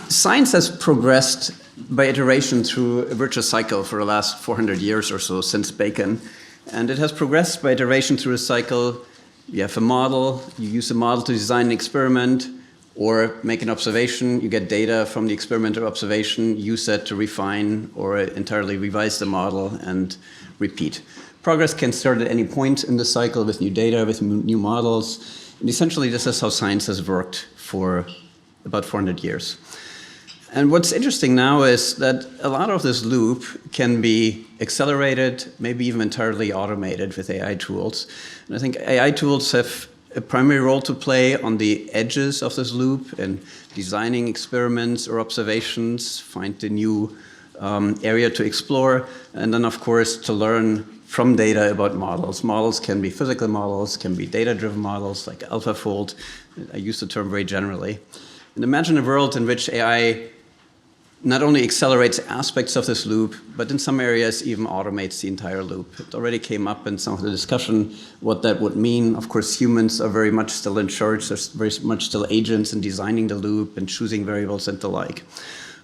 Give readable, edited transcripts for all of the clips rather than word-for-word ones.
Science has progressed by iteration through a virtuous cycle for the last 400 years or so since Bacon. And it has progressed by iteration through a cycle. You have a model, you use the model to design an experiment or make an observation, you get data from the experiment or observation, use that to refine or entirely revise the model and repeat. Progress can start at any point in the cycle with new data, with new models. And essentially, this is how science has worked for about 400 years. And what's interesting now is that a lot of this loop can be accelerated, maybe even entirely automated with AI tools. And I think AI tools have a primary role to play on the edges of this loop in designing experiments or observations, find the new area to explore, and then, of course, to learn from data about models. Models can be physical models, can be data-driven models like AlphaFold. I use the term very generally. And imagine a world in which AI not only accelerates aspects of this loop, but in some areas even automates the entire loop. It already came up in some of the discussion what that would mean. Of course, humans are very much still in charge. They're very much still agents in designing the loop and choosing variables and the like.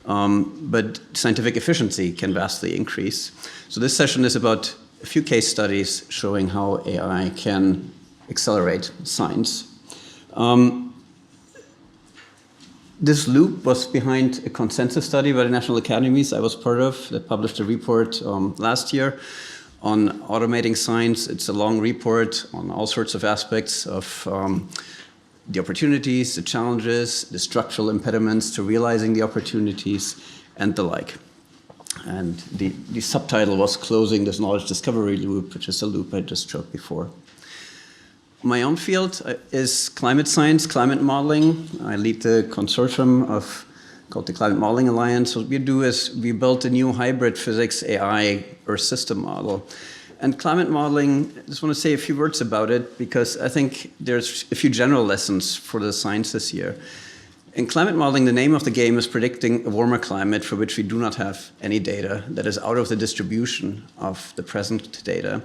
But scientific efficiency can vastly increase. So this session is about a few case studies showing how AI can accelerate science. This loop was behind a consensus study by the National Academies I was part of that published a report last year on automating science. It's a long report on all sorts of aspects of the opportunities, the challenges, the structural impediments to realizing the opportunities, and the like. And the subtitle was Closing this Knowledge Discovery Loop, which is a loop I just showed before. My own field is climate science, climate modeling. I lead the consortium called the Climate Modeling Alliance. What we do is we built a new hybrid physics AI Earth system model. And climate modeling, I just want to say a few words about it because I think there's a few general lessons for the science this year. In climate modeling, the name of the game is predicting a warmer climate for which we do not have any data that is out of the distribution of the present data.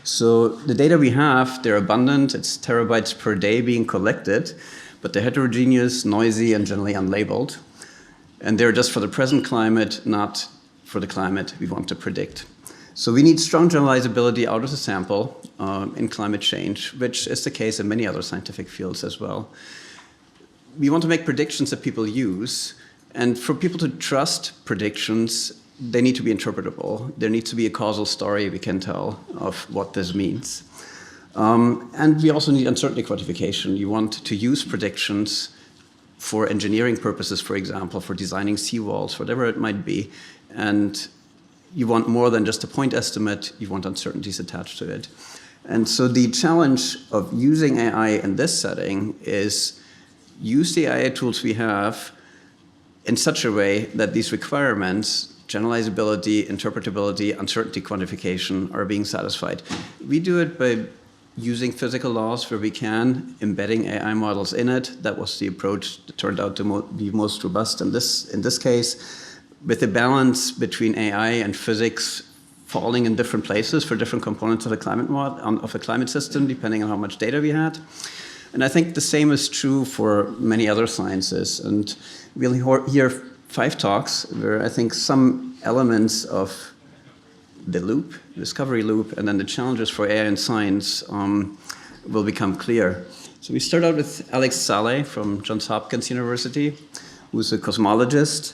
So the data we have, they're abundant. It's terabytes per day being collected, but they're heterogeneous, noisy, and generally unlabeled. And they're just for the present climate, not for the climate we want to predict. So we need strong generalizability out of the sample in climate change, which is the case in many other scientific fields as well. We want to make predictions that people use, and for people to trust predictions, they need to be interpretable. There needs to be a causal story we can tell of what this means. And we also need uncertainty quantification. You want to use predictions for engineering purposes, for example, for designing seawalls, whatever it might be. And you want more than just a point estimate. You want uncertainties attached to it. And so the challenge of using AI in this setting is use the AI tools we have in such a way that these requirements, generalizability, interpretability, uncertainty quantification, are being satisfied. We do it by using physical laws where we can, embedding AI models in it. That was the approach that turned out to be most robust in this case, with a balance between AI and physics falling in different places for different components of a climate system, depending on how much data we had. And I think the same is true for many other sciences. And we'll hear 5 talks where I think some elements of the loop, the discovery loop, and then the challenges for AI and science will become clear. So we start out with Alex Saleh from Johns Hopkins University, who's a cosmologist.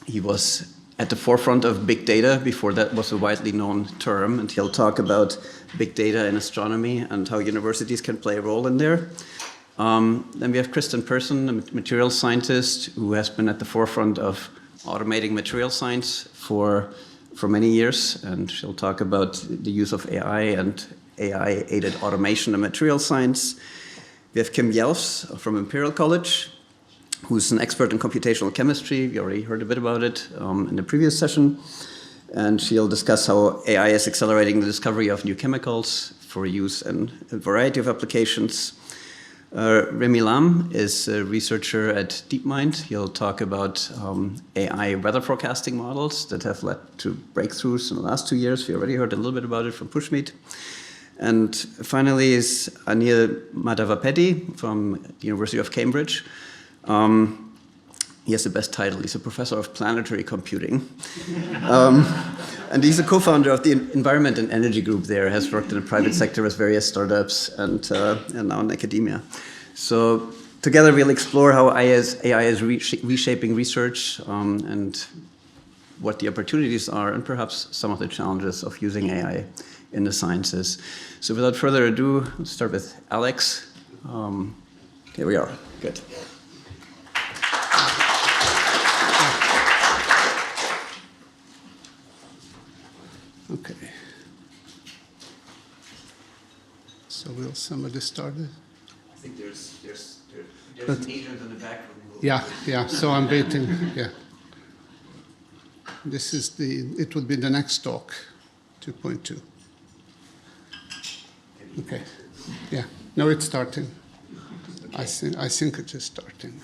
He was at the forefront of big data before that was a widely known term, and he'll talk about big data in astronomy and how universities can play a role in there. Then we have Kristen Persson, a material scientist who has been at the forefront of automating material science for many years, and she'll talk about the use of AI and AI-aided automation in material science. We have Kim Jelfs from Imperial College, who's an expert in computational chemistry. We already heard a bit about it in the previous session. And she'll discuss how AI is accelerating the discovery of new chemicals for use in a variety of applications. Remy Lam is a researcher at DeepMind. He'll talk about AI weather forecasting models that have led to breakthroughs in the last 2 years. We already heard a little bit about it from Pushmeet. And finally is Anil Madhavapedi from the University of Cambridge. He has the best title. He's a professor of planetary computing. And he's a co-founder of the Environment and Energy Group there, has worked in the private sector with various startups and now in academia. So together we'll explore how AI is reshaping research and what the opportunities are and perhaps some of the challenges of using AI in the sciences. So without further ado, let's start with Alex. Here we are. Good. Okay. So will somebody start it? I think there's an agent in the back. Yeah, so I'm waiting, yeah. This is it would be the next talk, 2.2. Okay, yeah, no, it's starting. Okay. I think it is starting.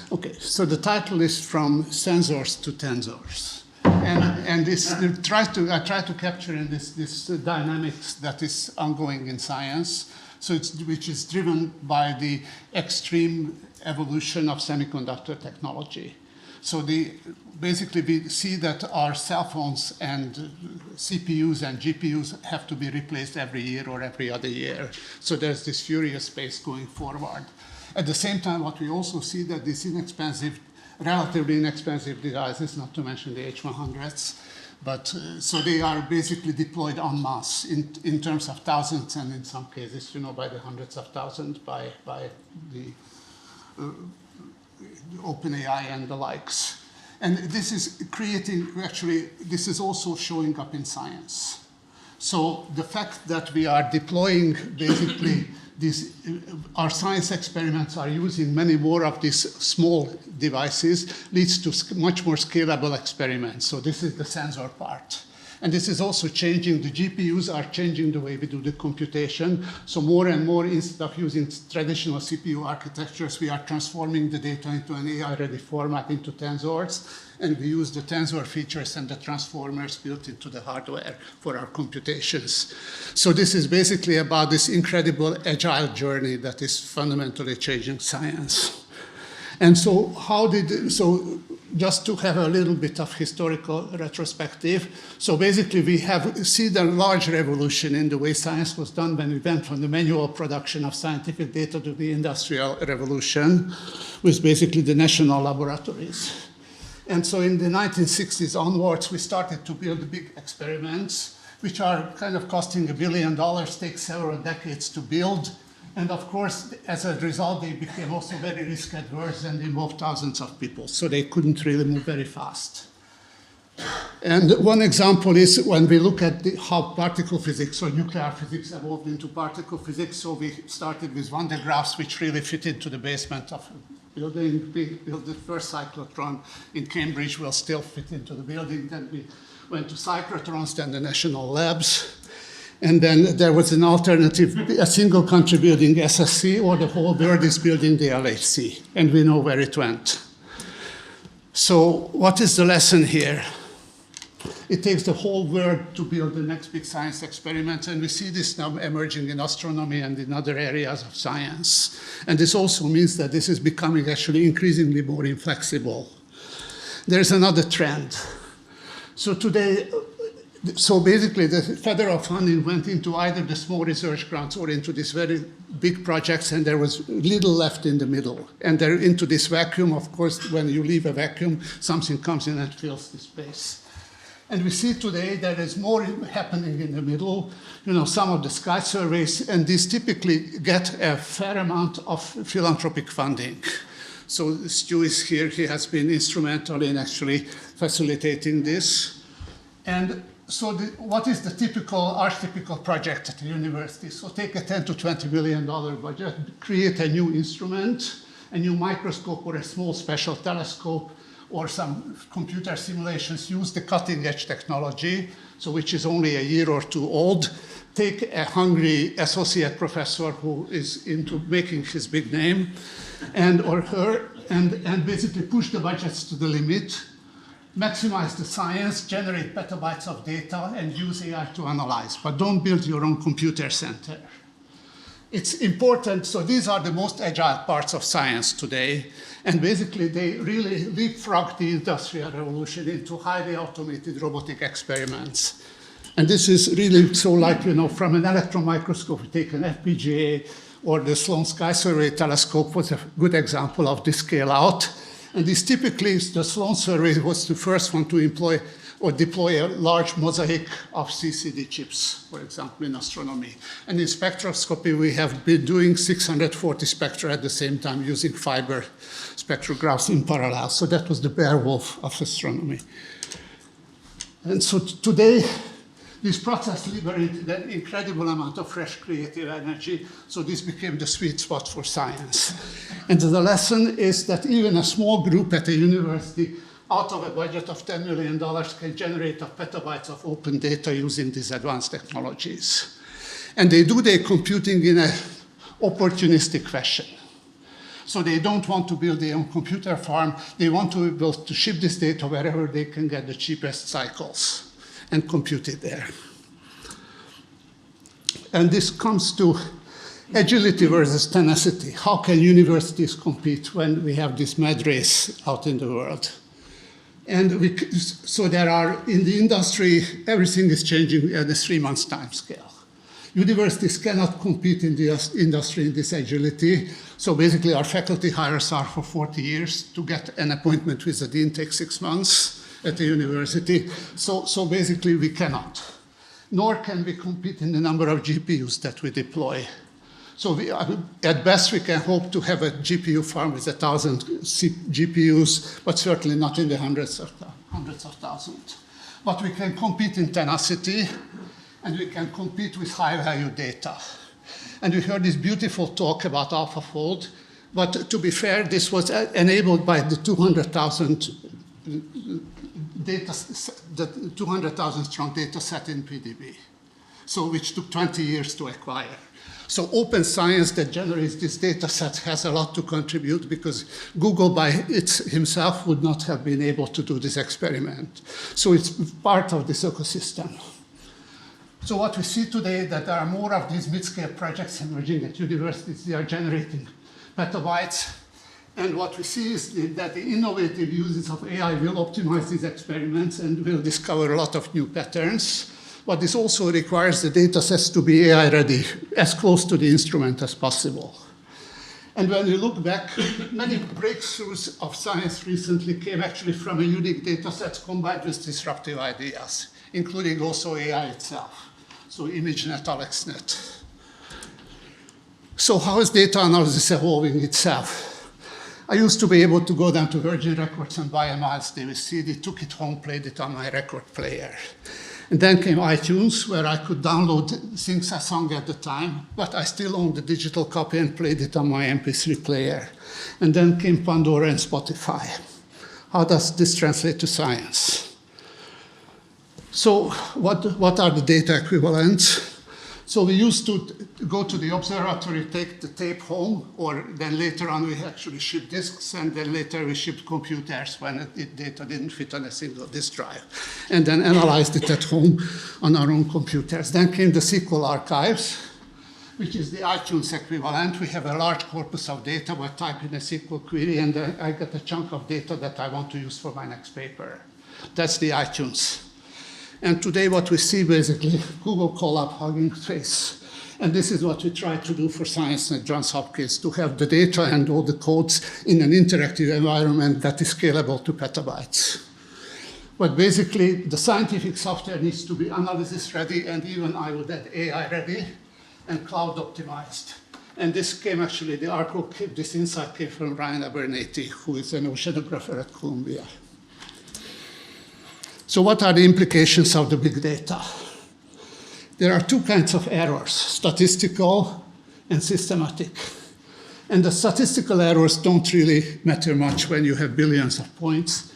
Okay, so the title is From Sensors to Tensors. And this, I try to capture in this dynamics that is ongoing in science, which is driven by the extreme evolution of semiconductor technology. So basically we see that our cell phones and CPUs and GPUs have to be replaced every year or every other year. So there's this furious pace going forward. At the same time, what we also see that these relatively inexpensive devices, not to mention the H100s, but so they are basically deployed en masse in terms of thousands and in some cases, by the hundreds of thousands by the OpenAI and the likes. And this is this is also showing up in science. So the fact that we are deploying basically our science experiments are using many more of these small devices leads to much more scalable experiments. So this is the sensor part. And this is also changing. The GPUs are changing the way we do the computation. So more and more, instead of using traditional CPU architectures, we are transforming the data into an AI-ready format into tensors. And we use the tensor features and the transformers built into the hardware for our computations. So this is basically about this incredible agile journey that is fundamentally changing science. And so just to have a little bit of historical retrospective, so basically we have seen a large revolution in the way science was done when we went from the manual production of scientific data to the industrial revolution with basically the national laboratories. And so in the 1960s onwards, we started to build big experiments, which are kind of costing $1 billion, take several decades to build. And of course, as a result, they became also very risk adverse and involved thousands of people. So they couldn't really move very fast. And one example is when we look at how particle physics or nuclear physics evolved into particle physics. So we started with Van de Graaffs, which really fit into the basement of a building. We built the first cyclotron in Cambridge, will still fit into the building. Then we went to cyclotrons, then the national labs. And then there was an alternative, a single country building SSC, or the whole world is building the LHC. And we know where it went. So what is the lesson here? It takes the whole world to build the next big science experiment, and we see this now emerging in astronomy and in other areas of science. And this also means that this is becoming actually increasingly more inflexible. There's another trend. So today, basically the federal funding went into either the small research grants or into these very big projects, and there was little left in the middle. And they're into this vacuum. Of course, when you leave a vacuum, something comes in and fills the space. And we see today there is more happening in the middle. Some of the Sky surveys, and these typically get a fair amount of philanthropic funding. So Stu is here. He has been instrumental in actually facilitating this. And so what is the archetypical project at the university? So take a $10 to $20 billion budget, create a new instrument, a new microscope or a small special telescope, or some computer simulations, use the cutting edge technology, so which is only a year or two old, take a hungry associate professor who is into making his big name, or her, and basically push the budgets to the limit, maximize the science, generate petabytes of data, and use AI to analyze. But don't build your own computer center. it's important, so these are the most agile parts of science today, and basically they really leapfrog the industrial revolution into highly automated robotic experiments. And this is really so like, from an electron microscope, we take an FPGA, or the Sloan Sky Survey telescope was a good example of this scale out. And this typically, the Sloan Survey was the first one to employ or deploy a large mosaic of CCD chips, for example, in astronomy. And in spectroscopy, we have been doing 640 spectra at the same time using fiber spectrographs in parallel. So that was the bear wolf of astronomy. And so today, this process liberated an incredible amount of fresh creative energy, so this became the sweet spot for science. And the lesson is that even a small group at a university, out of a budget of $10 million, can generate petabytes of open data using these advanced technologies. And they do their computing in an opportunistic fashion. So they don't want to build their own computer farm. They want to be able to ship this data wherever they can get the cheapest cycles and compute it there. And this comes to agility versus tenacity. How can universities compete when we have this mad race out in the world? And so there are, in the industry, everything is changing at a 3-month time scale. Universities cannot compete in the industry in this agility. So basically our faculty hires are for 40 years. To get an appointment with the dean takes 6 months at the university. So basically we cannot. Nor can we compete in the number of GPUs that we deploy. So at best we can hope to have a GPU farm with 1,000 GPUs, but certainly not in the hundreds of thousands. But we can compete in tenacity, and we can compete with high-value data. And we heard this beautiful talk about AlphaFold, but to be fair, this was enabled by the 200,000 strong data set in PDB, so which took 20 years to acquire. So open science that generates this data set has a lot to contribute because Google by himself would not have been able to do this experiment. So it's part of this ecosystem. So what we see today is that there are more of these mid-scale projects emerging at universities. They are generating petabytes. And what we see is that the innovative uses of AI will optimize these experiments and will discover a lot of new patterns. But this also requires the data sets to be AI ready, as close to the instrument as possible. And when you look back, many breakthroughs of science recently came actually from a unique data set combined with disruptive ideas, including also AI itself. So ImageNet, AlexNet. So how is data analysis evolving itself? I used to be able to go down to Virgin Records and buy a Miles Davis CD, took it home, played it on my record player. And then came iTunes, where I could download things I sung at the time, but I still owned the digital copy and played it on my MP3 player. And then came Pandora and Spotify. How does this translate to science? So what are the data equivalents? So we used to go to the observatory, take the tape home, or then later on we actually shipped disks, and then later we shipped computers when the data didn't fit on a single disk drive, and then analyzed it at home on our own computers. Then came the SQL archives, which is the iTunes equivalent. We have a large corpus of data, but type in a SQL query, and I get a chunk of data that I want to use for my next paper. That's the iTunes. And today what we see basically, Google Colab, Hugging Face. And this is what we try to do for science at Johns Hopkins, to have the data and all the codes in an interactive environment that is scalable to petabytes. But basically, the scientific software needs to be analysis ready, and even I would add AI ready and cloud optimized. And this came actually, this insight came from Ryan Abernathy, who is an oceanographer at Columbia. So what are the implications of the big data? There are two kinds of errors, statistical and systematic. And the statistical errors don't really matter much when you have billions of points.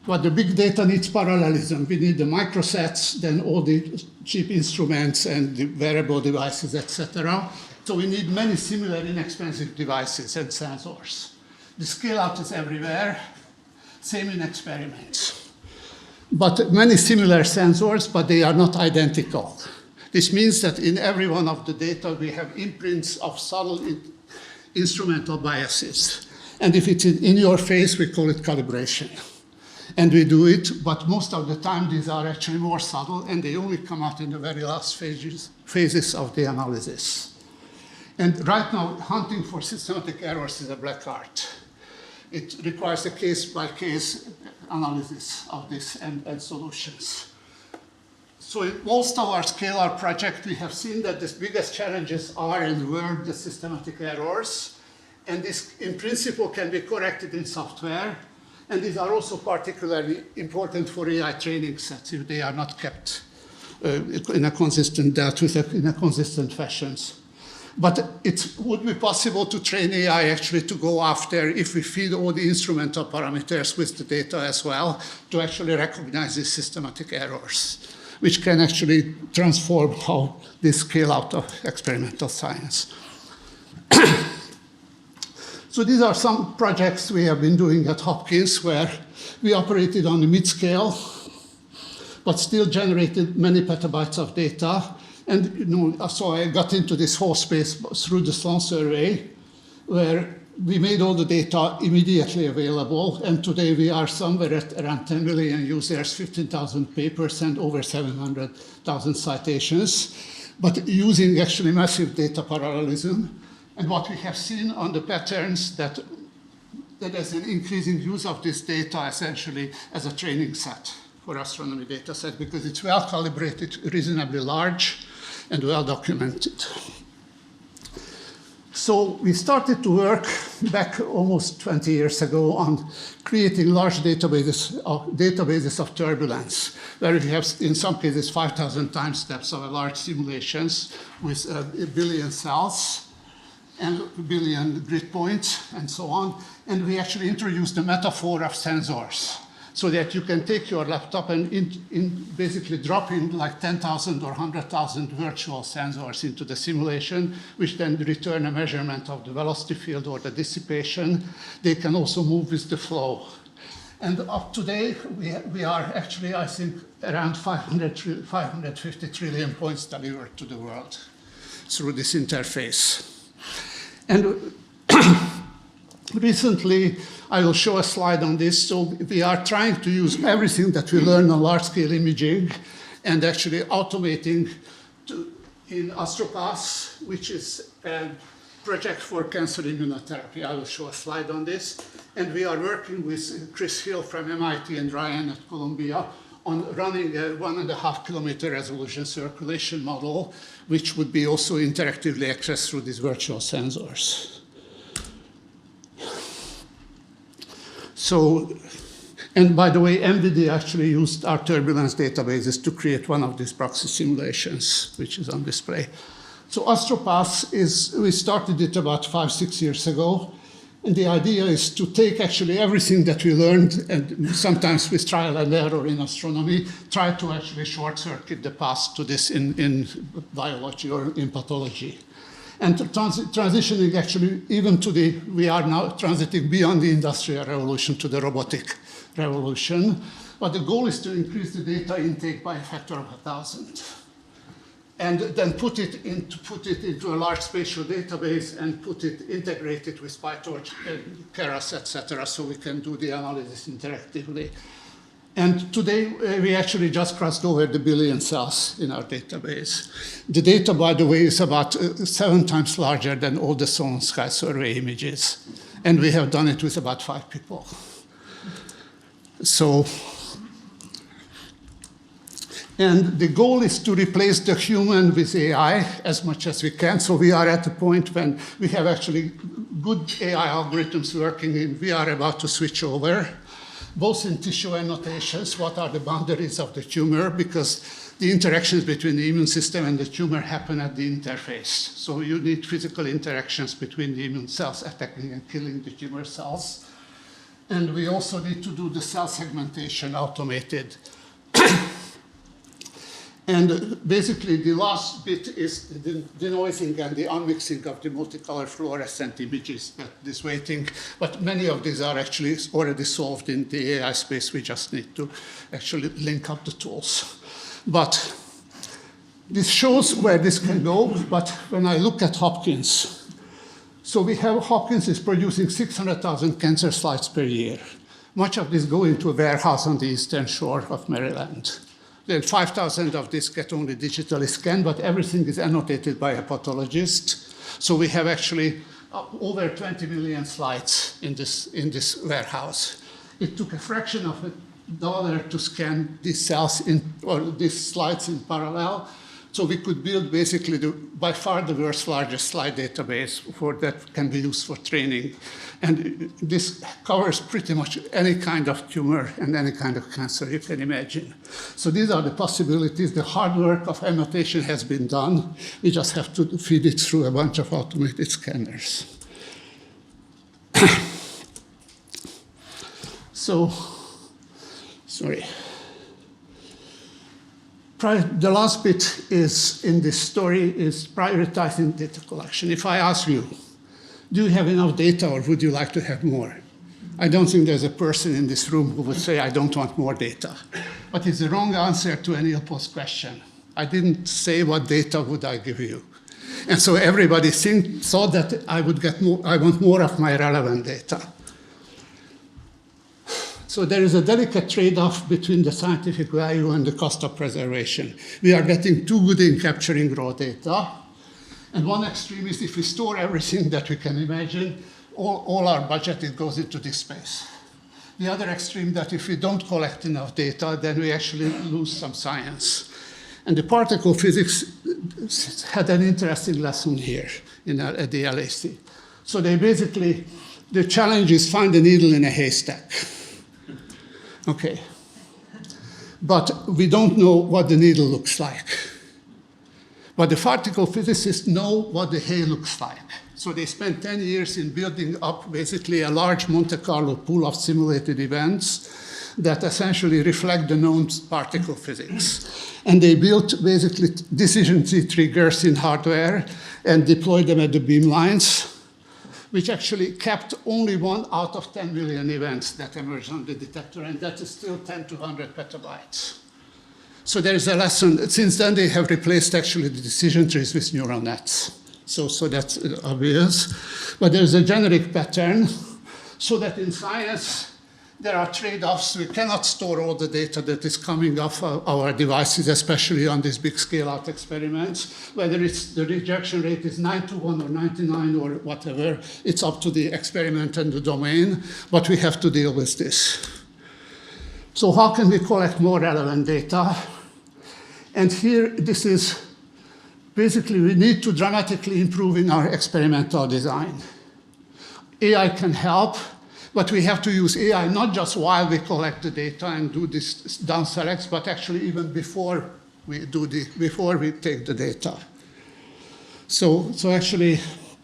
But the big data needs parallelism. We need the microsets, then all the cheap instruments and the wearable devices, etc. So we need many similar inexpensive devices and sensors. The scale out is everywhere, same in experiments. But many similar sensors, but they are not identical. This means that in every one of the data, we have imprints of subtle instrumental biases. And if it's in your face, we call it calibration. And we do it, but most of the time, these are actually more subtle, and they only come out in the very last phases of the analysis. And right now, hunting for systematic errors is a black art. It requires a case-by-case analysis of this and solutions. So in most of our scalar project, we have seen that the biggest challenges are and were the systematic errors. And this, in principle, can be corrected in software. And these are also particularly important for AI training sets if they are not kept in a consistent, dealt with in a consistent fashion. But it would be possible to train AI actually to go after, if we feed all the instrumental parameters with the data as well, to actually recognize these systematic errors, which can actually transform how they scale out of experimental science. So these are some projects we have been doing at Hopkins where we operated on the mid-scale, but still generated many petabytes of data. And so I got into this whole space through the Sloan survey, where we made all the data immediately available. And today we are somewhere at around 10 million users, 15,000 papers, and over 700,000 citations, but using actually massive data parallelism. And what we have seen on the patterns that there's an increasing use of this data essentially as a training set for astronomy data set, because it's well calibrated, reasonably large, and well documented. So we started to work back almost 20 years ago on creating large databases of turbulence, where we have, in some cases, 5,000 time steps of large simulations with a billion cells and a billion grid points and so on. And we actually introduced the metaphor of sensors, so that you can take your laptop and basically drop in like 10,000 or 100,000 virtual sensors into the simulation, which then return a measurement of the velocity field or the dissipation. They can also move with the flow. And up today, we are actually, I think, around 550 trillion points delivered to the world through this interface. And recently, I will show a slide on this. So we are trying to use everything that we learn on large-scale imaging and actually automating in Astropath, which is a project for cancer immunotherapy. I will show a slide on this. And we are working with Chris Hill from MIT and Ryan at Columbia on running a 1.5 kilometer resolution circulation model, which would be also interactively accessed through these virtual sensors. So, and by the way, NVIDIA actually used our turbulence databases to create one of these proxy simulations, which is on display. So Astropath we started it about 5-6 years ago. And the idea is to take actually everything that we learned, and sometimes with trial and error in astronomy, try to actually short circuit the path to this in biology or in pathology. And transitioning actually even to we are now transiting beyond the industrial revolution to the robotic revolution. But the goal is to increase the data intake by a factor of 1,000. And then put it into a large spatial database and integrate it with PyTorch, Keras, etc., so we can do the analysis interactively. And today, we actually just crossed over the billion cells in our database. The data, by the way, is about 7 times larger than all the Sloan Sky Survey images. And we have done it with about 5 people. So, and the goal is to replace the human with AI as much as we can. So we are at a point when we have actually good AI algorithms working, and we are about to switch over, both in tissue annotations, what are the boundaries of the tumor, because the interactions between the immune system and the tumor happen at the interface. So you need physical interactions between the immune cells attacking and killing the tumor cells. And we also need to do the cell segmentation automated. And basically, the last bit is the denoising and the unmixing of the multicolor fluorescent images that is waiting. But many of these are actually already solved in the AI space. We just need to actually link up the tools. But This shows where this can go, but when I look at Hopkins, so we have Hopkins is producing 600,000 cancer slides per year. Much of this go into a warehouse on the eastern shore of Maryland. Then 5,000 of this get only digitally scanned, but everything is annotated by a pathologist. So we have actually over 20 million slides in this warehouse. It took a fraction of $1 to scan these cells or these slides in parallel. So we could build basically by far the world's largest slide database that can be used for training. And this covers pretty much any kind of tumor and any kind of cancer you can imagine. So these are the possibilities. The hard work of annotation has been done. We just have to feed it through a bunch of automated scanners. Sorry. The last bit is in this story is prioritizing data collection. If I ask you, do you have enough data or would you like to have more? I don't think there's a person in this room who would say, I don't want more data. But it's the wrong answer to any post question. I didn't say what data would I give you. And so everybody thought that I would get more, I want more of my relevant data. So there is a delicate trade-off between the scientific value and the cost of preservation. We are getting too good in capturing raw data. And one extreme is if we store everything that we can imagine, all our budget, it goes into this space. The other extreme that if we don't collect enough data, then we actually lose some science. And the particle physics had an interesting lesson here at the LAC. So they basically, the challenge is find a needle in a haystack. Okay, but we don't know what the needle looks like. But the particle physicists know what the hay looks like. So they spent 10 years in building up basically a large Monte Carlo pool of simulated events that essentially reflect the known particle physics. And they built basically decision tree triggers in hardware and deployed them at the beamlines, which actually kept only 1 out of 10 million events that emerged on the detector, and that is still 10 to 100 petabytes. So there is a lesson. Since then, they have replaced actually the decision trees with neural nets. So that's obvious. But there's a generic pattern, so that in science, there are trade-offs. We cannot store all the data that is coming off our devices, especially on these big scale-out experiments. Whether it's the rejection rate is 9 to 1 or 99 or whatever, it's up to the experiment and the domain, but we have to deal with this. So how can we collect more relevant data? And here, this is basically, we need to dramatically improve in our experimental design. AI can help, but we have to use AI not just while we collect the data and do this down selects, but actually even before we take the data. So actually,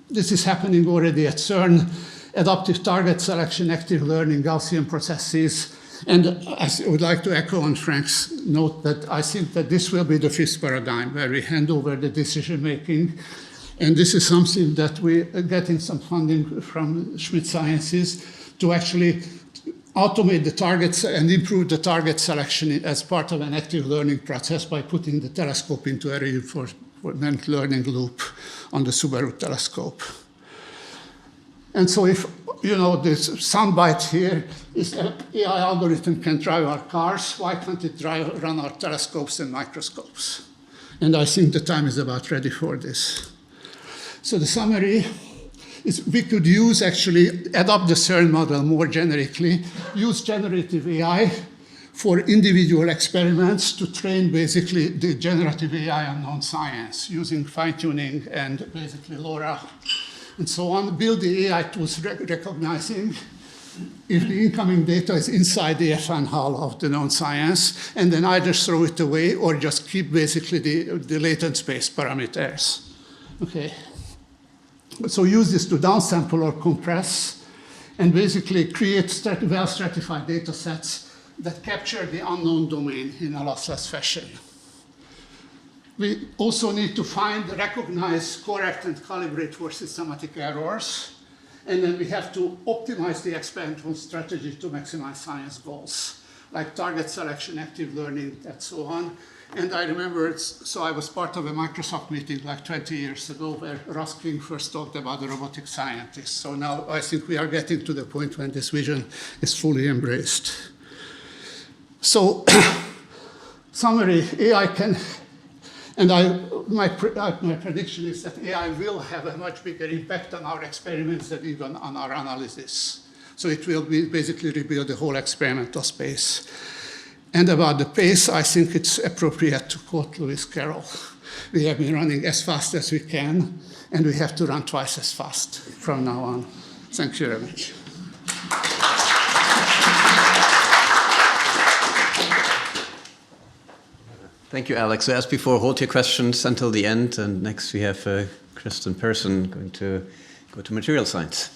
this is happening already at CERN, adaptive target selection, active learning, Gaussian processes. And I would like to echo on Frank's note that I think that this will be the fifth paradigm where we hand over the decision making. And this is something that we are getting some funding from Schmidt Sciences to actually automate the targets and improve the target selection as part of an active learning process by putting the telescope into a reinforcement learning loop on the Subaru telescope. And so if, this soundbite here is an AI algorithm can drive our cars, why can't it run our telescopes and microscopes? And I think the time is about ready for this. So the summary is we could adopt the CERN model more generically, use generative AI for individual experiments to train basically the generative AI on non-science using fine-tuning and basically LoRa and so on. Build the AI tools recognizing if the incoming data is inside the FN hull of the known science, and then either throw it away or just keep basically the latent space parameters. Okay. So use this to downsample or compress and basically create well-stratified data sets that capture the unknown domain in a lossless fashion. We also need to find, recognize, correct, and calibrate for systematic errors. And then we have to optimize the experimental strategy to maximize science goals, like target selection, active learning, and so on. And I remember, so I was part of a Microsoft meeting like 20 years ago where Ruskin first talked about the robotic scientists. So now I think we are getting to the point when this vision is fully embraced. So, summary, AI can, and my prediction is that AI will have a much bigger impact on our experiments than even on our analysis. So it will basically rebuild the whole experimental space. And about the pace, I think it's appropriate to quote Lewis Carroll. We have been running as fast as we can, and we have to run twice as fast from now on. Thank you very much. Thank you, Alex. So as before, hold your questions until the end, and next we have Kristen Persson going to go to material science.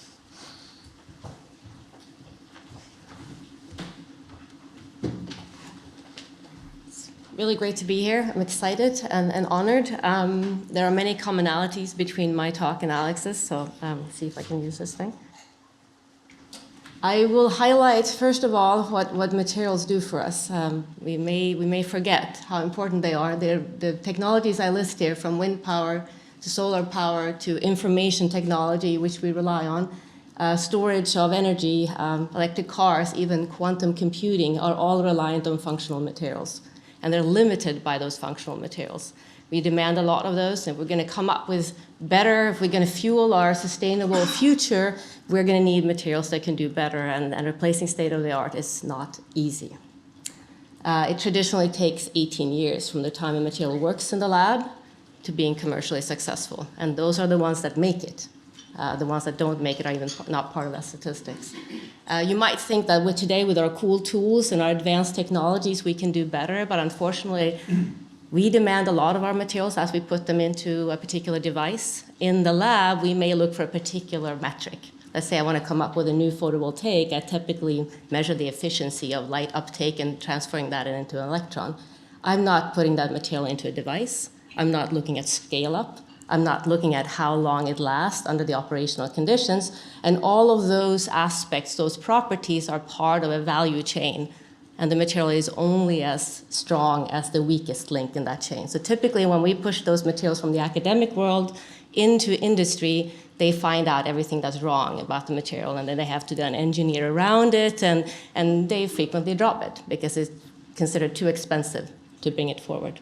Really great to be here. I'm excited and honored. There are many commonalities between my talk and Alex's, so see if I can use this thing. I will highlight, first of all, what materials do for us. We may forget how important they are. The technologies I list here, from wind power to solar power to information technology, which we rely on, storage of energy, electric cars, even quantum computing, are all reliant on functional materials. And they're limited by those functional materials. We demand a lot of those, and we're going to come up with better. If we're going to fuel our sustainable future, we're going to need materials that can do better, and replacing state-of-the-art is not easy. It traditionally takes 18 years from the time a material works in the lab to being commercially successful, and those are the ones that make it. The ones that don't make it are even not part of that statistics. You might think that today, with our cool tools and our advanced technologies, we can do better, but unfortunately, we demand a lot of our materials as we put them into a particular device. In the lab, we may look for a particular metric. Let's say I want to come up with a new photovoltaic. I typically measure the efficiency of light uptake and transferring that into an electron. I'm not putting that material into a device. I'm not looking at scale up. I'm not looking at how long it lasts under the operational conditions. And all of those aspects, those properties, are part of a value chain. And the material is only as strong as the weakest link in that chain. So typically, when we push those materials from the academic world into industry, they find out everything that's wrong about the material, and then they have to then engineer around it, and they frequently drop it because it's considered too expensive to bring it forward.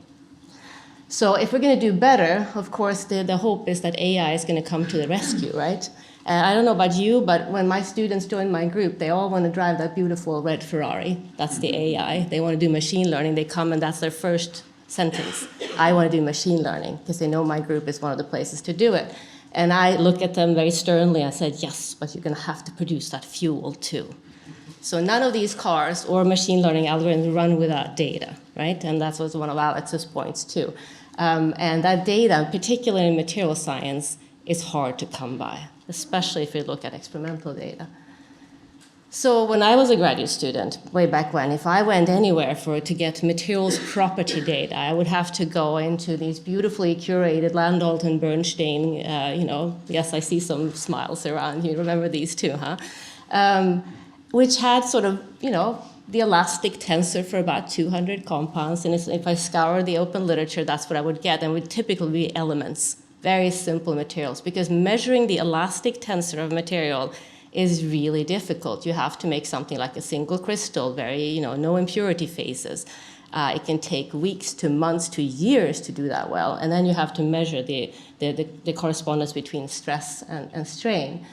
So if we're going to do better, of course, the hope is that AI is going to come to the rescue, right? I don't know about you, but when my students join my group, they all want to drive that beautiful red Ferrari. That's the AI. They want to do machine learning. They come, and that's their first sentence. I want to do machine learning, because they know my group is one of the places to do it. And I look at them very sternly and said, yes, but you're going to have to produce that fuel too. So none of these cars or machine learning algorithms run without data, right? And that was one of Alex's points too. And that data, particularly in material science, is hard to come by, especially if you look at experimental data. So when I was a graduate student, way back when, if I went anywhere to get materials property data, I would have to go into these beautifully curated Landolt and Bernstein, yes, I see some smiles around. You remember these too, huh? Which had sort of, the elastic tensor for about 200 compounds. And if I scour the open literature, that's what I would get. And it would typically be elements, very simple materials, because measuring the elastic tensor of material is really difficult. You have to make something like a single crystal, very, no impurity phases. It can take weeks to months to years to do that well. And then you have to measure the correspondence between stress and strain.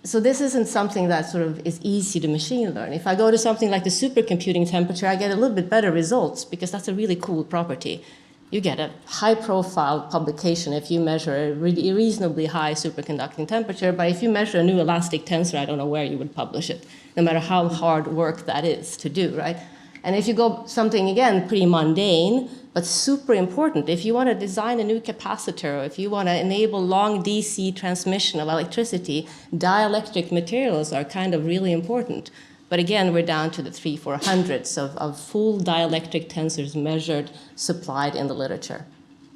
So this isn't something that sort of is easy to machine learn. If I go to something like the supercomputing temperature, I get a little bit better results, because that's a really cool property. You get a high-profile publication if you measure a reasonably high superconducting temperature, but if you measure a new elastic tensor, I don't know where you would publish it, no matter how hard work that is to do, right? And if you go something, again, pretty mundane, but super important, if you want to design a new capacitor, or if you want to enable long DC transmission of electricity, dielectric materials are kind of really important. But again, we're down to the 300-400s of full dielectric tensors measured, supplied in the literature.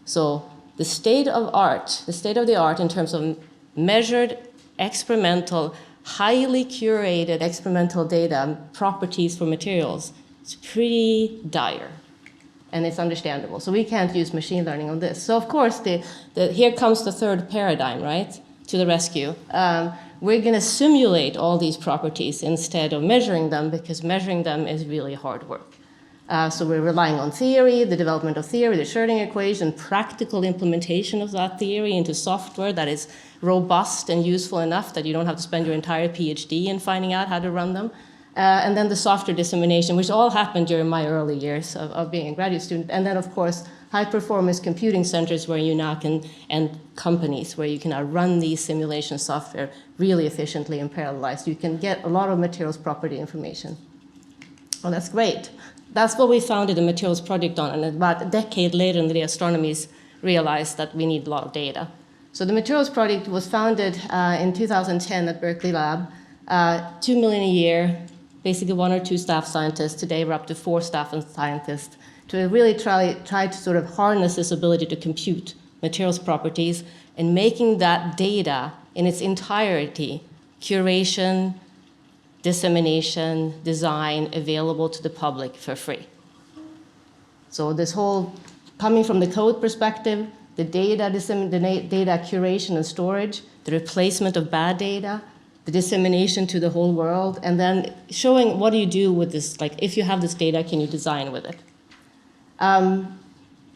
So the state of the art in terms of measured, experimental, highly curated experimental data, properties for materials, is pretty dire. and it's understandable. So we can't use machine learning on this. So of course, here comes the third paradigm, right, to the rescue. We're going to simulate all these properties instead of measuring them, because measuring them is really hard work. So we're relying on theory, the development of theory, the Schrödinger equation, practical implementation of that theory into software that is robust and useful enough that you don't have to spend your entire PhD in finding out how to run them. And then the software dissemination, which all happened during my early years of being a graduate student. And then, of course, high-performance computing centers where you now can, and companies where you can now run these simulation software really efficiently and parallelized. You can get a lot of materials property information. Well, that's great. That's what we founded the materials project on, and about a decade later, the astronomers realized that we need a lot of data. So the materials project was founded in 2010 at Berkeley Lab, $2 million a year, basically 1 or 2 staff scientists. Today we're up to 4 staff and scientists to really try to sort of harness this ability to compute materials properties and making that data in its entirety, curation, dissemination, design, available to the public for free. So this whole, coming from the code perspective, the data curation and storage, the replacement of bad data, the dissemination to the whole world, and then showing what do you do with this, like if you have this data, can you design with it?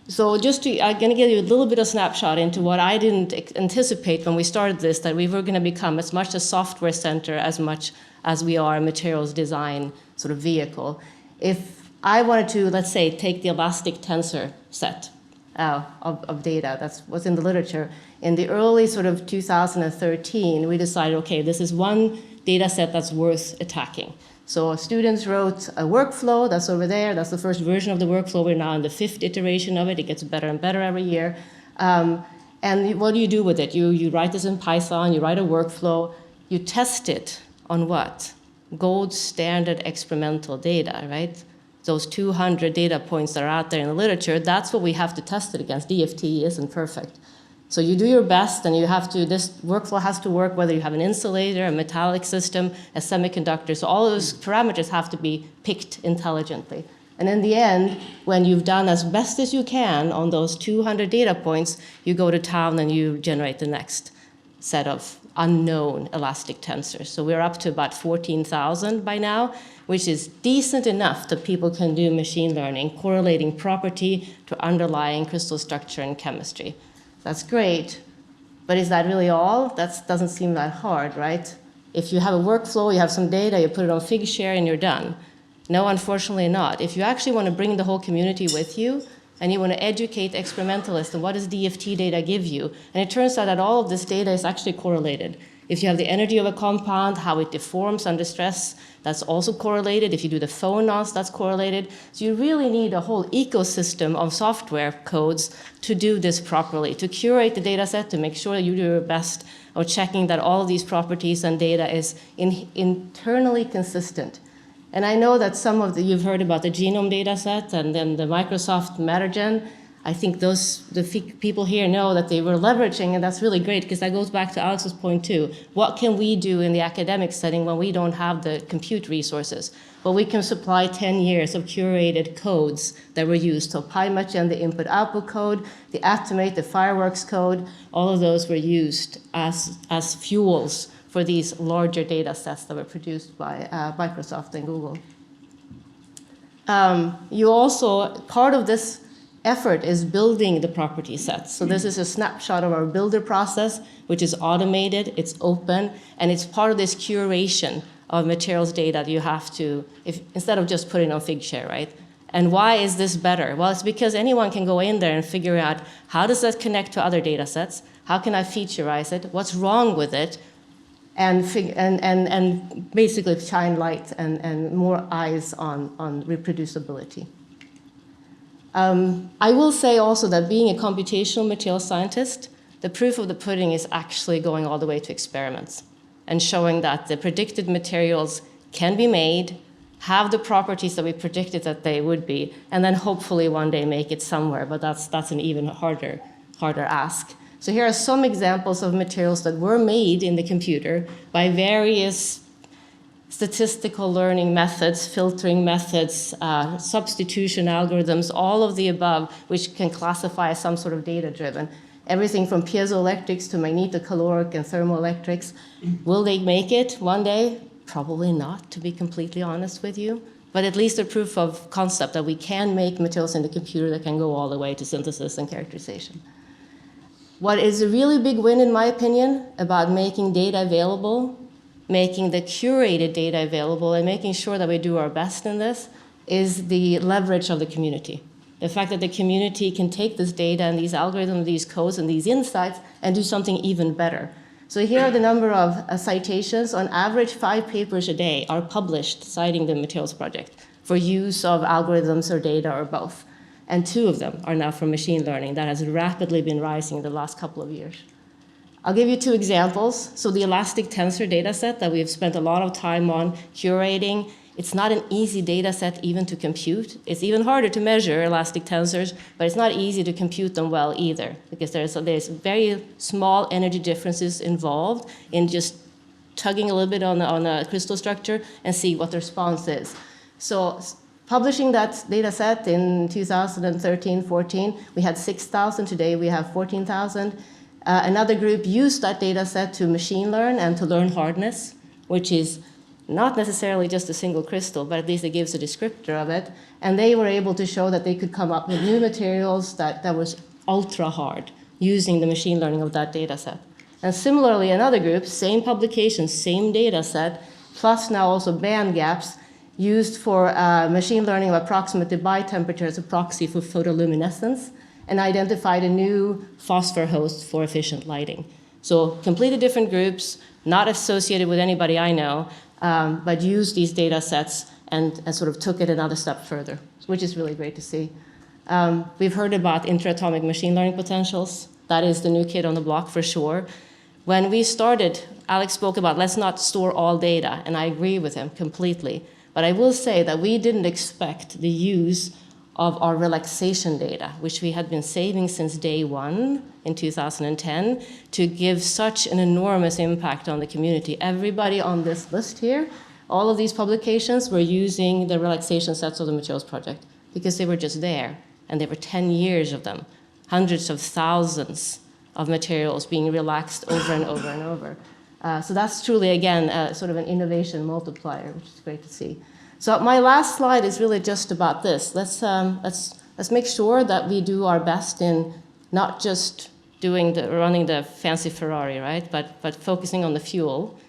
So I'm going to give you a little bit of snapshot into what I didn't anticipate when we started this, that we were going to become as much a software center as much as we are a materials design sort of vehicle. If I wanted to, let's say, take the elastic tensor set of data, that's what's in the literature, in the early sort of 2013, we decided, okay, this is one data set that's worth attacking. So students wrote a workflow that's over there. That's the first version of the workflow. We're now in the 5th iteration of it. It gets better and better every year. And what do you do with it? You write this in Python. You write a workflow. You test it on what? Gold standard experimental data, right? Those 200 data points that are out there in the literature, that's what we have to test it against. DFT isn't perfect. So you do your best, and you have to, this workflow has to work whether you have an insulator, a metallic system, a semiconductor. So all of those parameters have to be picked intelligently. And in the end, when you've done as best as you can on those 200 data points, you go to town and you generate the next set of unknown elastic tensors. So we're up to about 14,000 by now, which is decent enough that people can do machine learning, correlating property to underlying crystal structure and chemistry. That's great, but is that really all? That doesn't seem that hard, right? If you have a workflow, you have some data, you put it on Figshare, and you're done. No, unfortunately not. If you actually want to bring the whole community with you, and you want to educate experimentalists, and what does DFT data give you? And it turns out that all of this data is actually correlated. If you have the energy of a compound, how it deforms under stress, that's also correlated. If you do the phonons, that's correlated. So you really need a whole ecosystem of software codes to do this properly, to curate the data set, to make sure that you do your best of checking that all of these properties and data is internally consistent. And I know that some of you've heard about the genome data set and then the Microsoft MetaGen. I think the people here know that they were leveraging, and that's really great because that goes back to Alex's point too. What can we do in the academic setting when we don't have the compute resources? Well, we can supply 10 years of curated codes that were used. So PyMagen, the input-output code, the Atomate, the fireworks code, all of those were used as fuels for these larger data sets that were produced by Microsoft and Google. You also, part of this effort is building the property sets. So this is a snapshot of our builder process, which is automated, it's open, and it's part of this curation of materials data that you have to, instead of just putting on Figshare, right? And why is this better? Well, it's because anyone can go in there and figure out how does that connect to other data sets? How can I featureize it? What's wrong with it? And basically shine light and more eyes on reproducibility. I will say also that being a computational material scientist, the proof of the pudding is actually going all the way to experiments and showing that the predicted materials can be made, have the properties that we predicted that they would be, and then hopefully one day make it somewhere, but that's an even harder ask. So here are some examples of materials that were made in the computer by various statistical learning methods, filtering methods, substitution algorithms, all of the above, which can classify as some sort of data-driven. Everything from piezoelectrics to magnetocaloric and thermoelectrics. Will they make it one day? Probably not, to be completely honest with you. But at least a proof of concept that we can make materials in the computer that can go all the way to synthesis and characterization. What is a really big win, in my opinion, about making data available, making the curated data available, and making sure that we do our best in this, is the leverage of the community. The fact that the community can take this data and these algorithms, these codes, and these insights and do something even better. So here are the number of citations. On average, 5 papers a day are published citing the materials project for use of algorithms or data or both. And 2 of them are now from machine learning. That has rapidly been rising in the last couple of years. I'll give you 2 examples. So the elastic tensor data set that we've spent a lot of time on curating, it's not an easy data set even to compute. It's even harder to measure elastic tensors, but it's not easy to compute them well either, because there's very small energy differences involved in just tugging a little bit on a crystal structure and see what the response is. So publishing that data set in 2013-14, we had 6,000. Today we have 14,000. Another group used that data set to machine learn and to learn hardness, which is not necessarily just a single crystal, but at least it gives a descriptor of it. And they were able to show that they could come up with new materials that was ultra hard using the machine learning of that data set. And similarly, another group, same publication, same data set, plus now also band gaps, used for machine learning of approximate Debye temperature as a proxy for photoluminescence, and identified a new phosphor host for efficient lighting. So completely different groups, not associated with anybody I know, but used these data sets and sort of took it another step further, which is really great to see. We've heard about interatomic machine learning potentials. That is the new kid on the block for sure. When we started, Alex spoke about let's not store all data, and I agree with him completely. But I will say that we didn't expect the use of our relaxation data, which we had been saving since day one in 2010, to give such an enormous impact on the community. Everybody on this list here, all of these publications were using the relaxation sets of the materials project because they were just there, and there were 10 years of them, hundreds of thousands of materials being relaxed over and over and over. So that's truly, again, sort of an innovation multiplier, which is great to see. So my last slide is really just about this. Let's make sure that we do our best in not just running the fancy Ferrari, right? But focusing on the fuel,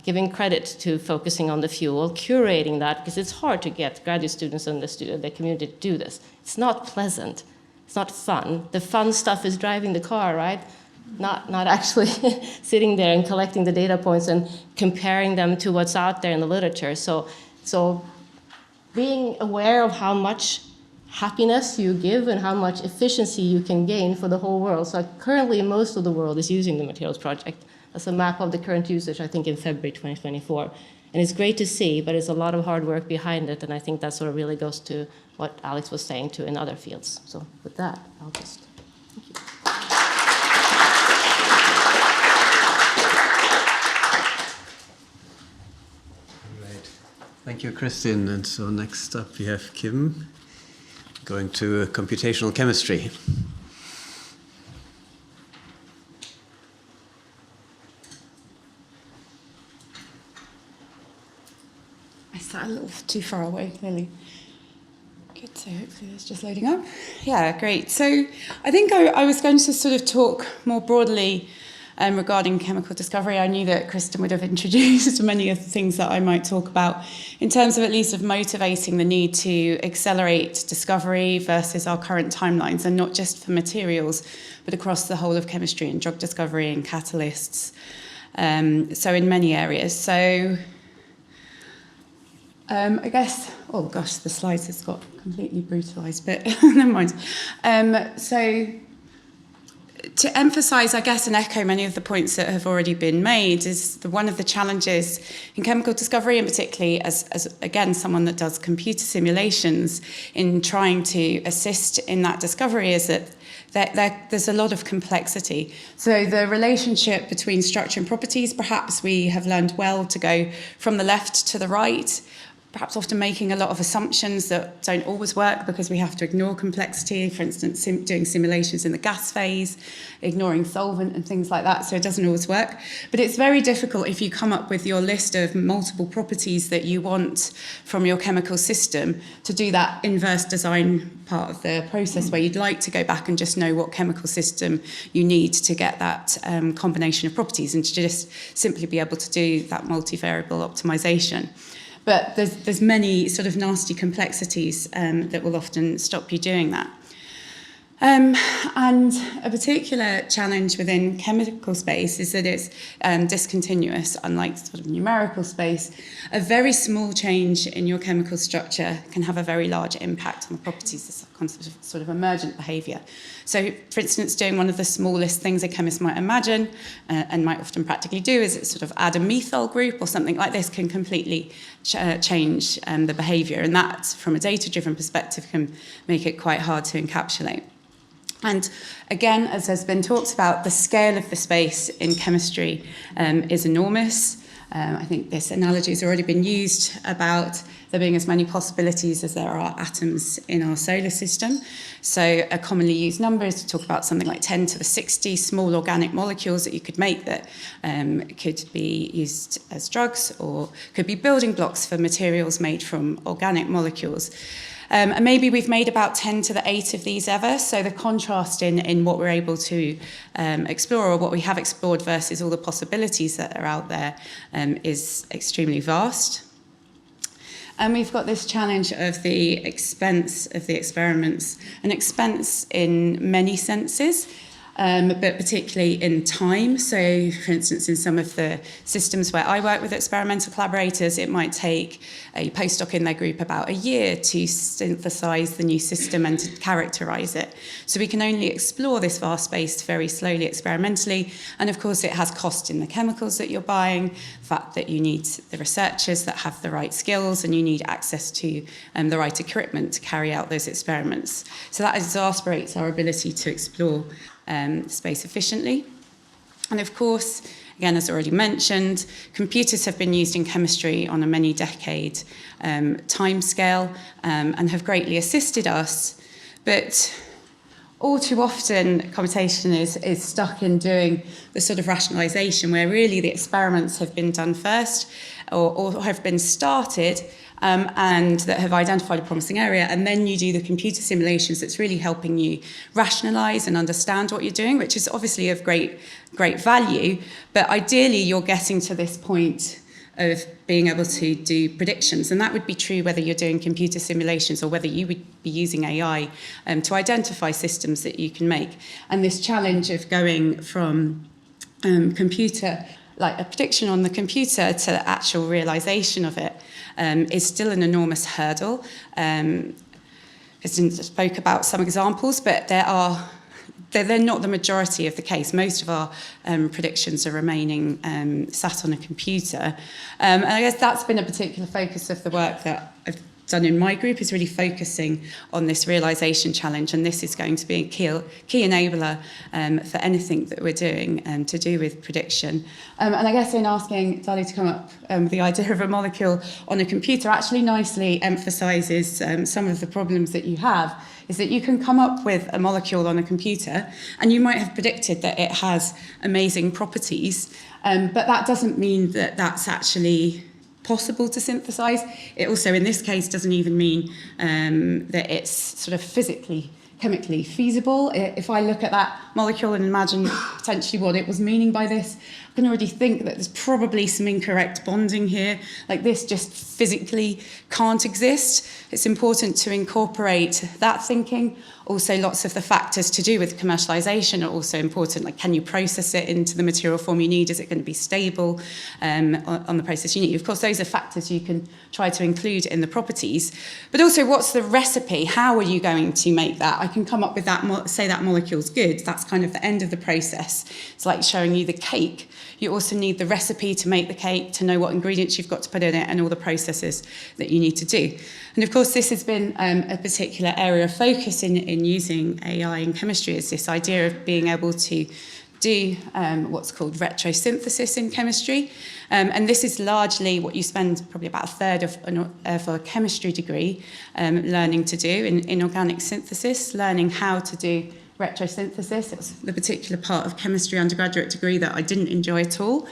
giving credit to focusing on the fuel, curating that, because it's hard to get graduate students and the community to do this. It's not pleasant. It's not fun. The fun stuff is driving the car, right? Not actually sitting there and collecting the data points and comparing them to what's out there in the literature. So being aware of how much happiness you give and how much efficiency you can gain for the whole world. So currently, most of the world is using the Materials Project. That's a map of the current usage, I think, in February 2024. And it's great to see, but it's a lot of hard work behind it, and I think that sort of really goes to what Alex was saying too in other fields. So with that, I'll just, thank you. Thank you, Kristin. And so next up we have Kim, going to computational chemistry. I sat a little too far away, clearly. Good, so hopefully it's just loading up. Yeah, great. So I think I was going to sort of talk more broadly regarding chemical discovery. I knew that Kristin would have introduced many of the things that I might talk about in terms of at least of motivating the need to accelerate discovery versus our current timelines, and not just for materials, but across the whole of chemistry and drug discovery and catalysts. So in many areas. So I guess, oh gosh, the slides has got completely brutalised, but never mind. So to emphasise, I guess, and echo many of the points that have already been made, is one of the challenges in chemical discovery, and particularly as again, someone that does computer simulations in trying to assist in that discovery, is that there's a lot of complexity. So the relationship between structure and properties, perhaps we have learned well to go from the left to the right, perhaps often making a lot of assumptions that don't always work because we have to ignore complexity, for instance, doing simulations in the gas phase, ignoring solvent and things like that, so it doesn't always work. But it's very difficult if you come up with your list of multiple properties that you want from your chemical system to do that inverse design part of the process where you'd like to go back and just know what chemical system you need to get that combination of properties and to just simply be able to do that multivariable optimization. But there's many sort of nasty complexities that will often stop you doing that. And a particular challenge within chemical space is that it's discontinuous, unlike sort of numerical space. A very small change in your chemical structure can have a very large impact on the properties, this sort of emergent behaviour. So, for instance, doing one of the smallest things a chemist might imagine and might often practically do is sort of add a methyl group or something like this can completely change the behaviour. And that, from a data-driven perspective, can make it quite hard to encapsulate. And again, as has been talked about, the scale of the space in chemistry is enormous. I think this analogy has already been used about there being as many possibilities as there are atoms in our solar system. So a commonly used number is to talk about something like 10 to the 60 small organic molecules that you could make that could be used as drugs or could be building blocks for materials made from organic molecules. And maybe we've made about 10 to the 8 of these ever. So the contrast in what we're able to explore or what we have explored versus all the possibilities that are out there is extremely vast. And we've got this challenge of the expense of the experiments, an expense in many senses, but particularly in time. So, for instance, in some of the systems where I work with experimental collaborators, it might take a postdoc in their group about a year to synthesize the new system and to characterize it. So we can only explore this vast space very slowly experimentally. And of course, it has cost in the chemicals that you're buying, the fact that you need the researchers that have the right skills and you need access to the right equipment to carry out those experiments. So that exasperates our ability to explore space efficiently. And of course, again, as already mentioned, computers have been used in chemistry on a many-decade timescale and have greatly assisted us. But all too often, computation is stuck in doing the sort of rationalization where really the experiments have been done first or have been started and that have identified a promising area, and then you do the computer simulations that's really helping you rationalize and understand what you're doing, which is obviously of great value. But ideally, you're getting to this point of being able to do predictions, and that would be true whether you're doing computer simulations or whether you would be using AI to identify systems that you can make. And this challenge of going from computer, like a prediction on the computer, to the actual realization of it is still an enormous hurdle. I spoke about some examples, but they're not the majority of the case. Most of our predictions are remaining sat on a computer. And I guess that's been a particular focus of the work that I've done in my group, is really focusing on this realization challenge, and this is going to be a key enabler for anything that we're doing to do with prediction. And I guess in asking Dali to come up with the idea of a molecule on a computer actually nicely emphasizes some of the problems that you have, is that you can come up with a molecule on a computer and you might have predicted that it has amazing properties, but that doesn't mean that that's actually possible to synthesize. It also, in this case, doesn't even mean that it's sort of physically, chemically feasible. If I look at that molecule and imagine potentially what it was meaning by this, I can already think that there's probably some incorrect bonding here. Like, this just physically can't exist. It's important to incorporate that thinking. Also, lots of the factors to do with commercialization are also important. Like, can you process it into the material form you need? Is it going to be stable on the process you need? Of course, those are factors you can try to include in the properties. But also, what's the recipe? How are you going to make that? I can come up with that, say that molecule's good. That's kind of the end of the process. It's like showing you the cake. You also need the recipe to make the cake, to know what ingredients you've got to put in it, and all the processes that you need to do. And of course, this has been a particular area of focus in using AI in chemistry, is this idea of being able to do what's called retrosynthesis in chemistry. And this is largely what you spend probably about a third of a chemistry degree learning to do in organic synthesis, learning how to do retrosynthesis. It was the particular part of chemistry undergraduate degree that I didn't enjoy at all,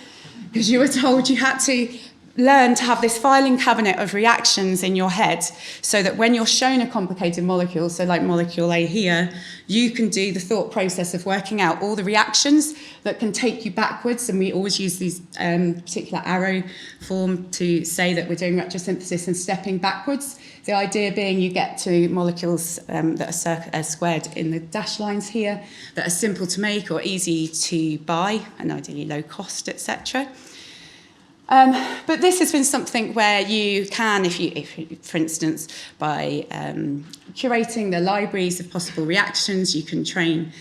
because you were told you had to learn to have this filing cabinet of reactions in your head so that when you're shown a complicated molecule, so like molecule A here, you can do the thought process of working out all the reactions that can take you backwards. And we always use these particular arrow form to say that we're doing retrosynthesis and stepping backwards. The idea being you get to molecules that are squared in the dashed lines here, that are simple to make or easy to buy and ideally low cost, etc. But this has been something where you can, if you for instance, by curating the libraries of possible reactions, you can train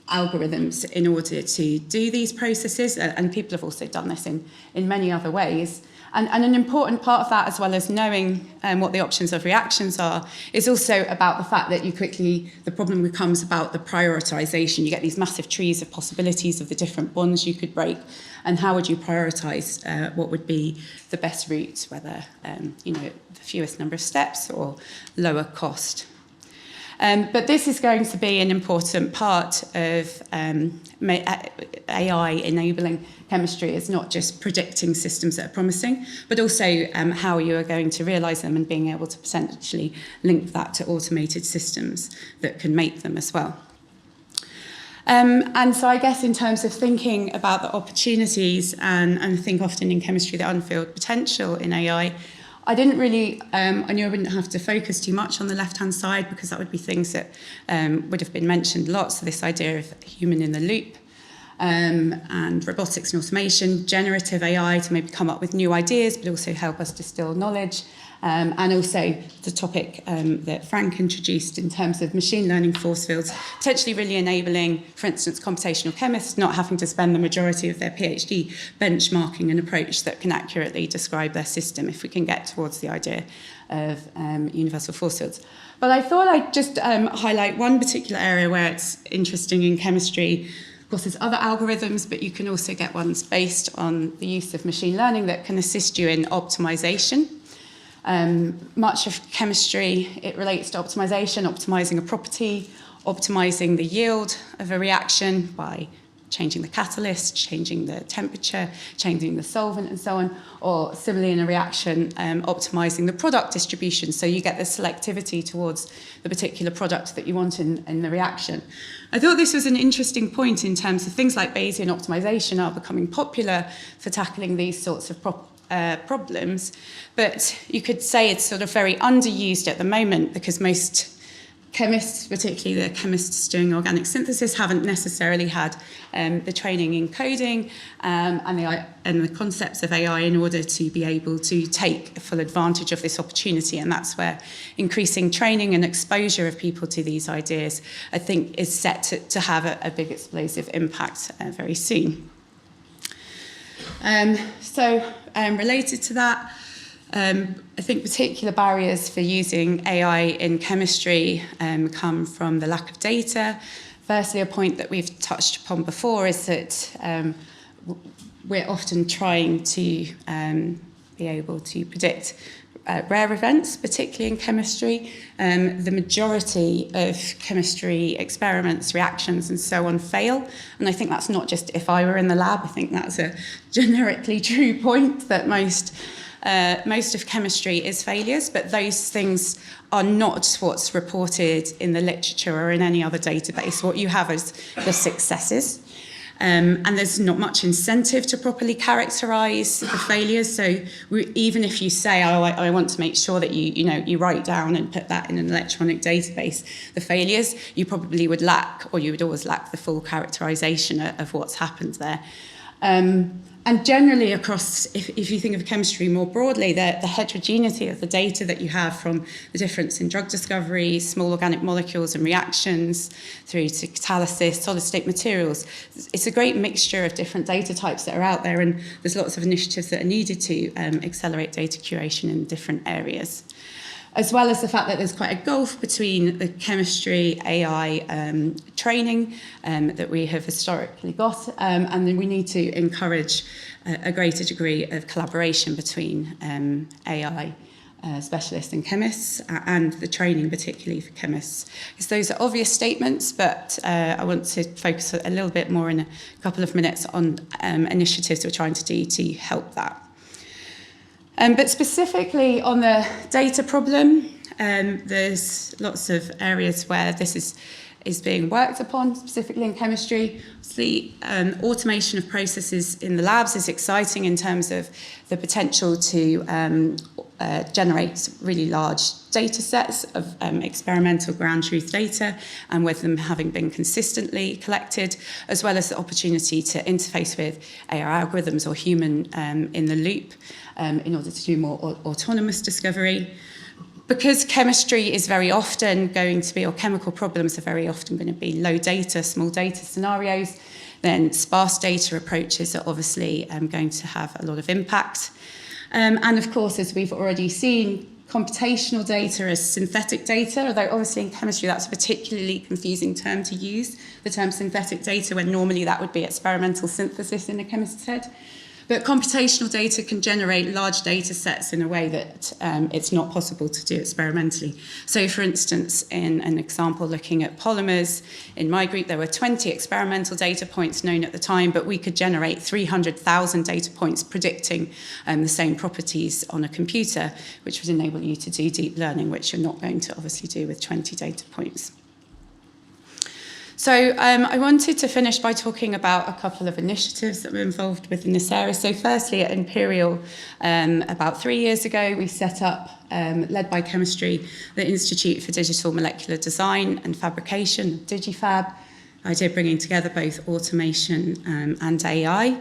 algorithms in order to do these processes, and people have also done this in many other ways. And an important part of that, as well as knowing what the options of reactions are, is also about the fact that the problem becomes about the prioritization. You get these massive trees of possibilities of the different bonds you could break, and how would you prioritize what would be the best route, whether the fewest number of steps or lower cost. But this is going to be an important part of AI enabling chemistry. It's not just predicting systems that are promising, but also how you are going to realise them and being able to potentially link that to automated systems that can make them as well. And so I guess in terms of thinking about the opportunities, and I think often in chemistry the unfilled potential in AI, I didn't really, I knew I wouldn't have to focus too much on the left-hand side, because that would be things that would have been mentioned lots. So this idea of human in the loop, and robotics and automation, generative AI to maybe come up with new ideas, but also help us distill knowledge. And also the topic that Frank introduced in terms of machine learning force fields, potentially really enabling, for instance, computational chemists not having to spend the majority of their PhD benchmarking an approach that can accurately describe their system, if we can get towards the idea of universal force fields. But I thought I'd just highlight one particular area where it's interesting in chemistry. Of course, there's other algorithms, but you can also get ones based on the use of machine learning that can assist you in optimization. Much of chemistry, it relates to optimization, optimizing a property, optimizing the yield of a reaction by changing the catalyst, changing the temperature, changing the solvent, and so on, or similarly in a reaction, optimizing the product distribution, so you get the selectivity towards the particular product that you want in the reaction. I thought this was an interesting point in terms of things like Bayesian optimization are becoming popular for tackling these sorts of problems, but you could say it's sort of very underused at the moment, because most chemists, particularly the chemists doing organic synthesis, haven't necessarily had the training in coding and the concepts of AI in order to be able to take full advantage of this opportunity. And that's where increasing training and exposure of people to these ideas, I think, is set to have a big explosive impact very soon. Related to that, I think particular barriers for using AI in chemistry come from the lack of data. Firstly, a point that we've touched upon before is that we're often trying to be able to predict rare events, particularly in chemistry. The majority of chemistry experiments, reactions, and so on fail. And I think that's not just if I were in the lab. I think that's a generically true point, that most of chemistry is failures, but those things are not what's reported in the literature or in any other database. What you have is the successes. And there's not much incentive to properly characterise the failures. So even if you say, oh, I want to make sure that you write down and put that in an electronic database, the failures, you probably would lack, or you would always lack, the full characterisation of what's happened there. And generally across, if you think of chemistry more broadly, the heterogeneity of the data that you have from the difference in drug discovery, small organic molecules and reactions, through to catalysis, solid state materials, it's a great mixture of different data types that are out there, and there's lots of initiatives that are needed to accelerate data curation in different areas. As well as the fact that there's quite a gulf between the chemistry, AI training that we have historically got, and then we need to encourage a greater degree of collaboration between AI specialists and chemists, and the training particularly for chemists. Because those are obvious statements, but I want to focus a little bit more in a couple of minutes on initiatives we're trying to do to help that. But specifically on the data problem, there's lots of areas where this is being worked upon, specifically in chemistry. The automation of processes in the labs is exciting in terms of the potential to generate really large data sets of experimental ground truth data, and with them having been consistently collected, as well as the opportunity to interface with AI algorithms or human in the loop in order to do more autonomous discovery. Because chemistry is very often going to be, or chemical problems are very often going to be low data, small data scenarios, then sparse data approaches are obviously going to have a lot of impact. And of course, as we've already seen, computational data as synthetic data, although obviously in chemistry that's a particularly confusing term to use, the term synthetic data, when normally that would be experimental synthesis in a chemist's head. But computational data can generate large data sets in a way that it's not possible to do experimentally. So for instance, in an example looking at polymers, in my group there were 20 experimental data points known at the time, but we could generate 300,000 data points predicting the same properties on a computer, which would enable you to do deep learning, which you're not going to obviously do with 20 data points. So I wanted to finish by talking about a couple of initiatives that were involved within this area. So firstly, at Imperial, about 3 years ago, we set up, led by chemistry, the Institute for Digital Molecular Design and Fabrication, DigiFab, the idea of bringing together both automation and AI.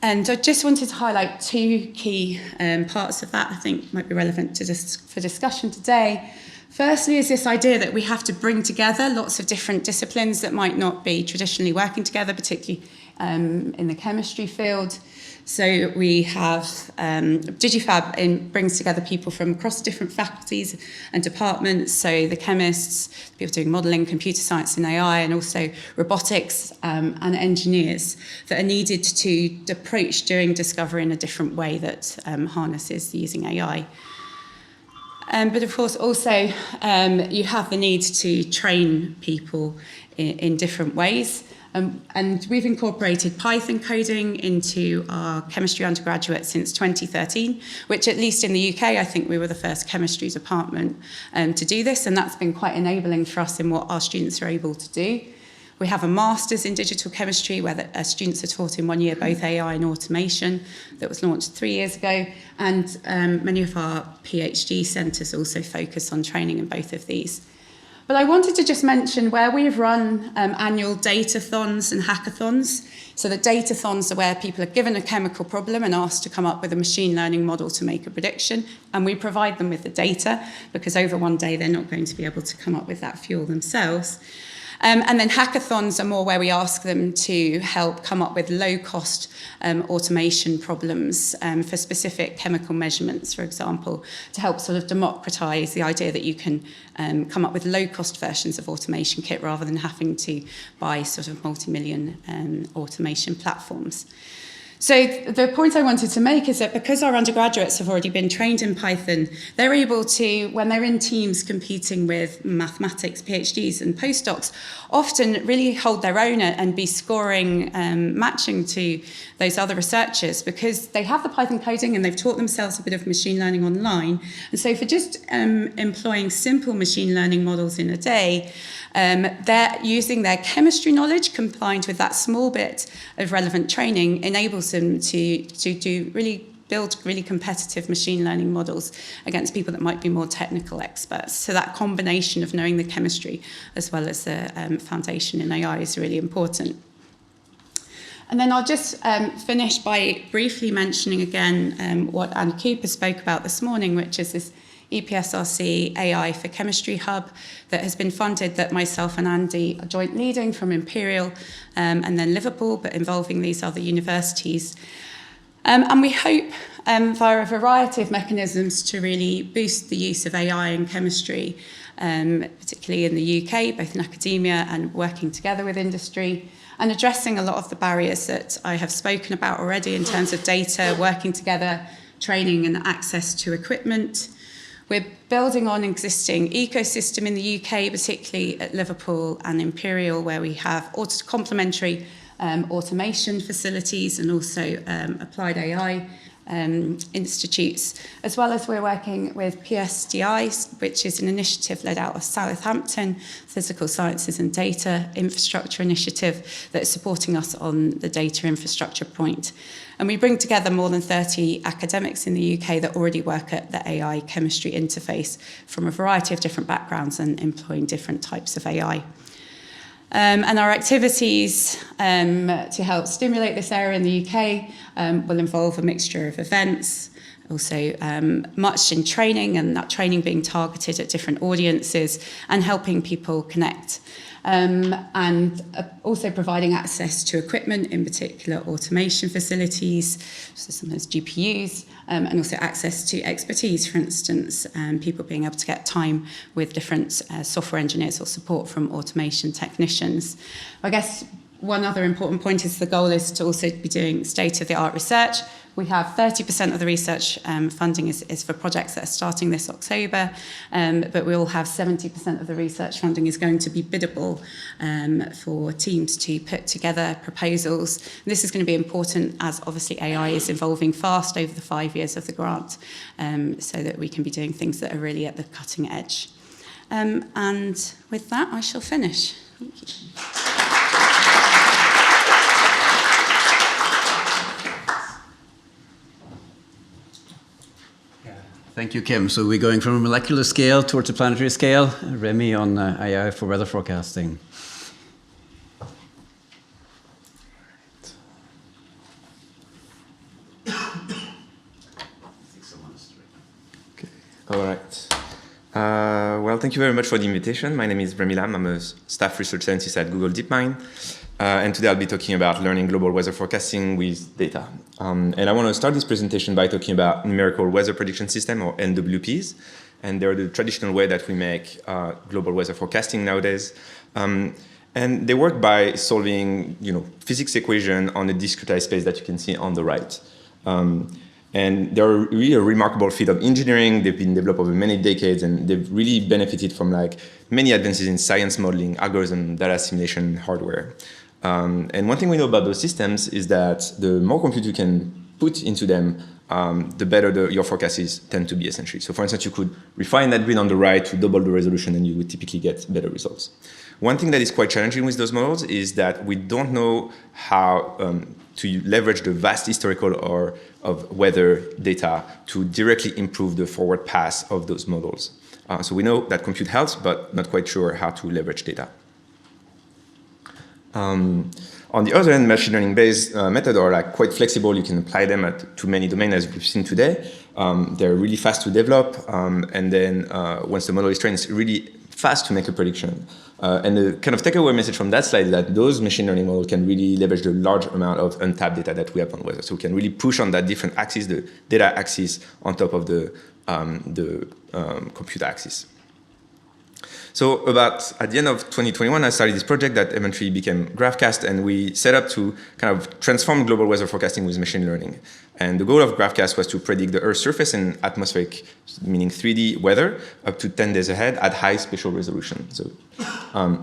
And I just wanted to highlight two key parts of that I think might be relevant for discussion today. Firstly is this idea that we have to bring together lots of different disciplines that might not be traditionally working together, particularly in the chemistry field. So we have DigiFab brings together people from across different faculties and departments, so the chemists, people doing modelling, computer science and AI, and also robotics and engineers that are needed to approach doing discovery in a different way that harnesses using AI. But of course, also, you have the need to train people in different ways. And we've incorporated Python coding into our chemistry undergraduate since 2013, which at least in the UK, I think we were the first chemistry department to do this. And that's been quite enabling for us in what our students are able to do. We have a master's in digital chemistry where students are taught in 1 year both AI and automation that was launched 3 years ago. And many of our PhD centres also focus on training in both of these. But I wanted to just mention where we've run annual datathons and hackathons. So the datathons are where people are given a chemical problem and asked to come up with a machine learning model to make a prediction. And we provide them with the data because over one day they're not going to be able to come up with that fuel themselves. And then hackathons are more where we ask them to help come up with low-cost automation problems for specific chemical measurements, for example, to help sort of democratise the idea that you can come up with low-cost versions of automation kit rather than having to buy sort of multi-million automation platforms. So the point I wanted to make is that because our undergraduates have already been trained in Python, they're able to, when they're in teams competing with mathematics PhDs and postdocs, often really hold their own and be scoring matching to those other researchers because they have the Python coding and they've taught themselves a bit of machine learning online. And so for just employing simple machine learning models in a day, they're using their chemistry knowledge combined with that small bit of relevant training enables them to build really competitive machine learning models against people that might be more technical experts. So that combination of knowing the chemistry as well as the foundation in AI is really important. And then I'll just finish by briefly mentioning again what Anne Cooper spoke about this morning, which is this EPSRC AI for Chemistry Hub that has been funded, that myself and Andy are joint leading from Imperial and then Liverpool, but involving these other universities. And we hope via a variety of mechanisms to really boost the use of AI in chemistry, particularly in the UK, both in academia and working together with industry, and addressing a lot of the barriers that I have spoken about already in terms of data, working together, training and access to equipment. We're building on existing ecosystem in the UK, particularly at Liverpool and Imperial, where we have complementary automation facilities and also applied AI institutes, as well as we're working with PSDI, which is an initiative led out of Southampton, Physical Sciences and Data Infrastructure Initiative, that is supporting us on the data infrastructure point. And we bring together more than 30 academics in the UK that already work at the AI chemistry interface from a variety of different backgrounds and employing different types of AI. And our activities to help stimulate this area in the UK will involve a mixture of events, also much in training, and that training being targeted at different audiences and helping people connect. And also providing access to equipment, in particular automation facilities, so sometimes GPUs, and also access to expertise, for instance, people being able to get time with different software engineers or support from automation technicians. I guess one other important point is the goal is to also be doing state-of-the-art research. We have 30% of the research funding is for projects that are starting this October, but we will have 70% of the research funding is going to be biddable for teams to put together proposals. And this is going to be important as obviously AI is evolving fast over the 5 years of the grant, so that we can be doing things that are really at the cutting edge. And with that, I shall finish. Thank you. Thank you, Kim. So we're going from a molecular scale towards a planetary scale. Remy on AI for weather forecasting. Okay. All right. Well, thank you very much for the invitation. My name is Remy Lam. I'm a staff research scientist at Google DeepMind. And today I'll be talking about learning global weather forecasting with data. And I want to start this presentation by talking about numerical weather prediction system, or NWPs. And they're the traditional way that we make global weather forecasting nowadays. And they work by solving, physics equation on a discretized space that you can see on the right. And they're really a remarkable field of engineering. They've been developed over many decades, and they've really benefited from many advances in science modeling, algorithm, data simulation, hardware. And one thing we know about those systems is that the more compute you can put into them, the better your forecasts tend to be, essentially. So for instance, you could refine that grid on the right to double the resolution, and you would typically get better results. One thing that is quite challenging with those models is that we don't know how to leverage the vast historical of weather data to directly improve the forward pass of those models. So we know that compute helps, but not quite sure how to leverage data. On the other hand, machine learning-based methods are quite flexible. You can apply them to many domains, as we've seen today. They're really fast to develop, and then once the model is trained, it's really fast to make a prediction. And the kind of takeaway message from that slide is that those machine learning models can really leverage the large amount of untapped data that we have on weather. So we can really push on that different axis, the data axis, on top of the compute axis. So at the end of 2021, I started this project that eventually became GraphCast, and we set up to kind of transform global weather forecasting with machine learning. And the goal of GraphCast was to predict the Earth's surface and atmospheric, meaning 3D weather, up to 10 days ahead at high spatial resolution. So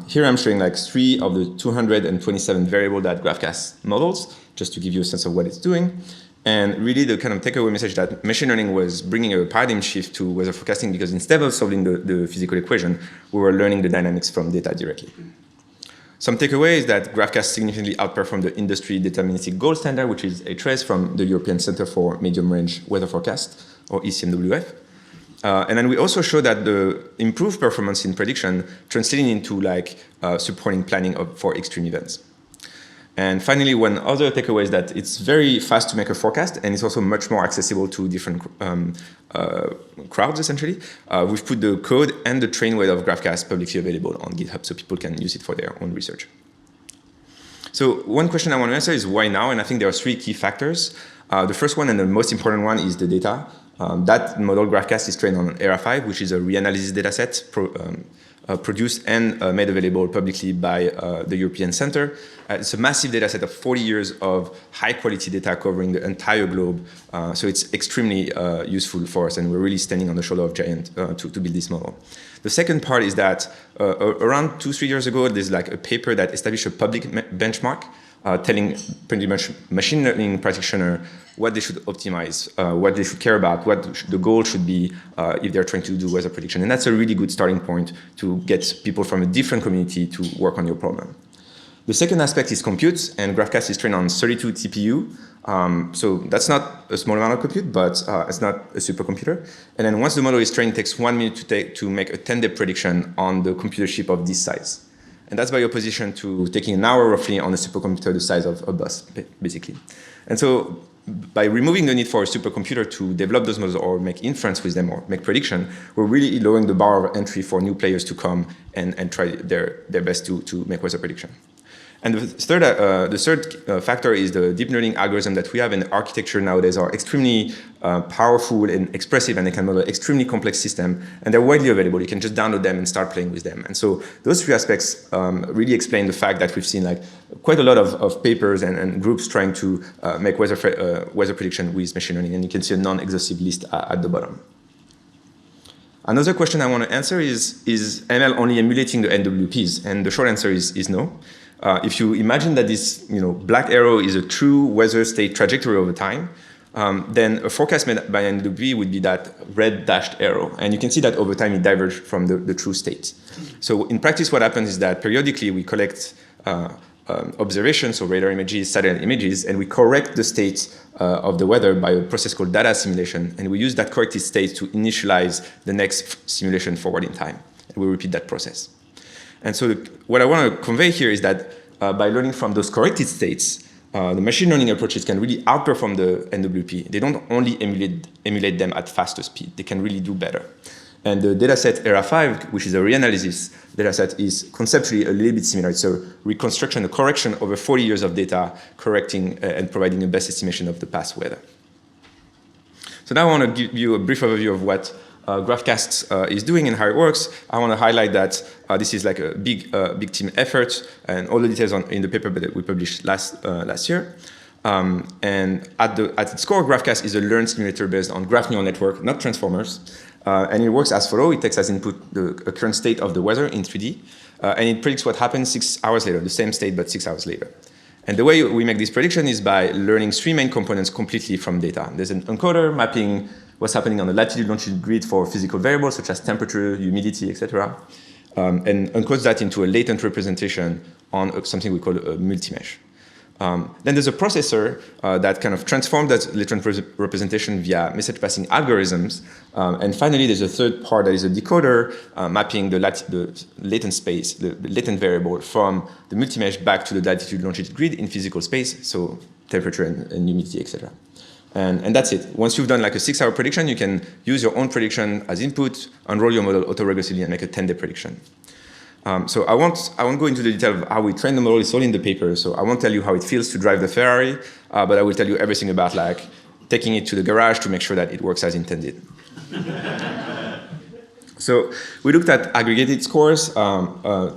here I'm showing 3 of the 227 variables that GraphCast models, just to give you a sense of what it's doing. And really the kind of takeaway message that machine learning was bringing a paradigm shift to weather forecasting, because instead of solving the physical equation, we were learning the dynamics from data directly. Some takeaway is that GraphCast significantly outperformed the industry deterministic gold standard, which is a trace from the European Center for Medium Range Weather Forecast, or ECMWF. And then we also show that the improved performance in prediction translating into supporting planning for extreme events. And finally, one other takeaway is that it's very fast to make a forecast, and it's also much more accessible to different crowds, essentially. We've put the code and the train weight of GraphCast publicly available on GitHub, so people can use it for their own research. So one question I want to answer is why now? And I think there are three key factors. The first one and the most important one is the data. That model GraphCast is trained on ERA5, which is a reanalysis dataset produced and made available publicly by the European Center. It's a massive dataset of 40 years of high-quality data covering the entire globe. So it's extremely useful for us, and we're really standing on the shoulder of giants to build this model. The second part is that around 2-3 years ago, there's like a paper that established a public benchmark telling pretty much machine learning practitioner what they should optimize, what they should care about, what the goal should be if they're trying to do weather prediction. And that's a really good starting point to get people from a different community to work on your problem. The second aspect is compute, and GraphCast is trained on 32 TPU. So that's not a small amount of compute, but it's not a supercomputer. And then once the model is trained, it takes 1 minute to make a 10-day prediction on the computer chip of this size. And that's by opposition to taking an hour roughly on a supercomputer the size of a bus, basically. And so by removing the need for a supercomputer to develop those models or make inference with them or make prediction, we're really lowering the bar of entry for new players to come and try their best to make weather prediction. And the third factor is the deep learning algorithm that we have, and the architecture nowadays are extremely powerful and expressive, and they can model extremely complex systems, and they're widely available. You can just download them and start playing with them. And so those three aspects really explain the fact that we've seen like quite a lot of papers and groups trying to make weather prediction with machine learning, and you can see a non-exhaustive list at the bottom. Another question I want to answer is ML only emulating the NWPs? And the short answer is no. If you imagine that this black arrow is a true weather state trajectory over time, then a forecast made by NWP would be that red dashed arrow. And you can see that over time it diverges from the true state. So in practice, what happens is that periodically we collect observations, so radar images, satellite images, and we correct the state of the weather by a process called data assimilation. And we use that corrected state to initialize the next simulation forward in time. And we repeat that process. And so what I want to convey here is that by learning from those corrected states, the machine learning approaches can really outperform the NWP. They don't only emulate them at faster speed. They can really do better. And the dataset ERA5, which is a reanalysis dataset, is conceptually a little bit similar. It's a reconstruction, a correction over 40 years of data, correcting and providing a best estimation of the past weather. So now I want to give you a brief overview of what GraphCast is doing and how it works. I want to highlight that this is like a big team effort, and all the details in the paper that we published last year. And at its core, GraphCast is a learned simulator based on graph neural network, not transformers. And it works as follows. It takes as input the current state of the weather in 3D, and it predicts what happens 6 hours later, the same state but 6 hours later. And the way we make this prediction is by learning 3 main components completely from data. There's an encoder mapping what's happening on the latitude-longitude grid for physical variables such as temperature, humidity, etc., and encodes that into a latent representation on something we call a multimesh. Then there's a processor that kind of transforms that latent representation via message passing algorithms. And finally, there's a third part that is a decoder mapping the latent space, the latent variable from the multimesh back to the latitude-longitude grid in physical space, so temperature and humidity, etc. And that's it. Once you've done like a 6-hour prediction, you can use your own prediction as input, unroll your model autoregressively, and make a 10-day prediction. So I won't go into the detail of how we train the model. It's all in the paper. So I won't tell you how it feels to drive the Ferrari, but I will tell you everything about like taking it to the garage to make sure that it works as intended. So we looked at aggregated scores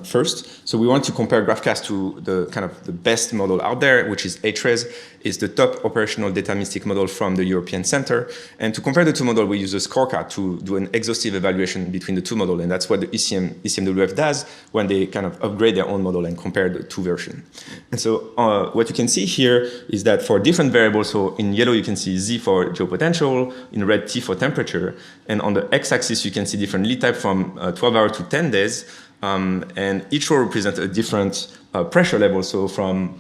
first. So we want to compare GraphCast to the best model out there, which is HRES. It's the top operational deterministic model from the European Center. And to compare the two models, we use a scorecard to do an exhaustive evaluation between the two models. And that's what the ECMWF does when they kind of upgrade their own model and compare the two versions. And so what you can see here is that for different variables, so in yellow you can see Z for geopotential, in red T for temperature, and on the x-axis you can see different lead type from 12 hours to 10 days, and each row represents a different pressure level. So from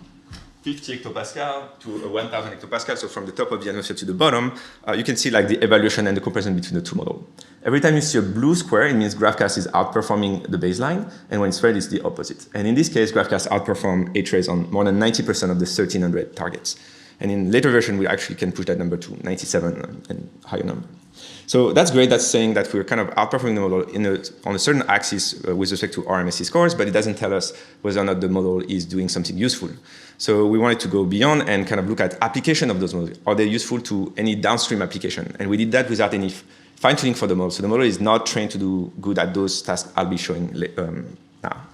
50 hectopascal to 1,000 hectopascal, so from the top of the atmosphere to the bottom, you can see like the evaluation and the comparison between the two models. Every time you see a blue square, it means GraphCast is outperforming the baseline, and when it's red, it's the opposite. And in this case, GraphCast outperformed H-rays on more than 90% of the 1,300 targets. And in later version, we actually can push that number to 97 and higher number. So that's great. That's saying that we're kind of outperforming the model on a certain axis with respect to RMSE scores, but it doesn't tell us whether or not the model is doing something useful. So we wanted to go beyond and kind of look at application of those models. Are they useful to any downstream application? And we did that without any fine-tuning for the model. So the model is not trained to do good at those tasks I'll be showing now.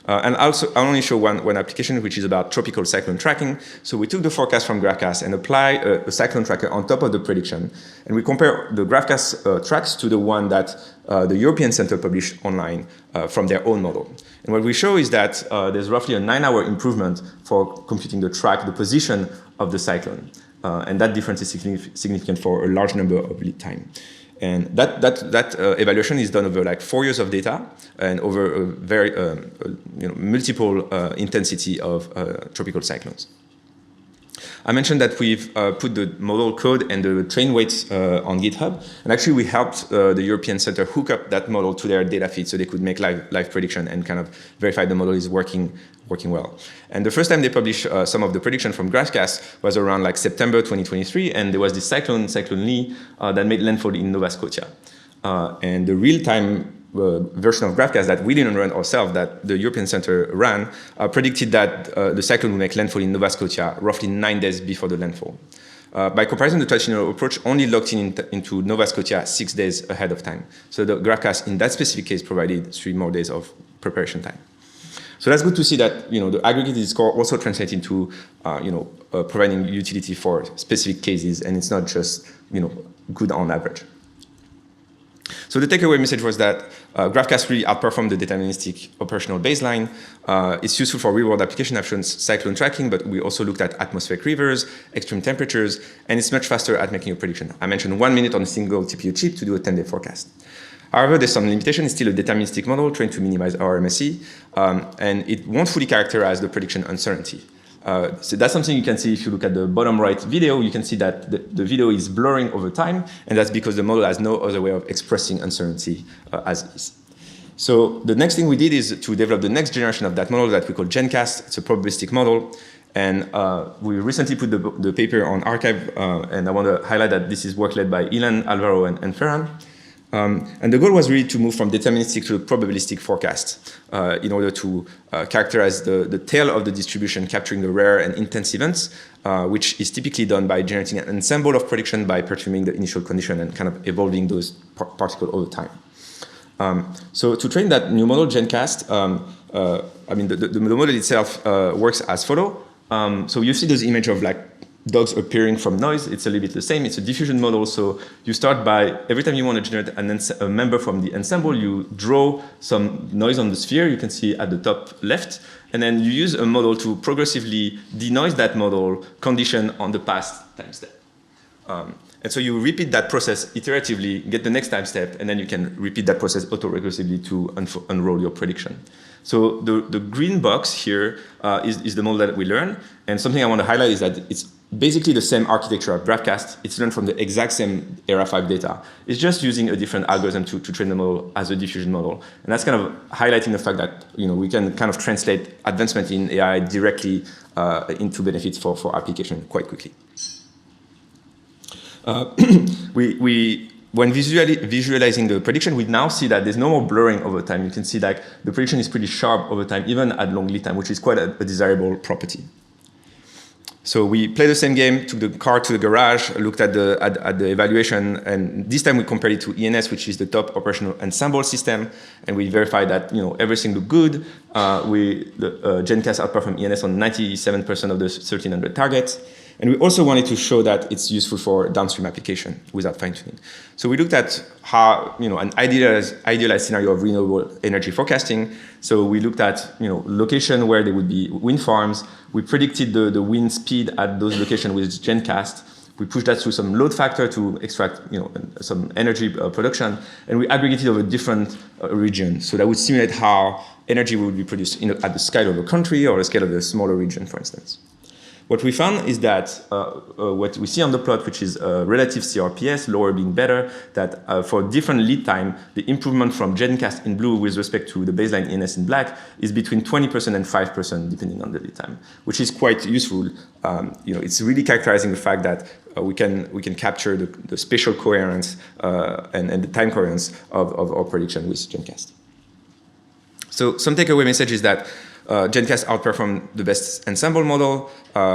And also, I'll only show one application, which is about tropical cyclone tracking. So we took the forecast from GraphCast and apply a cyclone tracker on top of the prediction. And we compare the GraphCast tracks to the one that the European Center published online from their own model. And what we show is that there's roughly a 9-hour improvement for computing the track, the position of the cyclone. And that difference is significant for a large number of lead time. And that evaluation is done over like 4 years of data and over a very multiple intensity of tropical cyclones. I mentioned that we've put the model code and the train weights on GitHub, and actually we helped the European Center hook up that model to their data feed so they could make live prediction and kind of verify the model is working well. And the first time they published some of the prediction from GraphCast was around like September 2023, and there was this cyclone Lee, that made landfall in Nova Scotia. And the real-time version of GraphCast that we didn't run ourselves, that the European Center ran, predicted that the cyclone would make landfall in Nova Scotia roughly 9 days before the landfall. By comparison, the traditional approach only locked into Nova Scotia 6 days ahead of time. So the GraphCast in that specific case provided 3 more days of preparation time. So that's good to see that the aggregated score also translates into providing utility for specific cases, and it's not just good on average. So the takeaway message was that GraphCast really outperformed the deterministic operational baseline. It's useful for real-world application. I've shown cyclone tracking, but we also looked at atmospheric rivers, extreme temperatures, and it's much faster at making a prediction. I mentioned 1 minute on a single TPU chip to do a 10-day forecast. However, there's some limitation. It's still a deterministic model trying to minimize RMSE, and it won't fully characterize the prediction uncertainty. So that's something you can see if you look at the bottom right video. You can see that the video is blurring over time, and that's because the model has no other way of expressing uncertainty as is. So the next thing we did is to develop the next generation of that model that we call GenCast. It's a probabilistic model, and we recently put the paper on arXiv, and I want to highlight that this is work led by Ilan, Alvaro, and Ferran. And the goal was really to move from deterministic to probabilistic forecast in order to characterize the tail of the distribution, capturing the rare and intense events, which is typically done by generating an ensemble of prediction by perturbing the initial condition and kind of evolving those particles over time. So to train that new model, GenCast, the model itself works as follows. So you see those images of like dogs appearing from noise. It's a little bit the same. It's a diffusion model. So you start by, every time you want to generate a member from the ensemble, you draw some noise on the sphere. You can see at the top left. And then you use a model to progressively denoise that model condition on the past time step. And so you repeat that process iteratively, get the next time step, and then you can repeat that process auto-recursively to unroll your prediction. So the green box here is the model that we learn. And something I want to highlight is that it's basically the same architecture of GraphCast. It's learned from the exact same ERA 5 data. It's just using a different algorithm to train the model as a diffusion model. And that's kind of highlighting the fact that we can kind of translate advancement in AI directly into benefits for application quite quickly. When visualizing the prediction, we now see that there's no more blurring over time. You can see that the prediction is pretty sharp over time, even at long lead time, which is quite a desirable property. So we played the same game, took the car to the garage, looked at the evaluation, and this time we compared it to ENS, which is the top operational ensemble system, and we verified that everything looked good. GenCast outperformed ENS on 97% of the 1,300 targets. And we also wanted to show that it's useful for downstream application without fine-tuning. So we looked at how, an idealized scenario of renewable energy forecasting. So we looked at, location where there would be wind farms. We predicted the wind speed at those locations with GenCast. We pushed that through some load factor to extract, some energy production, and we aggregated over different regions. So that would simulate how energy would be produced at the scale of a country or the scale of a smaller region, for instance. What we found is that what we see on the plot, which is relative CRPS, lower being better, that for different lead time, the improvement from GenCast in blue with respect to the baseline ENS in black is between 20% and 5%, depending on the lead time, which is quite useful. It's really characterizing the fact that we can capture the spatial coherence and the time coherence of our prediction with GenCast. So some takeaway message is that GenCast outperformed the best ensemble model,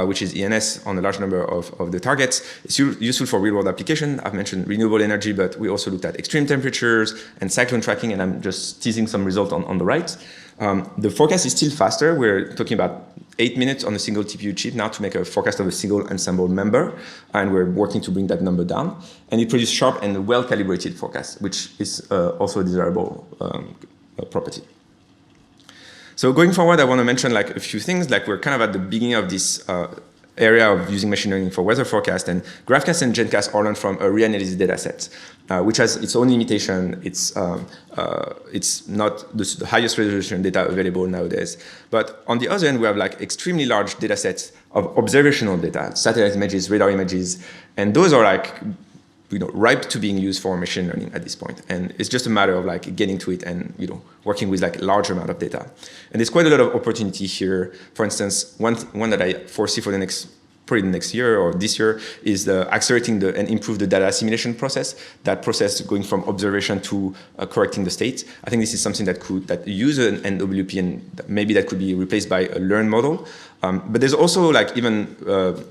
which is ENS on a large number of the targets. It's useful for real-world application. I've mentioned renewable energy, but we also looked at extreme temperatures and cyclone tracking, and I'm just teasing some result on the right. The forecast is still faster. We're talking about 8 minutes on a single TPU chip now to make a forecast of a single ensemble member, and we're working to bring that number down. And it produces sharp and well-calibrated forecast, which is also a desirable property. So going forward, I want to mention like a few things. Like we're kind of at the beginning of this area of using machine learning for weather forecast, and GraphCast and GenCast are learned from a reanalysis data set, which has its own limitation. It's not the highest resolution data available nowadays. But on the other end, we have like extremely large data sets of observational data, satellite images, radar images, and those are like ripe to being used for machine learning at this point. And it's just a matter of like getting to it and working with like a large amount of data. And there's quite a lot of opportunity here. For instance, one that I foresee for probably the next year or this year is accelerating and improve the data assimilation process. That process going from observation to correcting the state. I think this is something that use an NWP, and maybe that could be replaced by a learned model. But there's also like even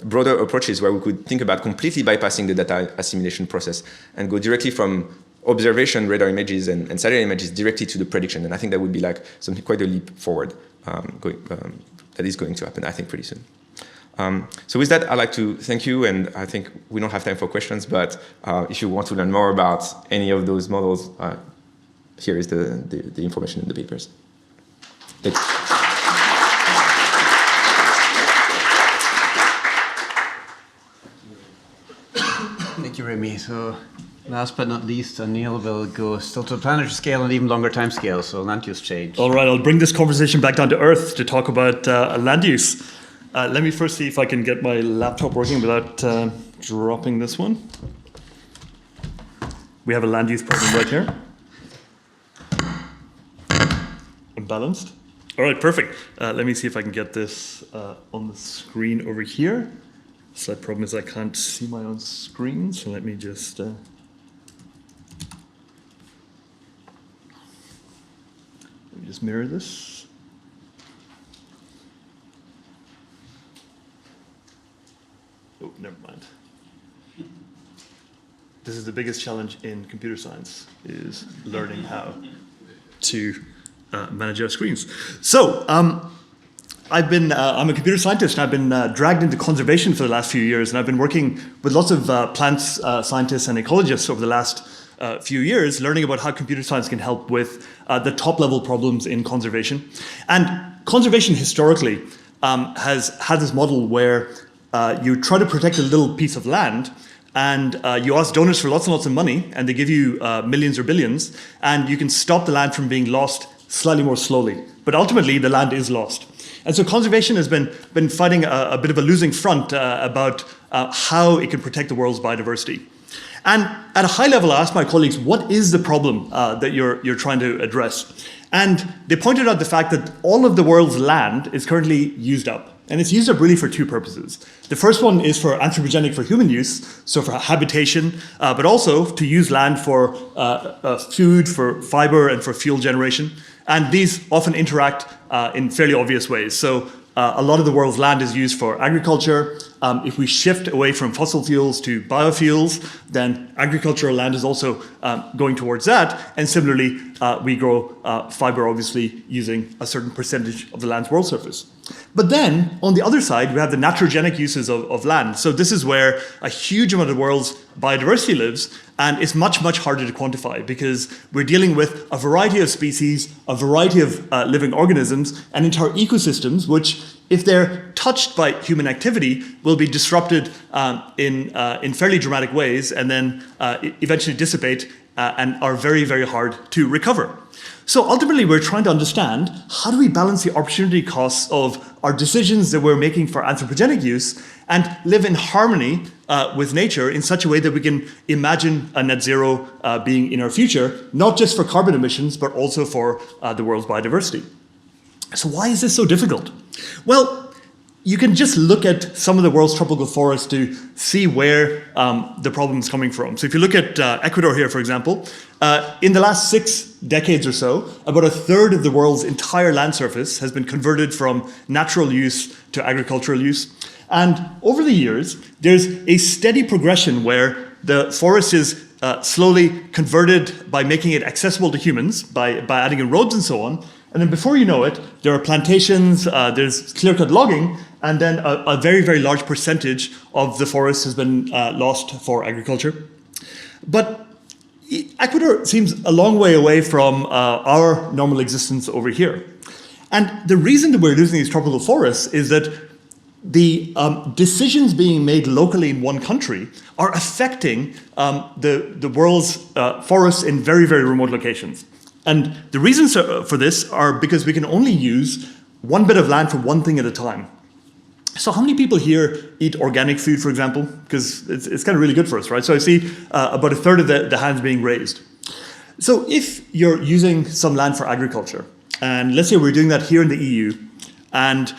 broader approaches where we could think about completely bypassing the data assimilation process and go directly from observation, radar images, and satellite images directly to the prediction. And I think that would be like something quite a leap forward that is going to happen, I think, pretty soon. So with that, I'd like to thank you, and I think we don't have time for questions, but if you want to learn more about any of those models, here is the information in the papers. Thank you. Thank you, Remy. So last but not least, Neil will go still to a planetary scale and even longer time scale, so land use change. All right, I'll bring this conversation back down to Earth to talk about land use. Let me first see if I can get my laptop working without dropping this one. We have a land use problem right here. Imbalanced. All right, perfect. Let me see if I can get this on the screen over here. Slight problem is I can't see my own screen, so let me just... let me just mirror this. Oh, never mind. This is the biggest challenge in computer science, is learning how to manage our screens. So, I'm a computer scientist, and I've been dragged into conservation for the last few years, and I've been working with lots of plants scientists and ecologists over the last few years, learning about how computer science can help with the top-level problems in conservation. And conservation historically has had this model where you try to protect a little piece of land, and you ask donors for lots and lots of money, and they give you millions or billions, and you can stop the land from being lost slightly more slowly. But ultimately, the land is lost. And so conservation has been fighting a bit of a losing front about how it can protect the world's biodiversity. And at a high level, I asked my colleagues, what is the problem that you're trying to address? And they pointed out the fact that all of the world's land is currently used up. And it's used up really for two purposes. The first one is for anthropogenic, for human use, so for habitation, but also to use land for food, for fiber, and for fuel generation. And these often interact in fairly obvious ways. So a lot of the world's land is used for agriculture. If we shift away from fossil fuels to biofuels, then agricultural land is also going towards that. And similarly, we grow fiber, obviously, using a certain percentage of the land's world surface. But then, on the other side, we have the naturogenic uses of land. So this is where a huge amount of the world's biodiversity lives, and it's much, much harder to quantify because we're dealing with a variety of species, a variety of living organisms, and entire ecosystems, which, if they're touched by human activity, will be disrupted in fairly dramatic ways and then eventually dissipate and are very, very hard to recover. So ultimately, we're trying to understand how do we balance the opportunity costs of our decisions that we're making for anthropogenic use and live in harmony with nature in such a way that we can imagine a net zero being in our future, not just for carbon emissions, but also for the world's biodiversity. So why is this so difficult? Well, you can just look at some of the world's tropical forests to see where the problem is coming from. So if you look at Ecuador here, for example, in the last 6 decades or so, about a third of the world's entire land surface has been converted from natural use to agricultural use. And over the years, there's a steady progression where the forest is slowly converted by making it accessible to humans, by adding in roads and so on. And then before you know it, there are plantations, there's clear-cut logging, and then a very, very large percentage of the forest has been lost for agriculture. But Ecuador seems a long way away from our normal existence over here. And the reason that we're losing these tropical forests is that the decisions being made locally in one country are affecting the world's forests in very, very remote locations. And the reasons for this are because we can only use one bit of land for one thing at a time. So how many people here eat organic food, for example? Because it's kind of really good for us, right? So I see about a third of the hands being raised. So if you're using some land for agriculture, and let's say we're doing that here in the EU, and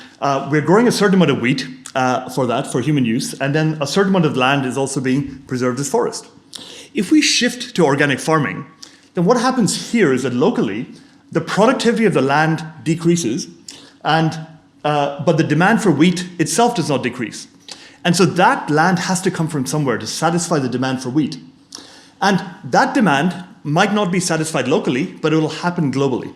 we're growing a certain amount of wheat for human use, and then a certain amount of land is also being preserved as forest. If we shift to organic farming, then what happens here is that locally, the productivity of the land decreases, but the demand for wheat itself does not decrease. And so that land has to come from somewhere to satisfy the demand for wheat. And that demand might not be satisfied locally, but it will happen globally.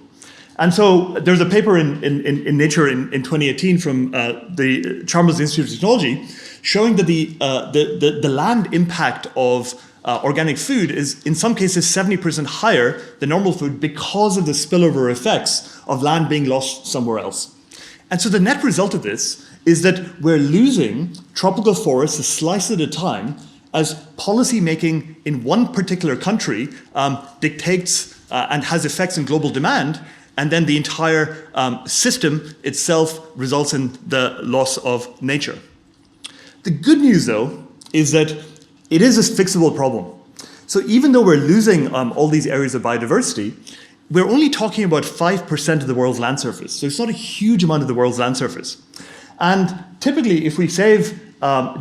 And so there's a paper in Nature in 2018 from the Chalmers Institute of Technology showing that the land impact of organic food is in some cases 70% higher than normal food because of the spillover effects of land being lost somewhere else. And so the net result of this is that we're losing tropical forests a slice at a time as policy making in one particular country dictates and has effects in global demand, and then the entire system itself results in the loss of nature. The good news, though, is that it is a fixable problem. So even though we're losing all these areas of biodiversity, we're only talking about 5% of the world's land surface. So it's not a huge amount of the world's land surface. And typically, if we save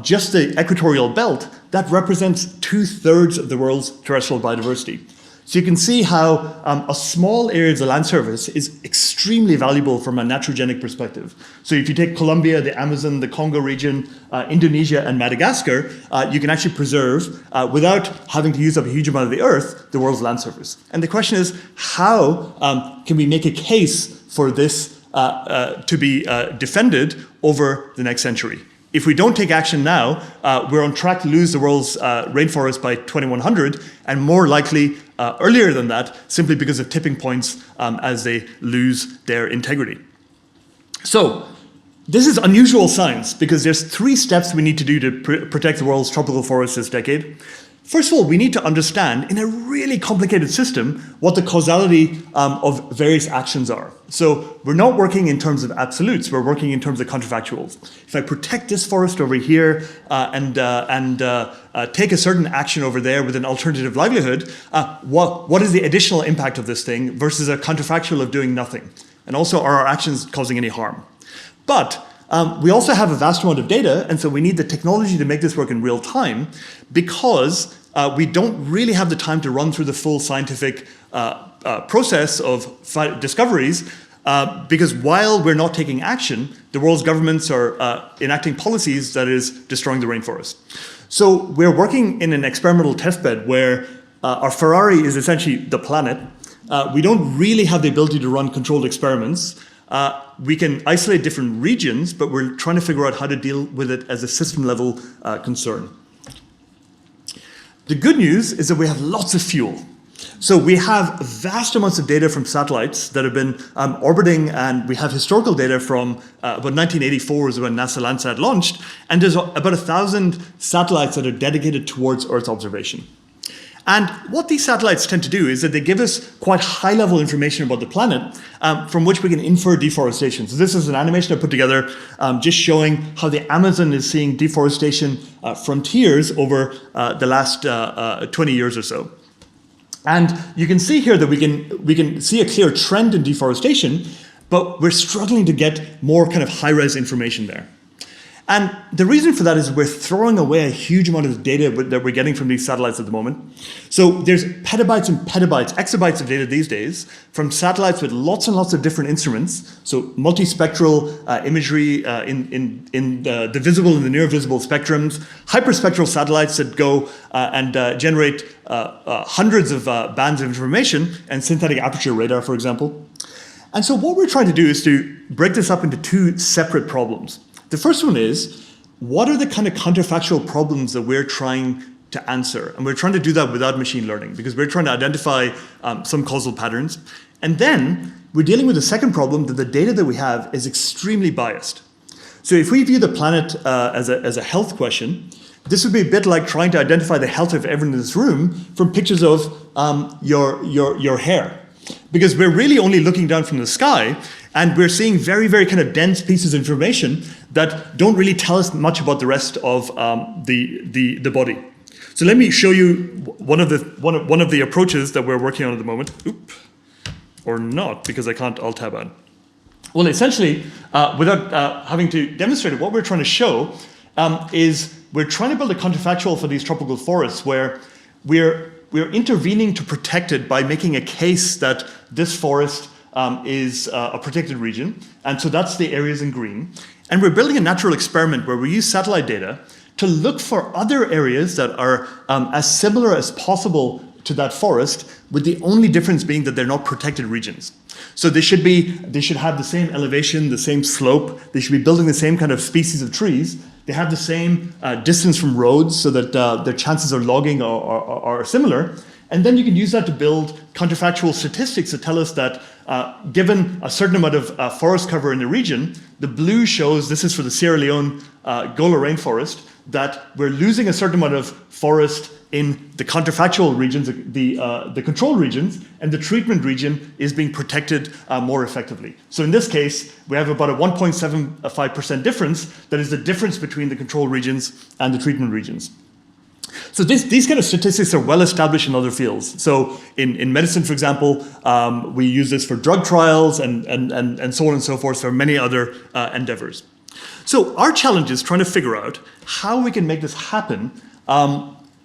just the equatorial belt, that represents 2/3 of the world's terrestrial biodiversity. So you can see how a small area of the land surface is extremely valuable from a naturogenic perspective. So if you take Colombia, the Amazon, the Congo region, Indonesia, and Madagascar, you can actually preserve, without having to use up a huge amount of the earth, the world's land surface. And the question is, how can we make a case for this to be defended over the next century? If we don't take action now, we're on track to lose the world's rainforest by 2100, and more likely earlier than that, simply because of tipping points as they lose their integrity. So this is unusual science because there's 3 steps we need to do to protect the world's tropical forests this decade. First of all, we need to understand, in a really complicated system, what the causality of various actions are. So we're not working in terms of absolutes, we're working in terms of counterfactuals. If I protect this forest over here and take a certain action over there with an alternative livelihood, what is the additional impact of this thing versus a counterfactual of doing nothing? And also, are our actions causing any harm? But we also have a vast amount of data, and so we need the technology to make this work in real time because we don't really have the time to run through the full scientific process of discoveries because while we're not taking action, the world's governments are enacting policies that is destroying the rainforest. So we're working in an experimental testbed where our Ferrari is essentially the planet. We don't really have the ability to run controlled experiments. We can isolate different regions, but we're trying to figure out how to deal with it as a system-level concern. The good news is that we have lots of fuel. So we have vast amounts of data from satellites that have been orbiting, and we have historical data from about 1984 is when NASA Landsat launched, and there's about 1,000 satellites that are dedicated towards Earth observation. And what these satellites tend to do is that they give us quite high-level information about the planet from which we can infer deforestation. So this is an animation I put together just showing how the Amazon is seeing deforestation frontiers over the last 20 years or so. And you can see here that we can see a clear trend in deforestation, but we're struggling to get more kind of high-res information there. And the reason for that is we're throwing away a huge amount of data that we're getting from these satellites at the moment. So there's petabytes and petabytes, exabytes of data these days from satellites with lots and lots of different instruments. So multispectral imagery in the visible and the near visible spectrums, hyperspectral satellites that go and generate hundreds of bands of information, and synthetic aperture radar, for example. And so what we're trying to do is to break this up into two separate problems. The first one is, what are the kind of counterfactual problems that we're trying to answer? And we're trying to do that without machine learning, because we're trying to identify some causal patterns. And then we're dealing with the second problem, that the data that we have is extremely biased. So if we view the planet as a health question, this would be a bit like trying to identify the health of everyone in this room from pictures of your hair. Because we're really only looking down from the sky, and we're seeing very, very kind of dense pieces of information that don't really tell us much about the rest of the body. So let me show you one of the approaches that we're working on at the moment. Oop, or not, because I can't Alt-Tab on. Well, essentially, without having to demonstrate it, what we're trying to show is we're trying to build a counterfactual for these tropical forests where we're intervening to protect it by making a case that this forest is a protected region. And so that's the areas in green. And we're building a natural experiment where we use satellite data to look for other areas that are as similar as possible to that forest, with the only difference being that they're not protected regions. So they should have the same elevation, the same slope. They should be building the same kind of species of trees. They have the same distance from roads so that their chances of logging are similar. And then you can use that to build counterfactual statistics that tell us that given a certain amount of forest cover in the region, the blue shows, this is for the Sierra Leone Gola rainforest, that we're losing a certain amount of forest in the counterfactual regions, the control regions, and the treatment region is being protected more effectively. So in this case, we have about a 1.75% difference. That is the difference between the control regions and the treatment regions. So these kind of statistics are well established in other fields. So in medicine, for example, we use this for drug trials and so on and so forth for many other endeavors. So our challenge is trying to figure out how we can make this happen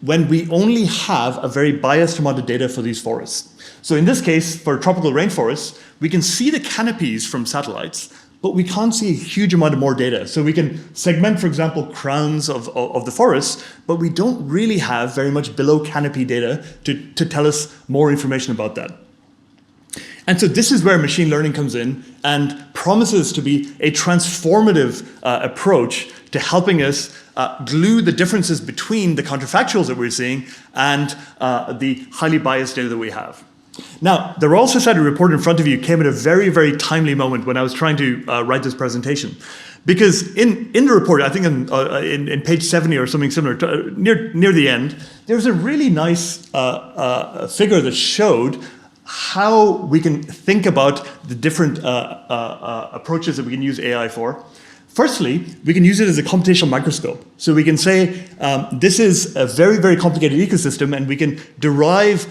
when we only have a very biased amount of data for these forests. So in this case, for tropical rainforests, we can see the canopies from satellites, but we can't see a huge amount of more data. So we can segment, for example, crowns of the forests, but we don't really have very much below canopy data to tell us more information about that. And so this is where machine learning comes in and promises to be a transformative approach to helping us glue the differences between the counterfactuals that we're seeing and the highly biased data that we have. Now, the Royal Society report in front of you came at a very, very timely moment when I was trying to write this presentation. Because in the report, I think in page 70 or something similar, near the end, there's a really nice figure that showed how we can think about the different approaches that we can use AI for. Firstly, we can use it as a computational microscope. So we can say, this is a very, very complicated ecosystem, and we can derive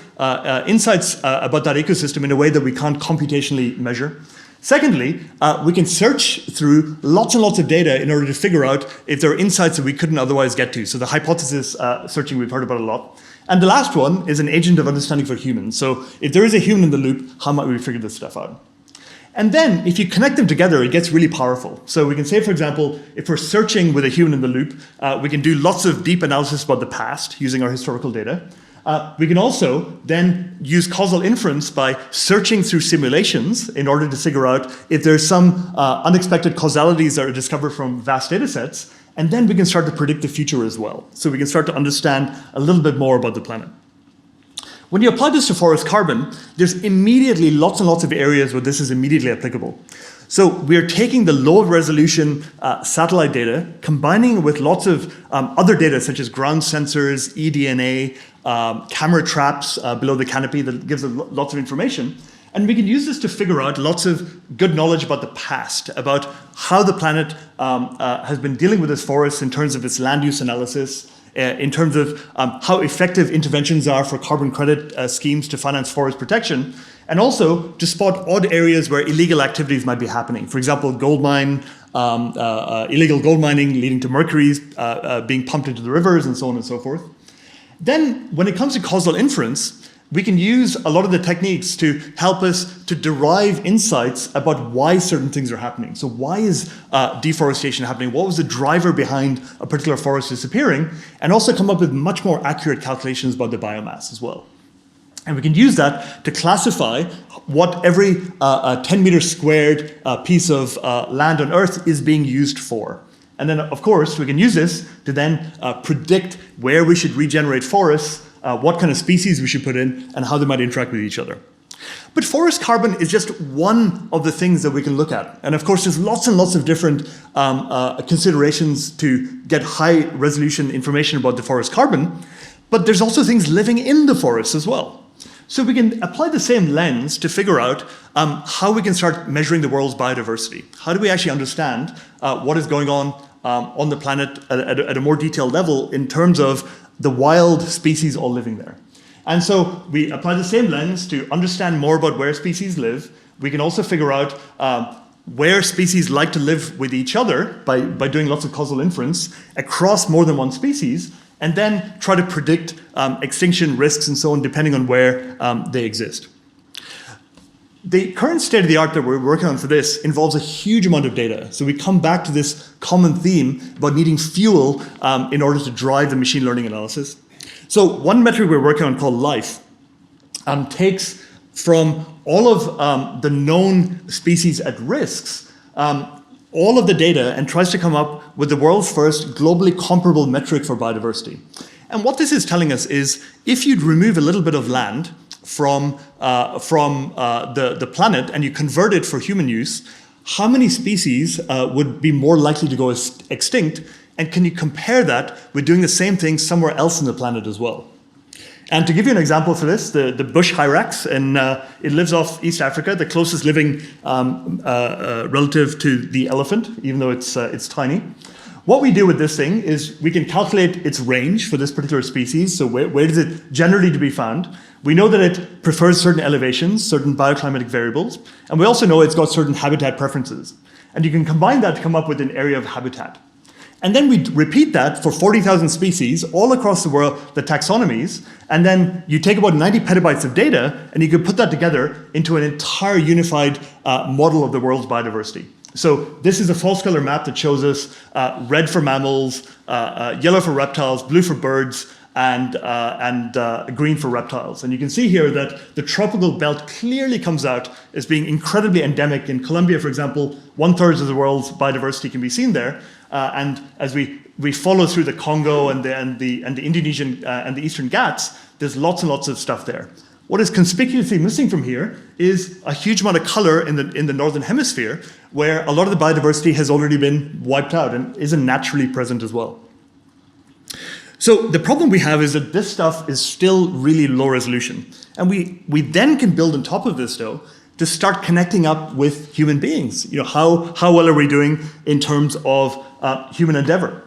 insights about that ecosystem in a way that we can't computationally measure. Secondly, we can search through lots and lots of data in order to figure out if there are insights that we couldn't otherwise get to. So the hypothesis searching we've heard about a lot. And the last one is an agent of understanding for humans. So if there is a human in the loop, how might we figure this stuff out? And then if you connect them together, it gets really powerful. So we can say, for example, if we're searching with a human in the loop, we can do lots of deep analysis about the past using our historical data. We can also then use causal inference by searching through simulations in order to figure out if there's some unexpected causalities that are discovered from vast data sets. And then we can start to predict the future as well. So we can start to understand a little bit more about the planet. When you apply this to forest carbon, there's immediately lots and lots of areas where this is immediately applicable. So we're taking the low resolution satellite data, combining it with lots of other data such as ground sensors, eDNA, camera traps below the canopy that gives us lots of information. And we can use this to figure out lots of good knowledge about the past, about how the planet has been dealing with its forests in terms of its land use analysis, in terms of how effective interventions are for carbon credit schemes to finance forest protection, and also to spot odd areas where illegal activities might be happening. For example, illegal gold mining leading to mercury being pumped into the rivers and so on and so forth. Then, when it comes to causal inference, we can use a lot of the techniques to help us to derive insights about why certain things are happening. So why is deforestation happening? What was the driver behind a particular forest disappearing? And also come up with much more accurate calculations about the biomass as well. And we can use that to classify what every 10 meters squared piece of land on Earth is being used for. And then, of course, we can use this to then predict where we should regenerate forests, what kind of species we should put in, and how they might interact with each other. But forest carbon is just one of the things that we can look at. And of course, there's lots and lots of different considerations to get high resolution information about the forest carbon, but there's also things living in the forest as well. So we can apply the same lens to figure out how we can start measuring the world's biodiversity. How do we actually understand what is going on the planet at a more detailed level in terms of the wild species all living there? And so we apply the same lens to understand more about where species live. We can also figure out where species like to live with each other by doing lots of causal inference across more than one species, and then try to predict extinction risks and so on, depending on where they exist. The current state of the art that we're working on for this involves a huge amount of data. So we come back to this common theme about needing fuel in order to drive the machine learning analysis. So one metric we're working on called life takes from all of the known species at risks, all of the data, and tries to come up with the world's first globally comparable metric for biodiversity. And what this is telling us is if you'd remove a little bit of land from the planet and you convert it for human use, how many species would be more likely to go extinct? And can you compare that with doing the same thing somewhere else on the planet as well? And to give you an example for this, the bush hyrax, and it lives off East Africa, the closest living relative to the elephant, even though it's tiny. What we do with this thing is we can calculate its range for this particular species, so where does it generally to be found. We know that it prefers certain elevations, certain bioclimatic variables, and we also know it's got certain habitat preferences. And you can combine that to come up with an area of habitat. And then we repeat that for 40,000 species all across the world, the taxonomies, and then you take about 90 petabytes of data and you can put that together into an entire unified model of the world's biodiversity. So this is a false color map that shows us red for mammals, yellow for reptiles, blue for birds, and green for reptiles. And you can see here that the tropical belt clearly comes out as being incredibly endemic. In Colombia, for example, 1/3 of the world's biodiversity can be seen there. And as we follow through the Congo and the Indonesian and the Eastern Ghats, there's lots and lots of stuff there. What is conspicuously missing from here is a huge amount of color in the northern hemisphere, where a lot of the biodiversity has already been wiped out and isn't naturally present as well. So the problem we have is that this stuff is still really low resolution. And we then can build on top of this, though, to start connecting up with human beings. You know, how well are we doing in terms of human endeavor?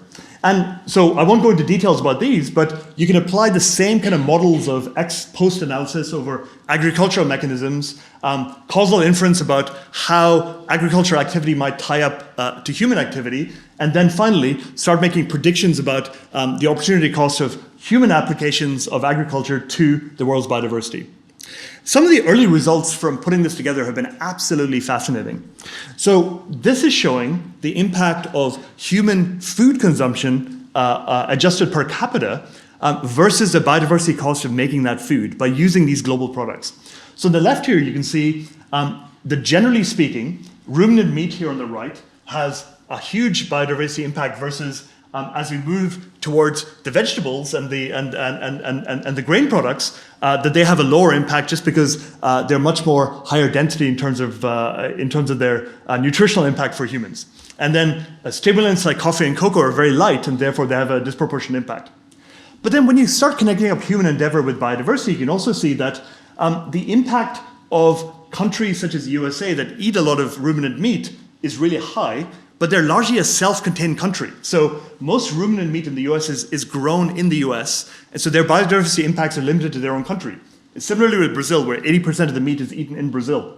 And so I won't go into details about these, but you can apply the same kind of models of ex-post analysis over agricultural mechanisms, causal inference about how agricultural activity might tie up to human activity, and then finally start making predictions about the opportunity cost of human applications of agriculture to the world's biodiversity. Some of the early results from putting this together have been absolutely fascinating. So this is showing the impact of human food consumption adjusted per capita versus the biodiversity cost of making that food by using these global products. So on the left here, you can see that generally speaking, ruminant meat here on the right has a huge biodiversity impact versus as we move towards the vegetables and the grain products, that they have a lower impact just because they're much more higher density in terms of their nutritional impact for humans. And then stimulants like coffee and cocoa are very light, and therefore they have a disproportionate impact. But then when you start connecting up human endeavor with biodiversity, you can also see that the impact of countries such as the USA that eat a lot of ruminant meat is really high, but they're largely a self-contained country. So most ruminant meat in the US is grown in the US, and so their biodiversity impacts are limited to their own country. It's similarly with Brazil, where 80% of the meat is eaten in Brazil.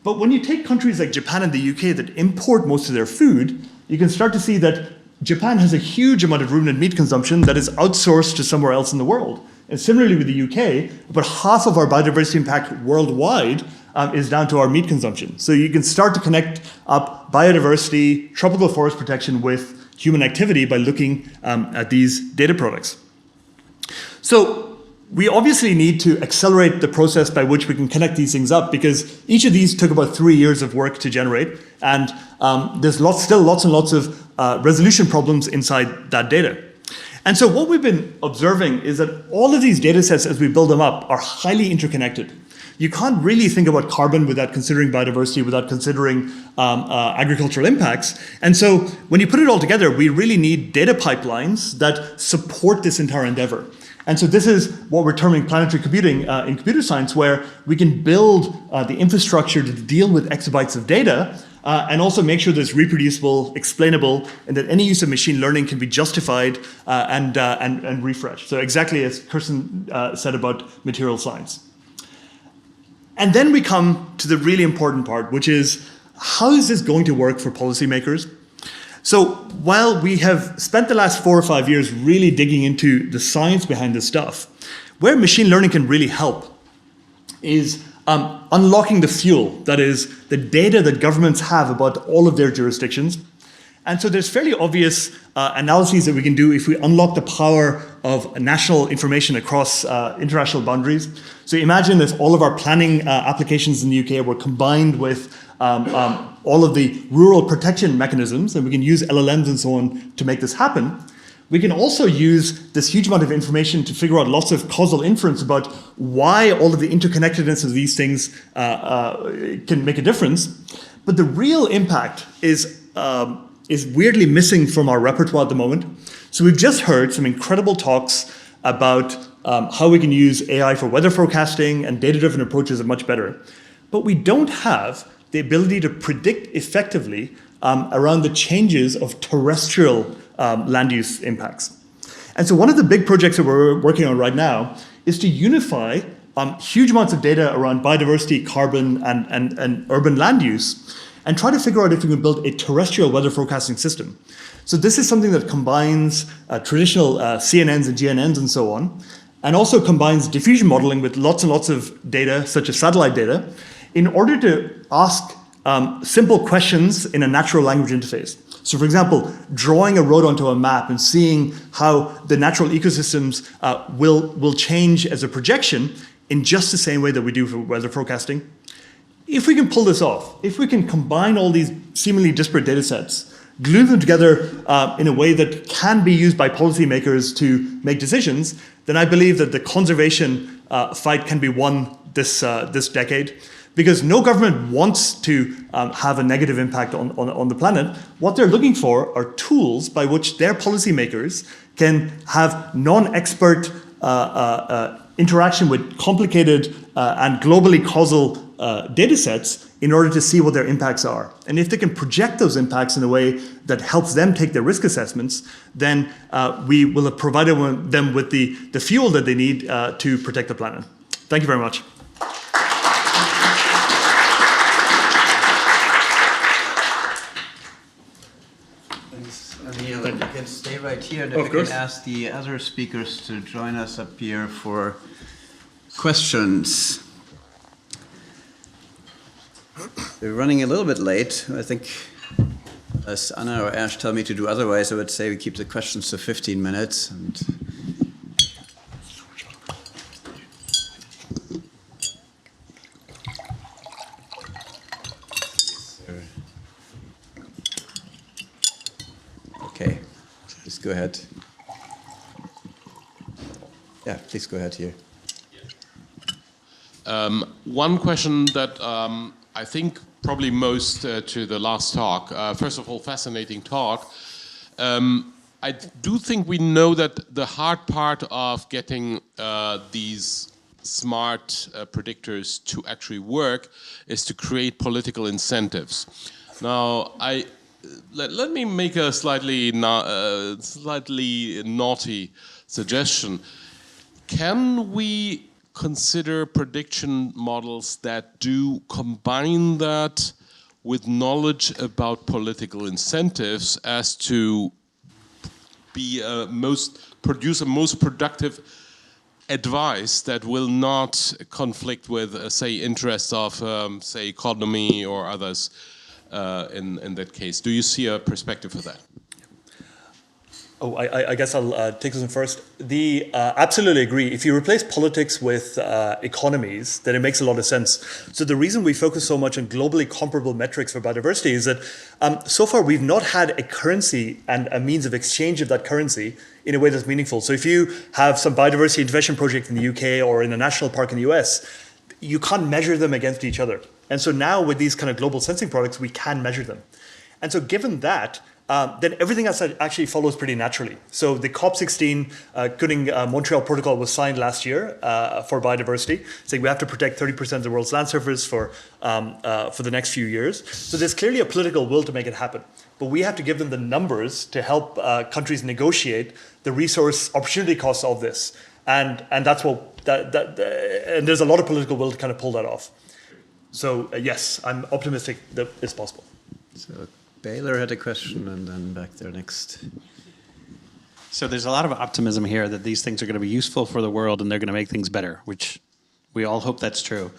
But when you take countries like Japan and the UK that import most of their food, you can start to see that Japan has a huge amount of ruminant meat consumption that is outsourced to somewhere else in the world. And similarly with the UK, about half of our biodiversity impact worldwide is down to our meat consumption. So you can start to connect up biodiversity, tropical forest protection with human activity by looking at these data products. So we obviously need to accelerate the process by which we can connect these things up, because each of these took about 3 years of work to generate, and there's still lots and lots of resolution problems inside that data. And so what we've been observing is that all of these data sets, as we build them up, are highly interconnected. You can't really think about carbon without considering biodiversity, without considering agricultural impacts. And so when you put it all together, we really need data pipelines that support this entire endeavor. And so this is what we're terming planetary computing in computer science, where we can build the infrastructure to deal with exabytes of data and also make sure that it's reproducible, explainable, and that any use of machine learning can be justified and refreshed. So exactly as Kirsten said about material science. And then we come to the really important part, which is, how is this going to work for policymakers? So while we have spent the last 4 or 5 years really digging into the science behind this stuff, where machine learning can really help is unlocking the fuel, that is, the data that governments have about all of their jurisdictions. And so there's fairly obvious analyses that we can do if we unlock the power of national information across international boundaries. So imagine if all of our planning applications in the UK were combined with all of the rural protection mechanisms, and we can use LLMs and so on to make this happen. We can also use this huge amount of information to figure out lots of causal inference about why all of the interconnectedness of these things can make a difference. But the real impact is weirdly missing from our repertoire at the moment. So we've just heard some incredible talks about how we can use AI for weather forecasting, and data-driven approaches are much better. But we don't have the ability to predict effectively around the changes of terrestrial land use impacts. And so one of the big projects that we're working on right now is to unify huge amounts of data around biodiversity, carbon, and urban land use, and try to figure out if we can build a terrestrial weather forecasting system. So this is something that combines traditional CNNs and GNNs and so on, and also combines diffusion modeling with lots and lots of data, such as satellite data, in order to ask simple questions in a natural language interface. So for example, drawing a road onto a map and seeing how the natural ecosystems will change as a projection in just the same way that we do for weather forecasting. If we can pull this off, if we can combine all these seemingly disparate data sets, glue them together in a way that can be used by policymakers to make decisions, then I believe that the conservation fight can be won this decade. Because no government wants to have a negative impact on the planet. What they're looking for are tools by which their policymakers can have non-expert interaction with complicated and globally causal data sets in order to see what their impacts are. And if they can project those impacts in a way that helps them take their risk assessments, then we will have provided them with the fuel that they need to protect the planet. Thank you very much. Neil, you can stay right here, and then we can ask the other speakers to join us up here for questions. We're running a little bit late. I think, as Anna or Ash tell me to do otherwise, I would say we keep the questions to 15 minutes. And okay, please go ahead. Yeah, please go ahead here. One question that I think probably most to the last talk. First of all, fascinating talk. I do think we know that the hard part of getting these smart predictors to actually work is to create political incentives. Now, let me make a slightly naughty suggestion. Can we consider prediction models that do combine that with knowledge about political incentives as to be produce a most productive advice that will not conflict with, say, interests of, say, economy or others in that case? Do you see a perspective for that? Oh, I guess I'll take this one first. Absolutely agree. If you replace politics with economies, then it makes a lot of sense. So the reason we focus so much on globally comparable metrics for biodiversity is that so far we've not had a currency and a means of exchange of that currency in a way that's meaningful. So if you have some biodiversity intervention project in the UK or in a national park in the US, you can't measure them against each other. And so now with these kind of global sensing products, we can measure them. And so given that, then everything else actually follows pretty naturally. So the COP16 Montreal Protocol was signed last year for biodiversity, saying we have to protect 30% of the world's land surface for the next few years. So there's clearly a political will to make it happen. But we have to give them the numbers to help countries negotiate the resource opportunity costs of this. And that's and there's a lot of political will to kind of pull that off. So yes, I'm optimistic that it's possible. So Baylor had a question, and then back there next. So there's a lot of optimism here that these things are going to be useful for the world and they're going to make things better, which we all hope that's true.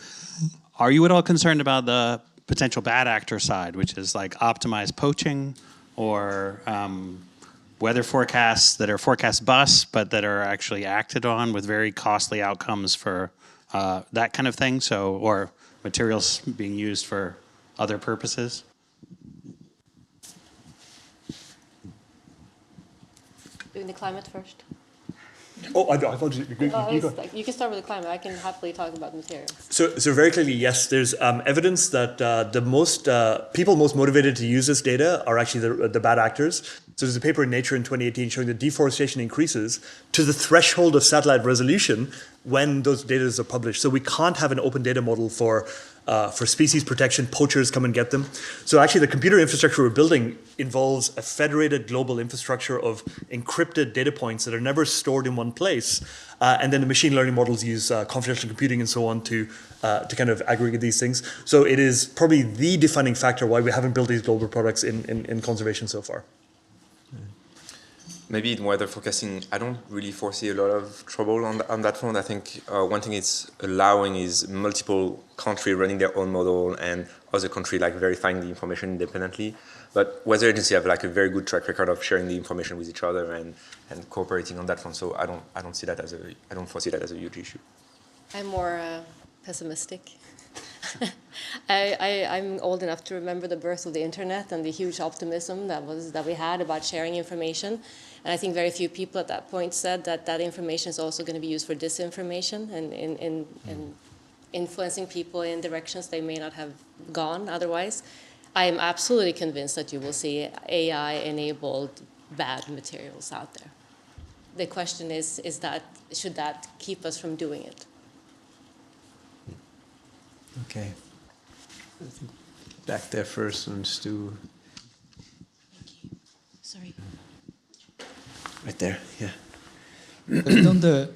Are you at all concerned about the potential bad actor side, which is like optimized poaching or weather forecasts that are forecast bust, but that are actually acted on with very costly outcomes for that kind of thing? So, or materials being used for other purposes? Doing the climate first. Oh, I thought you go. You can start with the climate. I can happily talk about materials. So very clearly, yes, there's evidence that the people most motivated to use this data are actually the bad actors. So there's a paper in Nature in 2018 showing that deforestation increases to the threshold of satellite resolution when those data are published. So we can't have an open data model for species protection. Poachers come and get them. So actually the computer infrastructure we're building involves a federated global infrastructure of encrypted data points that are never stored in one place. And then the machine learning models use confidential computing and so on to kind of aggregate these things. So it is probably the defining factor why we haven't built these global products in conservation so far. Maybe in weather forecasting, I don't really foresee a lot of trouble on that front. I think one thing it's allowing is multiple countries running their own model and other countries like verifying the information independently. But weather agencies have like a very good track record of sharing the information with each other and cooperating on that front. So I don't foresee that as a huge issue. I'm more pessimistic. I'm old enough to remember the birth of the internet and the huge optimism that we had about sharing information. And I think very few people at that point said that information is also going to be used for disinformation and in influencing people in directions they may not have gone otherwise. I am absolutely convinced that you will see AI-enabled bad materials out there. The question is should that keep us from doing it? Okay. I think back there first, and Stu. Sorry. Right there, yeah. But on the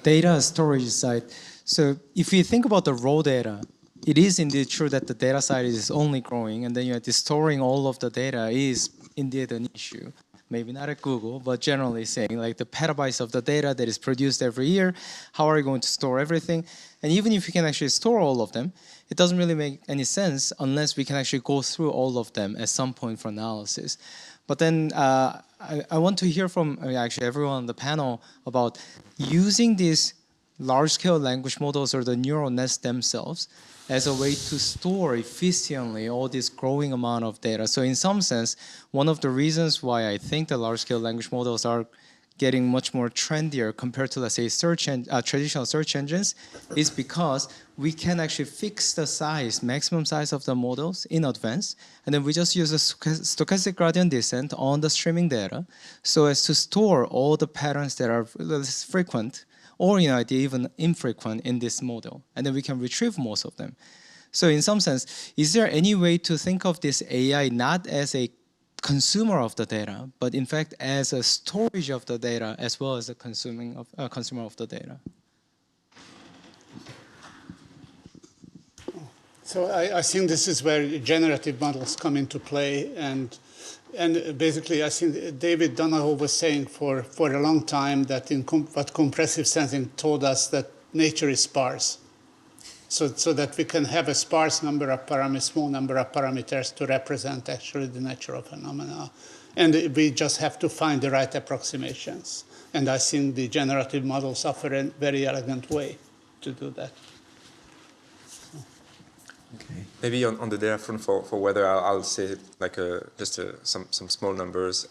data storage side, so if you think about the raw data, it is indeed true that the data side is only growing, and then storing all of the data is indeed an issue. Maybe not at Google, but generally saying like the petabytes of the data that is produced every year, how are you going to store everything? And even if you can actually store all of them, it doesn't really make any sense unless we can actually go through all of them at some point for analysis. But then I want to hear from actually everyone on the panel about using these large-scale language models or the neural nets themselves as a way to store efficiently all this growing amount of data. So in some sense, one of the reasons why I think the large-scale language models are getting much more trendier compared to, let's say, traditional search engines is because we can actually fix the size, maximum size of the models in advance, and then we just use a stochastic gradient descent on the streaming data so as to store all the patterns that are less frequent or in idea even infrequent in this model, and then we can retrieve most of them. So in some sense, is there any way to think of this AI not as a consumer of the data, but in fact as a storage of the data as well as a consumer of the data? So I think this is where generative models come into play, and basically I think David Donahoe was saying for a long time that what compressive sensing told us that nature is sparse. So that we can have a sparse number of parameters, small number of parameters to represent actually the natural phenomena. And we just have to find the right approximations. And I think the generative models offer a very elegant way to do that. Okay. Maybe on the data front for weather, I'll say like some small numbers.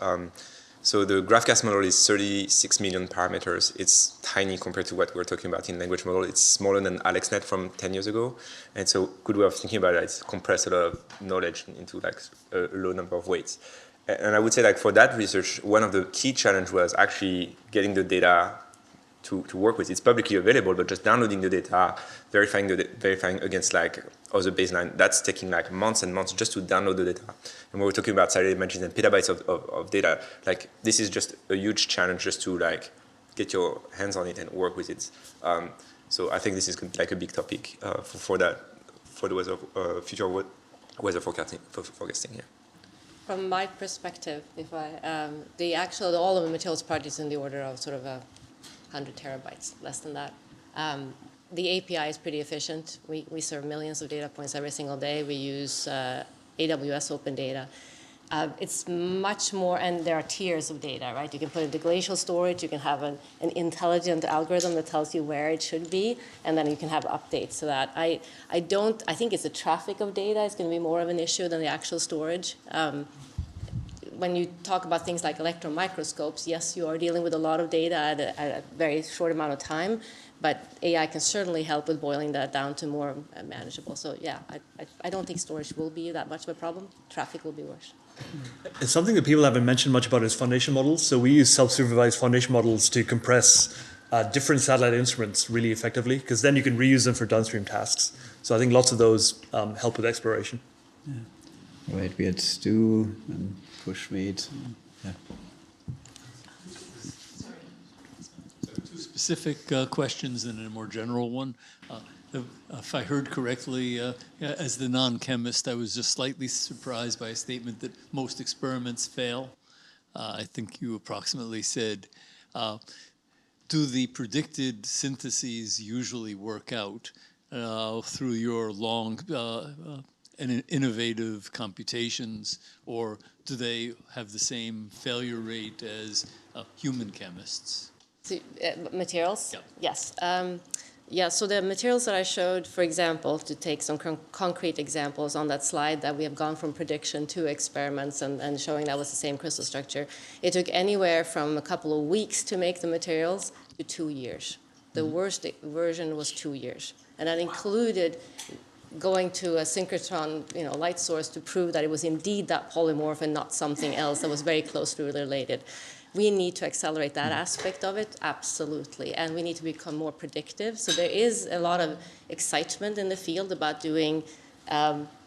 So the GraphCast model is 36 million parameters. It's tiny compared to what we're talking about in language model. It's smaller than AlexNet from 10 years ago. And so good way of thinking about it is compress a lot of knowledge into like a low number of weights. And I would say like for that research, one of the key challenge was actually getting the data to work with. It's publicly available, but just downloading the data, verifying against like other baseline, that's taking like months and months just to download the data. And when we're talking about Saturday dimensions and petabytes of data, like this is just a huge challenge just to like get your hands on it and work with it. So I think this is like a big topic for the future weather forecasting here. From my perspective, if all of the materials part is in the order of sort of 100 terabytes, less than that. The API is pretty efficient. We serve millions of data points every single day. We use AWS Open Data. It's much more, and there are tiers of data, right? You can put it into glacial storage. You can have an intelligent algorithm that tells you where it should be, and then you can have updates to that. I think it's the traffic of data is going to be more of an issue than the actual storage. When you talk about things like electron microscopes, yes, you are dealing with a lot of data at a very short amount of time, but AI can certainly help with boiling that down to more manageable. So yeah, I don't think storage will be that much of a problem. Traffic will be worse. And something that people haven't mentioned much about is foundation models. So we use self-supervised foundation models to compress different satellite instruments really effectively, because then you can reuse them for downstream tasks. So I think lots of those help with exploration. Yeah. Right, we had Stu and Pushmeet. Yeah. Two specific questions and a more general one. If I heard correctly, as the non-chemist, I was just slightly surprised by a statement that most experiments fail. I think you approximately said, do the predicted syntheses usually work out through your long and innovative computations, or do they have the same failure rate as human chemists? So, materials? Yeah. Yes. Yeah, so the materials that I showed, for example, to take some concrete examples on that slide, that we have gone from prediction to experiments and showing that was the same crystal structure. It took anywhere from a couple of weeks to make the materials to 2 years. The worst version was 2 years. And that included going to a synchrotron light source to prove that it was indeed that polymorph and not something else that was very closely related. We need to accelerate that aspect of it, absolutely, and we need to become more predictive. So there is a lot of excitement in the field about doing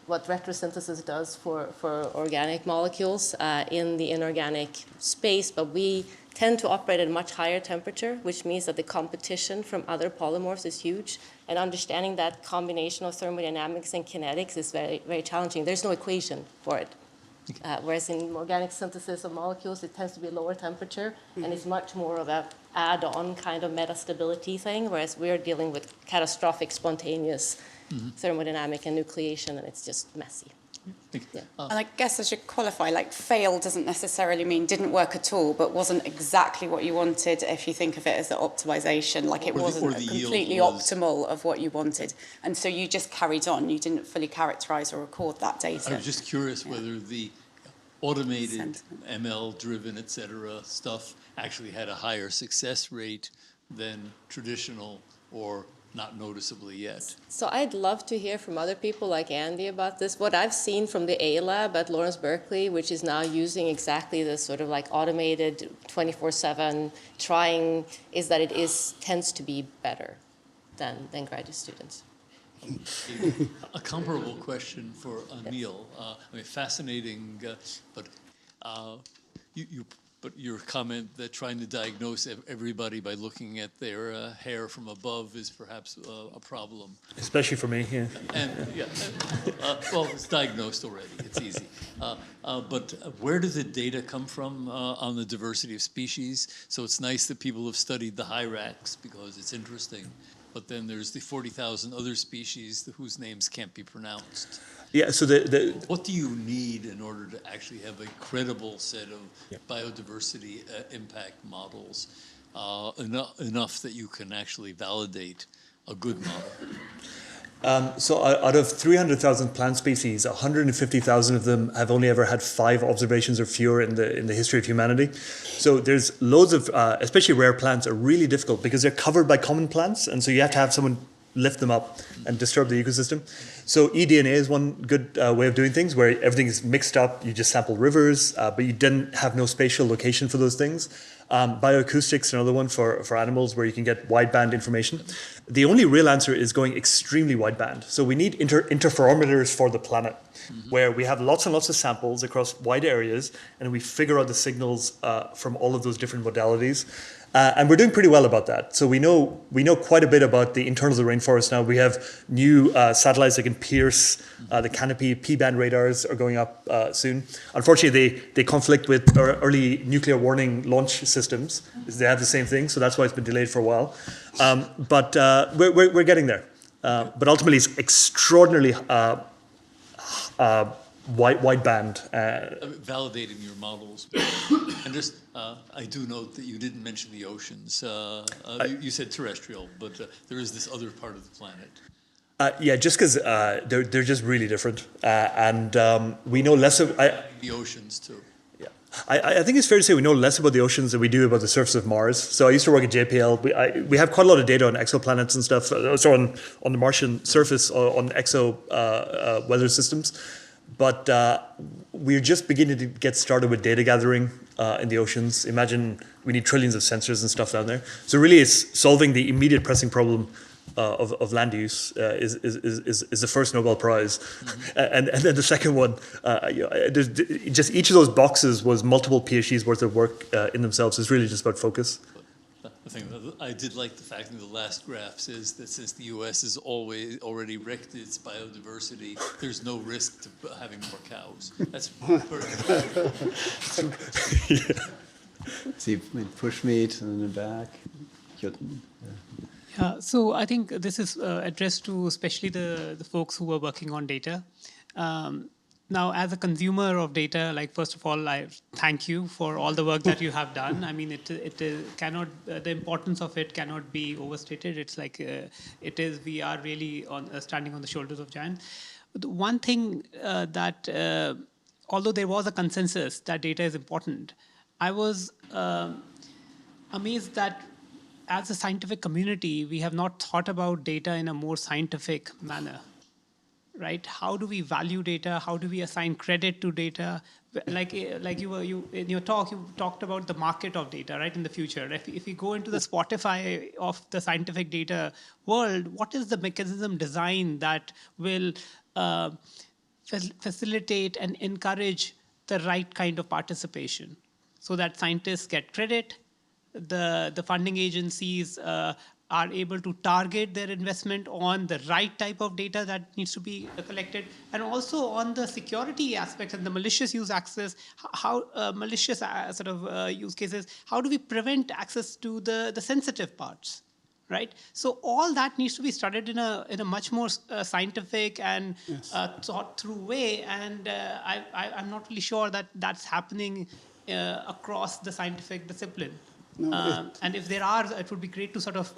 what retrosynthesis does for organic molecules in the inorganic space, but we tend to operate at a much higher temperature, which means that the competition from other polymorphs is huge, and understanding that combination of thermodynamics and kinetics is very, very challenging. There's no equation for it. Whereas in organic synthesis of molecules, it tends to be lower temperature, and it's much more of a add-on kind of metastability thing, whereas we're dealing with catastrophic spontaneous thermodynamic and nucleation, and it's just messy. Yeah. And I guess I should qualify, like fail doesn't necessarily mean didn't work at all, but wasn't exactly what you wanted if you think of it as the optimization, like it wasn't completely optimal of what you wanted. And so you just carried on, you didn't fully characterize or record that data. I was just curious whether the automated, ML-driven, et cetera, stuff actually had a higher success rate than traditional, or not noticeably yet. So I'd love to hear from other people like Andy about this. What I've seen from the A Lab at Lawrence Berkeley, which is now using exactly this sort of like automated 24/7 trying, is that it tends to be better than graduate students. A comparable question for Anil. I mean, fascinating, but but your comment that trying to diagnose everybody by looking at their hair from above is perhaps a problem. Especially for me, yeah. And well, it's diagnosed already. It's easy. But where does the data come from on the diversity of species? So it's nice that people have studied the hyrax because it's interesting. But then there's the 40,000 other species whose names can't be pronounced. Yeah, so what do you need in order to actually have a credible set of biodiversity impact models, enough that you can actually validate a good model? So out of 300,000 plant species, 150,000 of them have only ever had 5 observations or fewer in the history of humanity. So there's loads of, especially rare plants, are really difficult because they're covered by common plants, and so you have to have someone lift them up and disturb the ecosystem. So eDNA is one good way of doing things, where everything is mixed up. You just sample rivers, but you then have no spatial location for those things. Bioacoustics, another one for animals, where you can get wideband information. The only real answer is going extremely wideband. So we need interferometers for the planet, where we have lots and lots of samples across wide areas, and we figure out the signals from all of those different modalities. And we're doing pretty well about that. So we know quite a bit about the internals of the rainforest now. We have new satellites that can pierce the canopy. P-band radars are going up soon. Unfortunately, they conflict with our early nuclear warning launch systems. They have the same thing, so that's why it's been delayed for a while. But we're getting there. But ultimately, it's extraordinarily wideband. Validating your models. And just, I do note that you didn't mention the oceans. You said terrestrial, but there is this other part of the planet. Yeah, just because they're just really different. And we know less of... the oceans, too. Yeah, I think it's fair to say we know less about the oceans than we do about the surface of Mars. So I used to work at JPL. We have quite a lot of data on exoplanets and stuff, so on the Martian surface, on exo weather systems. But we're just beginning to get started with data gathering in the oceans. Imagine we need trillions of sensors and stuff down there. So really, it's solving the immediate pressing problem of land use is the first Nobel Prize, and then the second one. Just each of those boxes was multiple PhDs worth of work in themselves. It's really just about focus. I did like the fact that the last graph says that since the U.S. has already wrecked its biodiversity, there's no risk to having more cows. That's very See, push meat in the back. So I think this is addressed to especially the folks who are working on data. Now, as a consumer of data, like, first of all, I thank you for all the work that you have done. I mean, it cannot, the importance of it cannot be overstated. It's like, we are really standing on the shoulders of giants. But the one thing that, although there was a consensus that data is important, I was amazed that as a scientific community, we have not thought about data in a more scientific manner. Right? How do we value data? How do we assign credit to data? Like you in your talk, you talked about the market of data, right? In the future, if we go into the Spotify of the scientific data world, what is the mechanism design that will facilitate and encourage the right kind of participation, so that scientists get credit, the funding agencies are able to target their investment on the right type of data that needs to be collected, and also on the security aspect and the malicious use access, how malicious use cases, how do we prevent access to the sensitive parts, right? So all that needs to be studied in a much more scientific and thought through way, and I'm not really sure that that's happening across the scientific discipline. No, and if there are, it would be great to sort of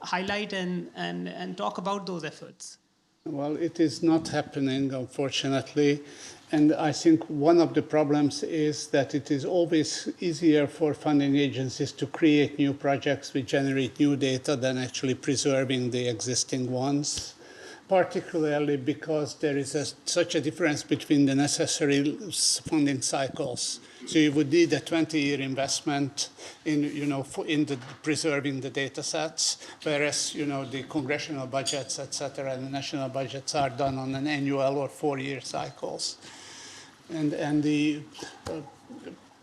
highlight and talk about those efforts. Well, it is not happening, unfortunately. And I think one of the problems is that it is always easier for funding agencies to create new projects which generate new data than actually preserving the existing ones, particularly because there is such a difference between the necessary funding cycles. So you would need a 20-year investment in, in preserving the data sets, whereas, the congressional budgets, et cetera, and the national budgets are done on an annual or 4-year cycles. And the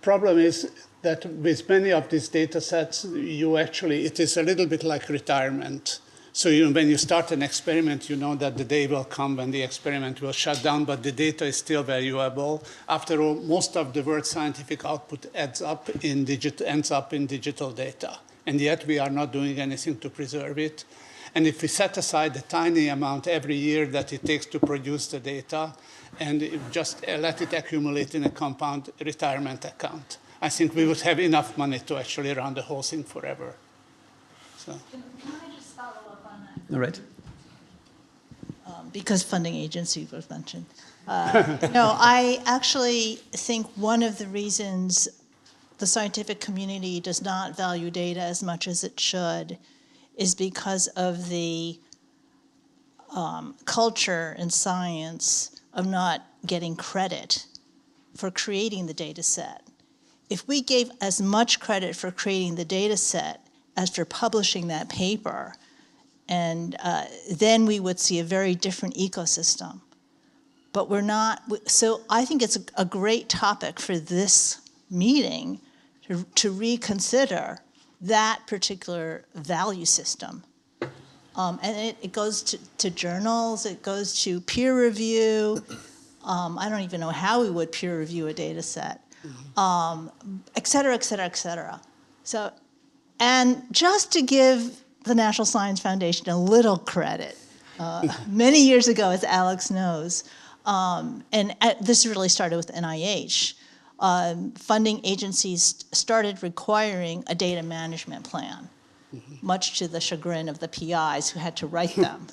problem is that with many of these data sets, it is a little bit like retirement. So when you start an experiment, you know that the day will come when the experiment will shut down, but the data is still valuable. After all, most of the world's scientific output ends up in digital data, and yet we are not doing anything to preserve it. And if we set aside the tiny amount every year that it takes to produce the data, and just let it accumulate in a compound retirement account, I think we would have enough money to actually run the whole thing forever. So. Can I just follow up on that? All right. Because funding agencies was mentioned. No, I actually think one of the reasons the scientific community does not value data as much as it should is because of the culture in science of not getting credit for creating the data set. If we gave as much credit for creating the data set as for publishing that paper, and then we would see a very different ecosystem. But we're not, so I think it's a great topic for this meeting to reconsider that particular value system. And it goes to journals, it goes to peer review. I don't even know how we would peer review a data set, et cetera, et cetera, et cetera. So, and just to give the National Science Foundation a little credit, many years ago, as Alex knows, and this really started with NIH, funding agencies started requiring a data management plan, much to the chagrin of the PIs who had to write them.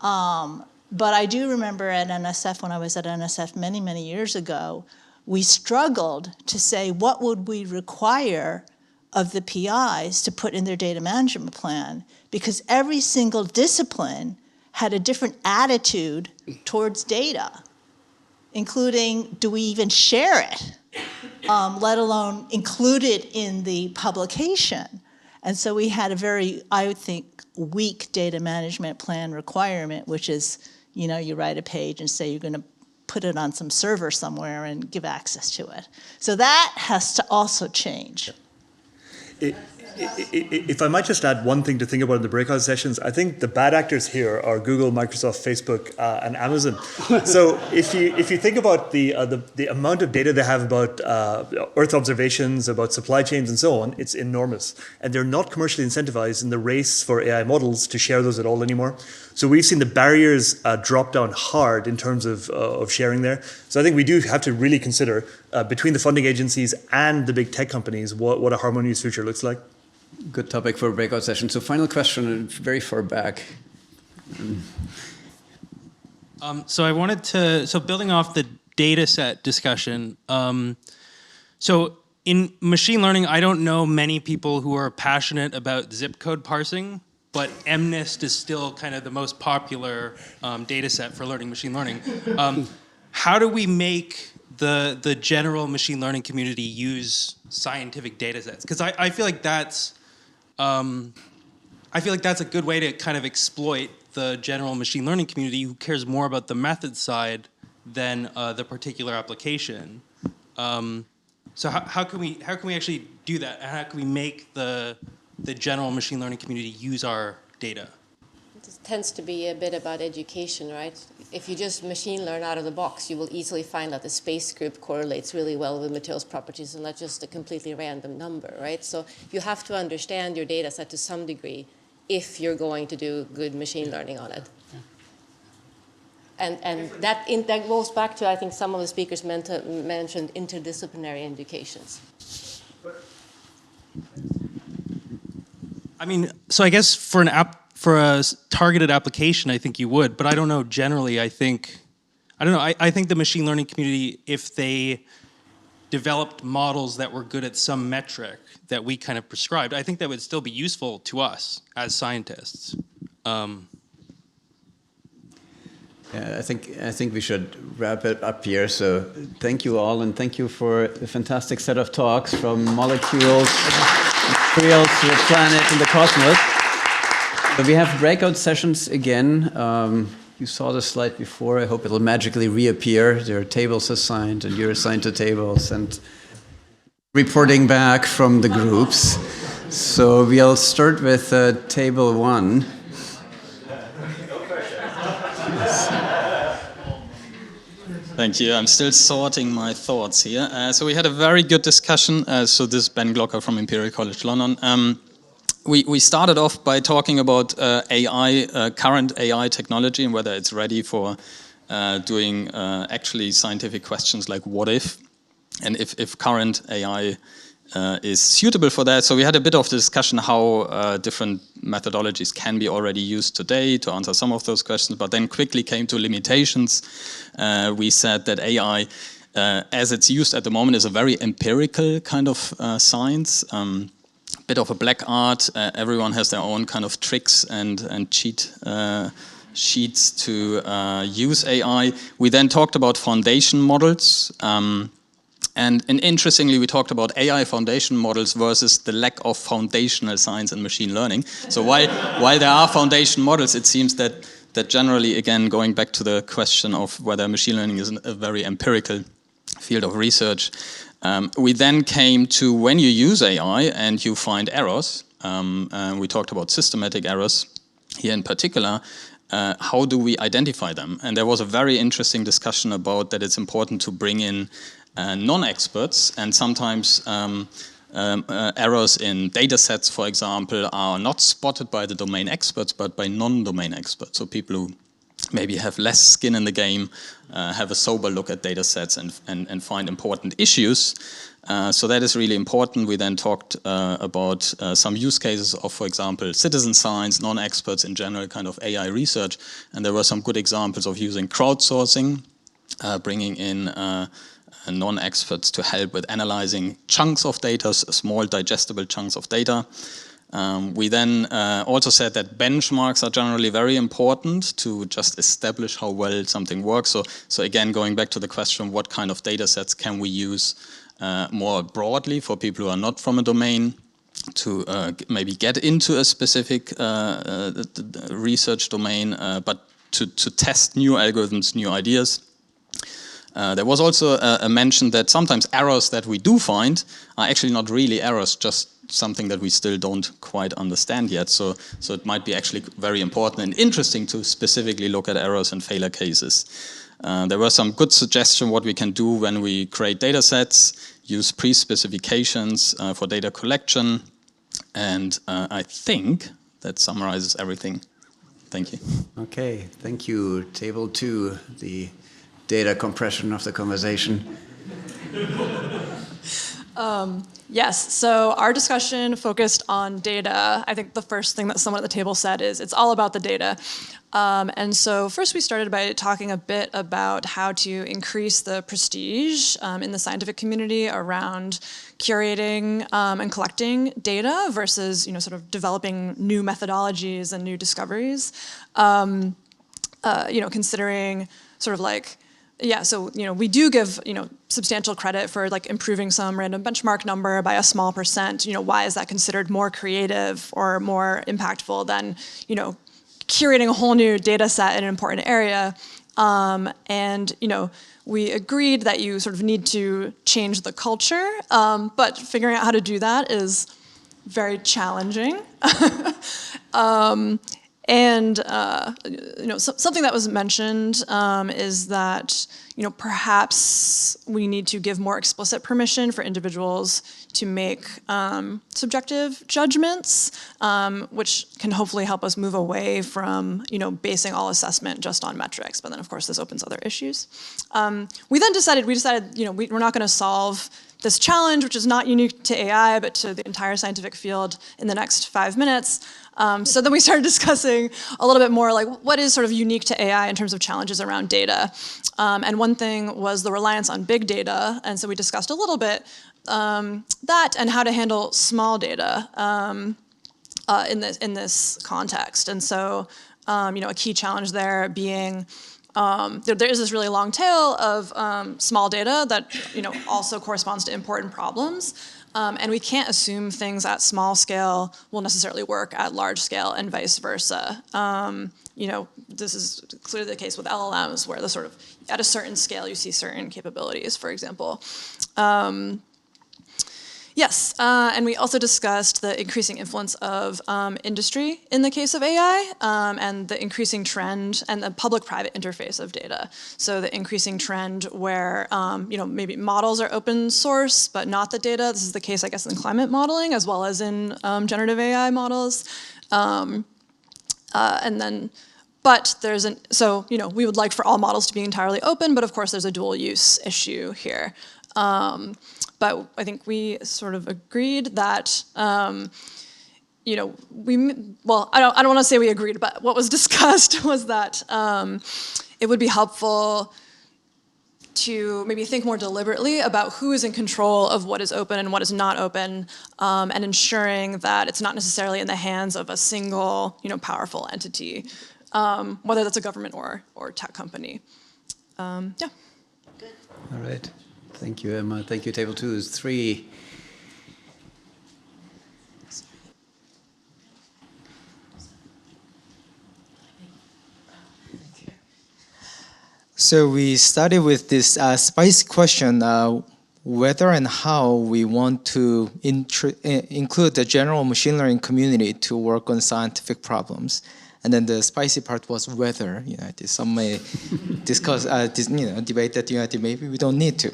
But I do remember at NSF, when I was at NSF many, many years ago, we struggled to say what would we require of the PIs to put in their data management plan, because every single discipline had a different attitude towards data, including, do we even share it, let alone include it in the publication? And so we had a very, I would think, weak data management plan requirement, which is, you write a page and say you're going to put it on some server somewhere and give access to it. So that has to also change. If I might just add one thing to think about in the breakout sessions, I think the bad actors here are Google, Microsoft, Facebook, and Amazon. So if you think about the amount of data they have about Earth observations, about supply chains, and so on, it's enormous, and they're not commercially incentivized in the race for AI models to share those at all anymore. So we've seen the barriers drop down hard in terms of sharing there. So I think we do have to really consider between the funding agencies and the big tech companies what a harmonious future looks like. Good topic for a breakout session. So final question, very far back. So I wanted to, building off the data set discussion, so in machine learning, I don't know many people who are passionate about zip code parsing, but MNIST is still kind of the most popular data set for learning machine learning. How do we make the general machine learning community use scientific data sets? Because I feel like that's a good way to kind of exploit the general machine learning community who cares more about the method side than the particular application. So how can we actually do that? And how can we make the general machine learning community use our data? It tends to be a bit about education, right? If you just machine learn out of the box, you will easily find that the space group correlates really well with materials properties and not just a completely random number, right? So you have to understand your data set to some degree if you're going to do good machine learning on it. And that goes back to, I think, some of the speakers mentioned interdisciplinary indications. I mean, so I guess for an for a targeted application, I think you would, but I don't know, generally, I think the machine learning community, if they developed models that were good at some metric that we kind of prescribed, I think that would still be useful to us as scientists. Yeah, I think we should wrap it up here. So thank you all, and thank you for the fantastic set of talks from molecules, materials to the planet and the cosmos. So we have breakout sessions again. You saw the slide before. I hope it'll magically reappear. There are tables assigned, and you're assigned to tables, and reporting back from the groups. So we'll start with table 1. Thank you. I'm still sorting my thoughts here. So we had a very good discussion. So this is Ben Glocker from Imperial College London. We started off by talking about AI, current AI technology, and whether it's ready for doing actually scientific questions like what if, and if current AI is suitable for that. So we had a bit of discussion how different methodologies can be already used today to answer some of those questions, but then quickly came to limitations. We said that AI, as it's used at the moment, is a very empirical kind of science, bit of a black art. Everyone has their own kind of tricks and cheat sheets to use AI. We then talked about foundation models. And interestingly, we talked about AI foundation models versus the lack of foundational science and machine learning. So while there are foundation models, it seems that generally, again, going back to the question of whether machine learning is a very empirical field of research, we then came to when you use AI and you find errors, and we talked about systematic errors here in particular, how do we identify them? And there was a very interesting discussion about that it's important to bring in non-experts, and sometimes errors in data sets, for example, are not spotted by the domain experts, but by non-domain experts. So people who maybe have less skin in the game, have a sober look at data sets and find important issues. So that is really important. We then talked about some use cases of, for example, citizen science, non-experts in general, kind of AI research. And there were some good examples of using crowdsourcing, bringing in non-experts to help with analyzing chunks of data, small digestible chunks of data. We then also said that benchmarks are generally very important to just establish how well something works. So again, going back to the question, what kind of data sets can we use more broadly for people who are not from a domain to maybe get into a specific research domain, but to test new algorithms, new ideas. There was also a mention that sometimes errors that we do find are actually not really errors, just something that we still don't quite understand yet. So it might be actually very important and interesting to specifically look at errors and failure cases. There were some good suggestions what we can do when we create data sets, use pre-specifications for data collection, and I think that summarizes everything. Thank you. Okay, thank you. Table 2, the data compression of the conversation. Yes, so our discussion focused on data. I think the first thing that someone at the table said is it's all about the data. And so first we started by talking a bit about how to increase the prestige in the scientific community around curating and collecting data versus, sort of developing new methodologies and new discoveries. Considering sort of like, so we do give substantial credit for like improving some random benchmark number by a small percent. Why is that considered more creative or more impactful than curating a whole new data set in an important area? And we agreed that you sort of need to change the culture, but figuring out how to do that is very challenging. And something that was mentioned is that perhaps we need to give more explicit permission for individuals to make subjective judgments, which can hopefully help us move away from basing all assessment just on metrics. But then of course this opens other issues. We decided we're not going to solve this challenge, which is not unique to AI, but to the entire scientific field in the next 5 minutes. So then we started discussing a little bit more like what is sort of unique to AI in terms of challenges around data. And one thing was the reliance on big data. And so we discussed a little bit that and how to handle small data in this context. And so a key challenge there being there is this really long tail of small data that also corresponds to important problems. And we can't assume things at small scale will necessarily work at large scale and vice versa. This is clearly the case with LLMs where at a certain scale you see certain capabilities, for example. Yes, and we also discussed the increasing influence of industry in the case of AI, and the increasing trend and the public-private interface of data. So the increasing trend where maybe models are open source, but not the data. This is the case, I guess, in climate modeling as well as in generative AI models. We would like for all models to be entirely open, but of course there's a dual use issue here. But I think we sort of agreed that, I don't want to say we agreed, but what was discussed was that it would be helpful to maybe think more deliberately about who is in control of what is open and what is not open, and ensuring that it's not necessarily in the hands of a single, powerful entity, whether that's a government or tech company. Yeah. Good. All right. Thank you, Emma. Thank you, Table 2 is 3. So we started with this spicy question, whether and how we want to include the general machine learning community to work on scientific problems. And then the spicy part was whether, some may discuss, debate that, maybe we don't need to.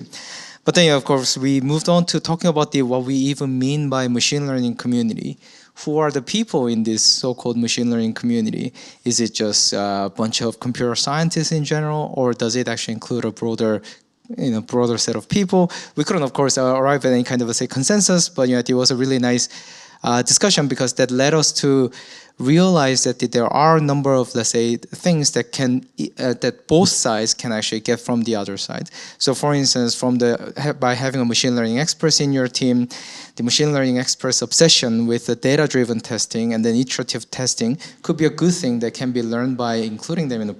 But then, of course, we moved on to talking about what we even mean by machine learning community. Who are the people in this so-called machine learning community? Is it just a bunch of computer scientists in general, or does it actually include a broader set of people? We couldn't, of course, arrive at any kind of a consensus, but it was a really nice discussion because that led us to realize that there are a number of, let's say, things that that both sides can actually get from the other side. So, for instance, by having a machine learning expert in your team, the machine learning expert's obsession with the data-driven testing and then iterative testing could be a good thing that can be learned by including them in the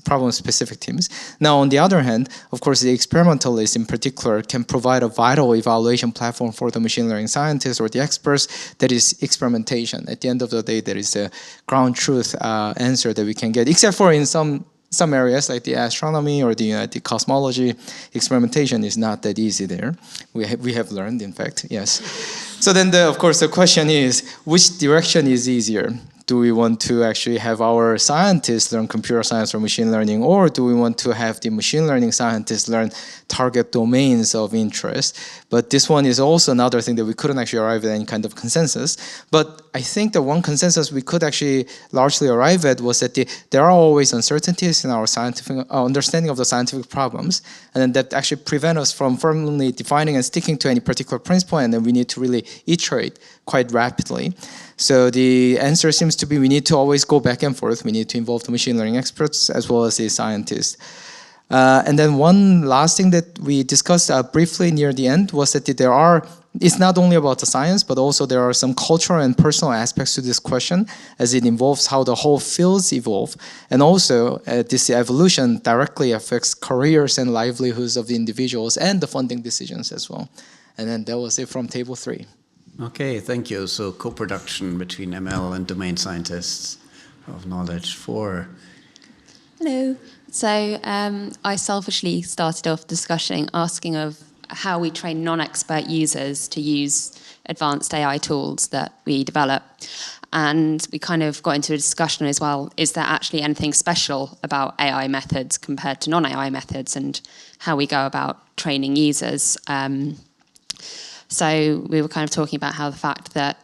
problem-specific teams. Now, on the other hand, of course, the experimentalists in particular can provide a vital evaluation platform for the machine learning scientists or the experts. That is experimentation. At the end of the day, that is the ground truth answer that we can get, except for in some areas like the astronomy or the cosmology. Experimentation is not that easy there. We have learned, in fact, yes. So then, of course, the question is, which direction is easier? Do we want to actually have our scientists learn computer science or machine learning, or do we want to have the machine learning scientists learn target domains of interest? But this one is also another thing that we couldn't actually arrive at any kind of consensus. But I think the one consensus we could actually largely arrive at was that there are always uncertainties in our scientific understanding of the scientific problems, and then that actually prevent us from firmly defining and sticking to any particular principle, and then we need to really iterate quite rapidly. So the answer seems to be we need to always go back and forth. We need to involve the machine learning experts as well as the scientists. And then one last thing that we discussed briefly near the end was that it's not only about the science, but also there are some cultural and personal aspects to this question, as it involves how the whole fields evolve. And also, this evolution directly affects careers and livelihoods of the individuals and the funding decisions as well. And then that was it from Table 3. Okay, thank you. So co-production between ML and domain scientists of knowledge. 4. Hello. So I selfishly started off discussion asking of how we train non-expert users to use advanced AI tools that we develop. And we kind of got into a discussion as well, is there actually anything special about AI methods compared to non-AI methods, and how we go about training users? So we were kind of talking about how the fact that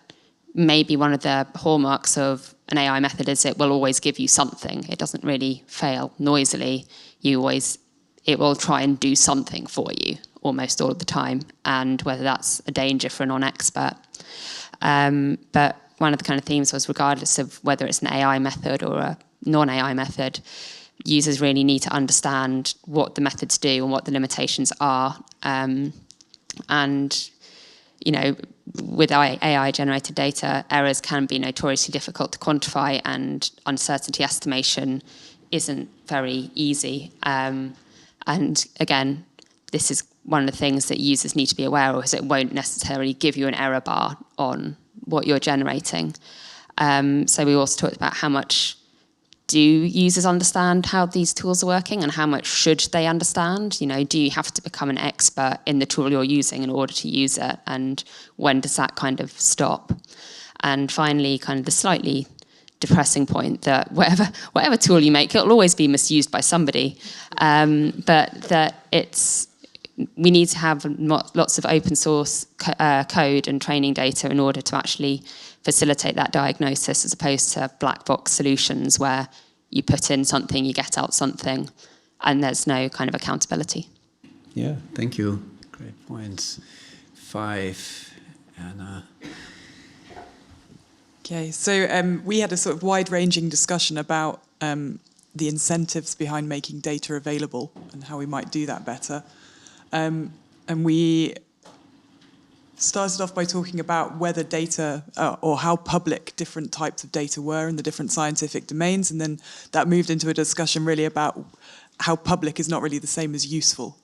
maybe one of the hallmarks of an AI method is it will always give you something. It doesn't really fail noisily. You always it will try and do something for you almost all of the time, and whether that's a danger for a non-expert. But one of the kind of themes was, regardless of whether it's an AI method or a non-AI method, users really need to understand what the methods do and what the limitations are. And, you know, with AI-generated data, errors can be notoriously difficult to quantify, and uncertainty estimation isn't very easy. And again, this is one of the things that users need to be aware of, is it won't necessarily give you an error bar on what you're generating. So we also talked about how much do users understand how these tools are working, and how much should they understand? You know, do you have to become an expert in the tool you're using in order to use it? And when does that kind of stop? And finally, kind of the slightly depressing point that whatever tool you make, it'll always be misused by somebody. But that we need to have lots of open source code and training data in order to actually facilitate that diagnosis, as opposed to black box solutions where you put in something, you get out something, and there's no kind of accountability. Yeah, thank you. Great points. 5, Anna. Okay, so we had a sort of wide-ranging discussion about the incentives behind making data available and how we might do that better. And we started off by talking about whether data or how public different types of data were in the different scientific domains, and then that moved into a discussion really about how public is not really the same as useful,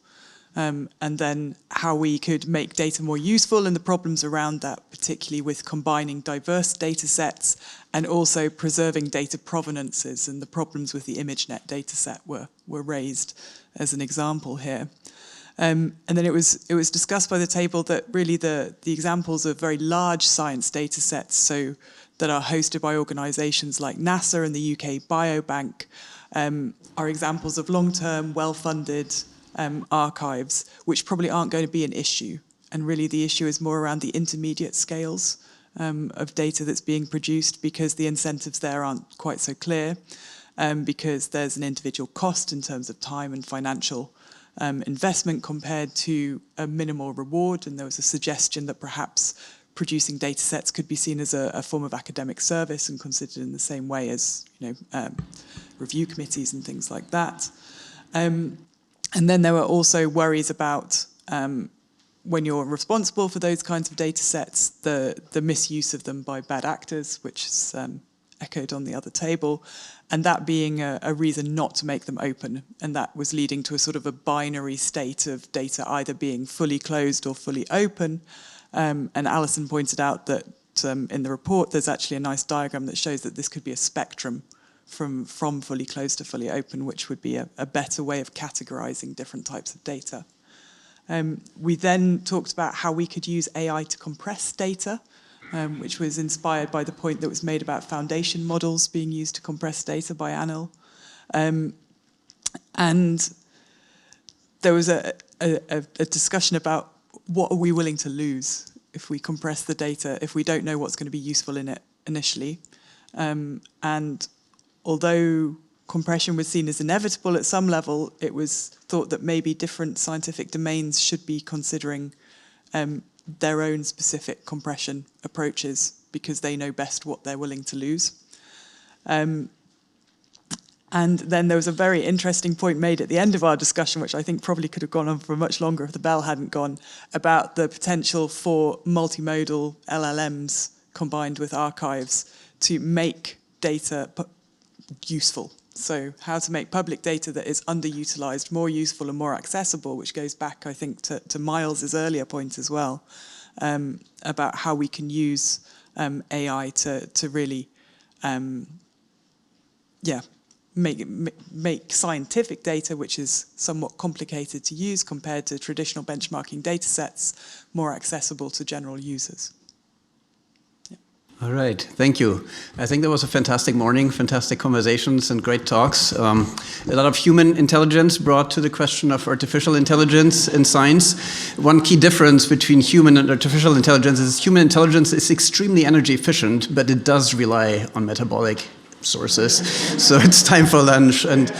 and then how we could make data more useful and the problems around that, particularly with combining diverse data sets and also preserving data provenances, and the problems with the ImageNet data set were raised as an example here. And then it was discussed by the table that really the examples of very large science data sets, so that are hosted by organisations like NASA and the UK Biobank, are examples of long-term, well-funded archives, which probably aren't going to be an issue. And really the issue is more around the intermediate scales of data that's being produced, because the incentives there aren't quite so clear, because there's an individual cost in terms of time and financial investment compared to a minimal reward, and there was a suggestion that perhaps producing data sets could be seen as a form of academic service and considered in the same way as, you know, review committees and things like that. And then there were also worries about when you're responsible for those kinds of data sets, the misuse of them by bad actors, which is echoed on the other table, and that being a reason not to make them open, and that was leading to a sort of a binary state of data either being fully closed or fully open. And Alison pointed out that in the report there's actually a nice diagram that shows that this could be a spectrum from fully closed to fully open, which would be a better way of categorizing different types of data. We then talked about how we could use AI to compress data, which was inspired by the point that was made about foundation models being used to compress data by Anil. And there was a discussion about what are we willing to lose if we compress the data, if we don't know what's going to be useful in it initially. And although compression was seen as inevitable at some level, it was thought that maybe different scientific domains should be considering their own specific compression approaches, because they know best what they're willing to lose. And then there was a very interesting point made at the end of our discussion, which I think probably could have gone on for much longer if the bell hadn't gone, about the potential for multimodal LLMs combined with archives to make data useful. So how to make public data that is underutilized more useful and more accessible, which goes back, I think, to Miles's earlier point as well, about how we can use AI to really, make scientific data, which is somewhat complicated to use compared to traditional benchmarking data sets, more accessible to general users. All right, thank you. I think that was a fantastic morning, fantastic conversations and great talks. A lot of human intelligence brought to the question of artificial intelligence in science. One key difference between human and artificial intelligence is human intelligence is extremely energy efficient, but it does rely on metabolic sources. So it's time for lunch. And